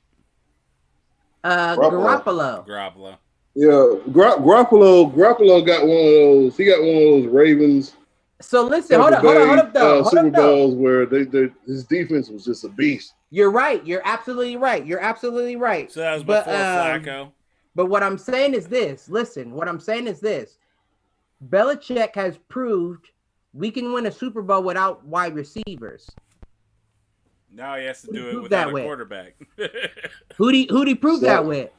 Garoppolo. Yeah, Garoppolo got one of those. He got one of those Ravens. So listen, hold up, though. Super Bowls where his defense was just a beast. You're right. You're absolutely right. So that was before Flacco. But what I'm saying is this. Listen, what I'm saying is this. Belichick has proved we can win a Super Bowl without wide receivers. Now he has to do it without a quarterback. Who'd he prove that with?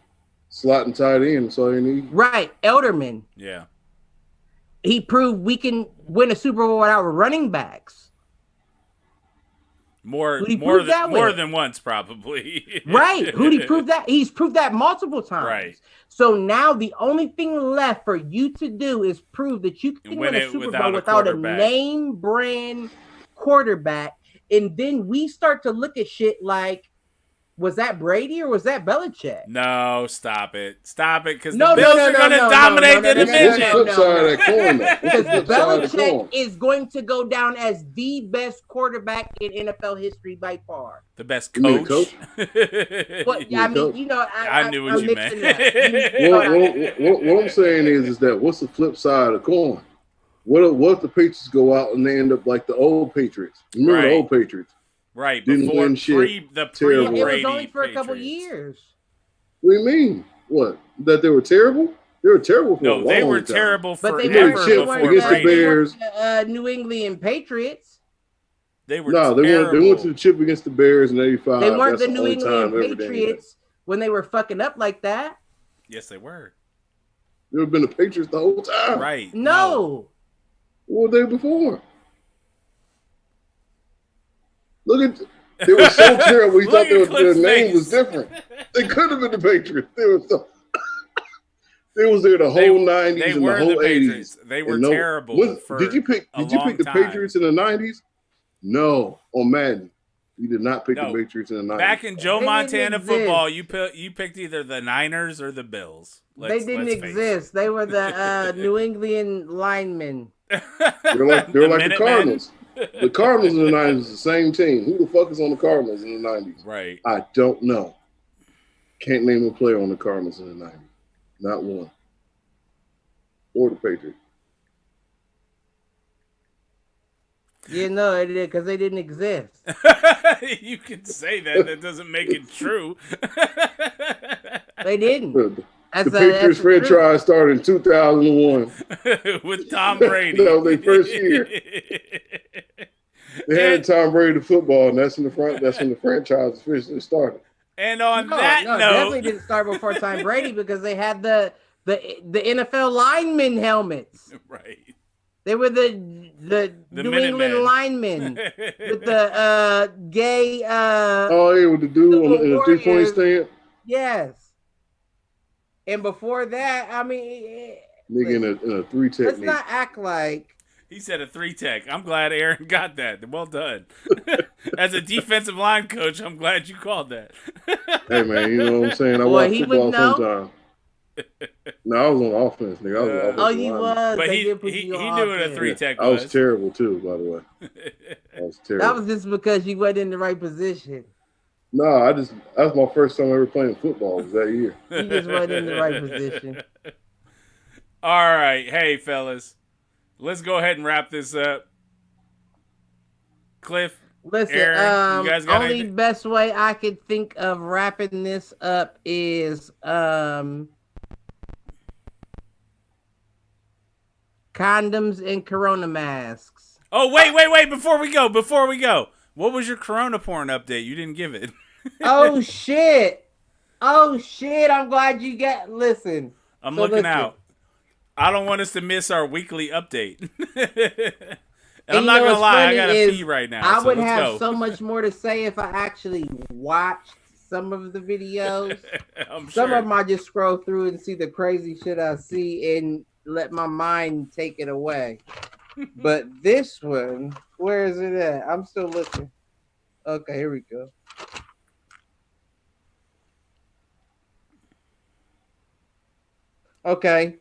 Slot and tight end, that's all you need. Right, Elderman. Yeah. He proved we can win a Super Bowl without running backs. More than once, probably. Right. Who'd he prove that? He's proved that multiple times. Right. So now the only thing left for you to do is prove that you can win a Super Bowl without a name brand quarterback. And then we start to look at shit like, was that Brady or was that Belichick? No, stop it. Because the Bills are going to dominate the division. Because Belichick is going to go down as the best quarterback in NFL history by far. The best coach? Well, I mean, I knew what you meant. What I'm saying is that what's the flip side of the coin? What if the Patriots go out and they end up like the old Patriots? Remember the old Patriots? Right, didn't win shit. It was only for a couple years. What do you mean? What? That they were terrible? They were terrible for a long time. No, they were terrible but forever. They weren't against the Bears. New England Patriots. They were terrible. They went to the chip against the Bears in '85. They weren't the New England Patriots when they were fucking up like that. Yes, they were. They have been the Patriots the whole time. Right. No. What were they before? Look at they were so terrible. We thought their name was different. They could have been the Patriots. They were so. They was there the whole '90s and the whole '80s. They were terrible. Did you pick the Patriots in the '90s? No, on Madden. You did not pick the Patriots in the '90s. Back in Joe Montana football, you picked either the Niners or the Bills. They didn't exist. They were the New England linemen. They're like the Cardinals. The Cardinals in the '90s is the same team. Who the fuck is on the Cardinals in the '90s? Right. I don't know. Can't name a player on the Cardinals in the '90s. Not one. Or the Patriots. Yeah, no, it did because they didn't exist. You can say that. That doesn't make it true. They didn't. The Patriots franchise started in 2001 with Tom Brady. That was their first year. They had Tom Brady to football, and that's when the franchise officially started. And on that note, definitely didn't start before Tom Brady because they had the NFL lineman helmets. Right. They were the New England linemen with the gay. With the dude in the 3-point stand. Yes. And before that, I mean, nigga in a 3 technique. Let's not act like he said a 3 tech. I'm glad Aaron got that. Well done. As a defensive line coach, I'm glad you called that. Hey man, you know what I'm saying? I watch football sometimes. No, I was on offense, nigga. I was on Oh, you was. But They he did put you on doing a offense. 3 tech. I was terrible too, by the way. I was terrible. That was just because you wasn't in the right position. No, that was my first time ever playing football. Was that year? You just wasn't in the right position. All right, hey fellas, let's go ahead and wrap this up. Cliff, Listen, Aaron, you guys got only anything? best way I could think of wrapping this up is condoms and corona masks. Oh, wait, before we go. What was your corona porn update? You didn't give it. Oh shit. I'm glad you listen. I'm looking out. I don't want us to miss our weekly update. And I'm not going to lie, I got to pee right now. I would have so much more to say if I actually watched some of the videos. Some of them I just scroll through and see the crazy shit I see and let my mind take it away. But this one, where is it at? I'm still looking. Okay, here we go. Okay.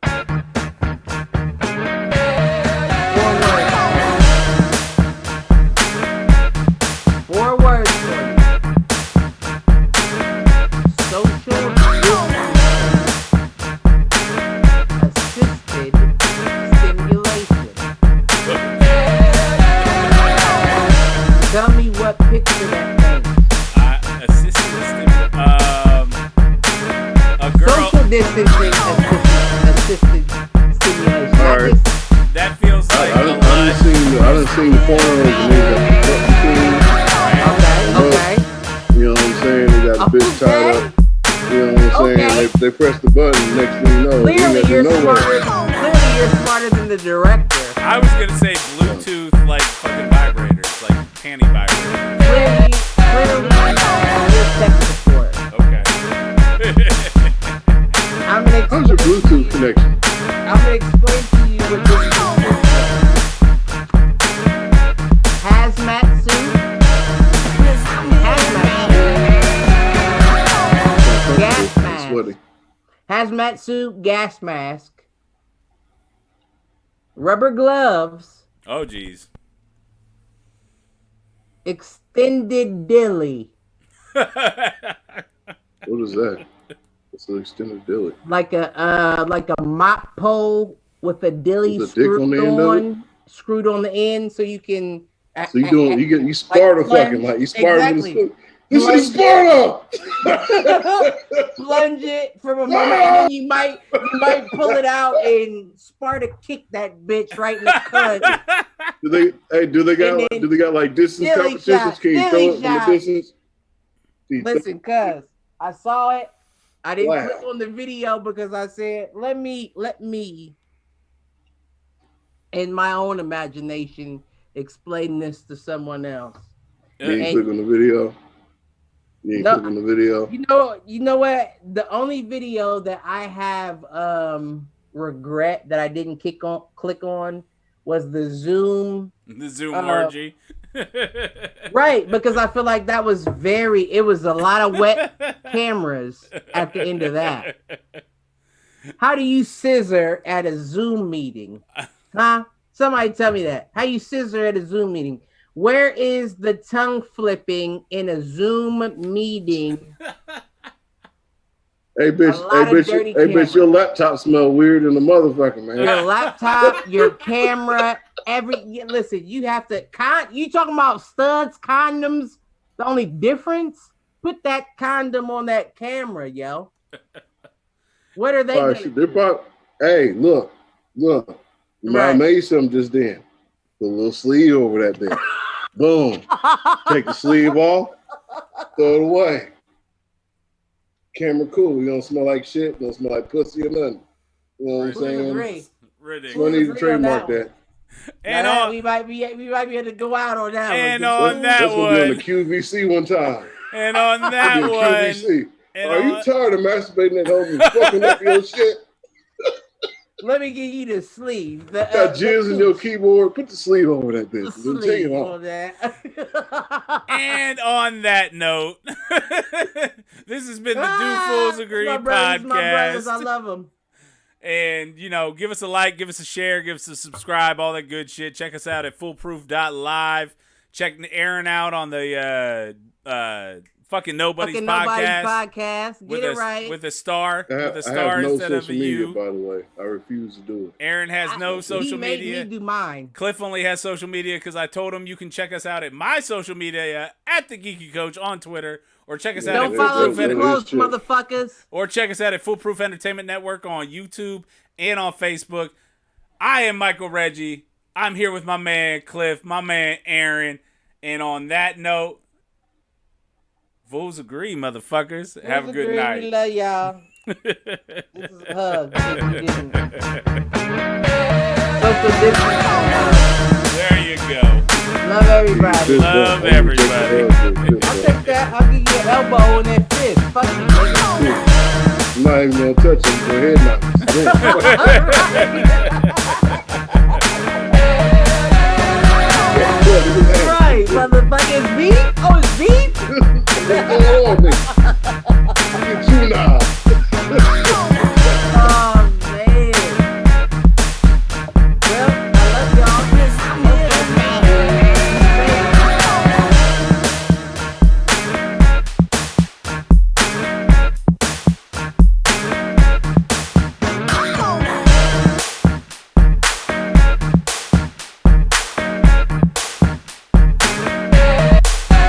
Four words for you. Social assisted stimulation. Tell me what picture that makes. Assisted a girl. Social distancing assisted stimulation. All right. That feels like I done seen the pornos and they got the Okay. you know what I'm saying? They got the bitch tied up. You know what I'm saying? They press the button. Next thing you know, Clearly you're smarter than the director. I was going to say Bluetooth, like fucking vibrators, like panty vibrators. Clearly you're tech support. Okay. How's your Bluetooth connection? I'm gonna explain to you what this is. Hazmat suit. Gas mask. Hazmat suit, gas mask. Rubber gloves. Oh, geez. Extended dilly. What is that? It's an extended dilly. Like a mop pole with a dilly With a dick on the end screwed on the end, so you can. So you Sparta like fucking like you Sparta with a exactly. spoon. This is Sparta. Plunge it for a moment, and then you might pull it out and Sparta kick that bitch right in the cunt. Do they got like distance competitions? Can you throw it from the distance? Listen, cuz I saw it. I didn't click on the video because I said, let me in my own imagination explain this to someone else. You ain't click on the video. You ain't click on the video. You know what? The only video that I have regret that I didn't click on was the Zoom. The Zoom orgy. Right, because I feel like that was it was a lot of wet cameras at the end of that. How do you scissor at a Zoom meeting? Huh? Somebody tell me that. How you scissor at a Zoom meeting? Where is the tongue flipping in a Zoom meeting? Hey bitch, your laptop smell weird in the motherfucker, man. Your laptop, your camera, listen, you have to you talking about studs, condoms. The only difference, put that condom on that camera, yo. What are they? Hey, look. I made something just then. Put a little sleeve over that bitch. Boom. Take the sleeve off, throw it away. Camera cool. You don't smell like shit. Don't smell like pussy or nothing. You know what I'm saying? So I need to trademark that. And we might be able to go out on that. And on that one, one, be on the QVC one time. And on that one, QVC. Are you tired of masturbating at home and fucking up your shit? Let me give you the sleeve. Got jizz in your keyboard. Put the sleeve over that bitch. Sleeve on that. And on that note, this This has been the Do Fools Agree podcast. My brothers, I love them. And, give us a like, give us a share, give us a subscribe, all that good shit. Check us out at foolproof.live. Check Aaron out on the Fucking Nobody's podcast. Get it right. With a star. I have no social media, by the way. I refuse to do it. Aaron has no social media. He made me do mine. Cliff only has social media because I told him you can check us out at my social media at The Geeky Coach on Twitter. Or check us out Don't follow too close, motherfuckers. Or check us out at Foolproof Entertainment Network on YouTube and on Facebook. I am Michael Reggie. I'm here with my man Cliff, my man Aaron. And on that note, Fools agree, motherfuckers. Have a good night. We love y'all. This is a hug. There you go. Love everybody. Love everybody. I'll take that. I'll give you an elbow in that fist. Fuck you. I'm not even gonna touch him for head knocks. Right, motherfucker. It's beef? Oh, it's beef? They all on me.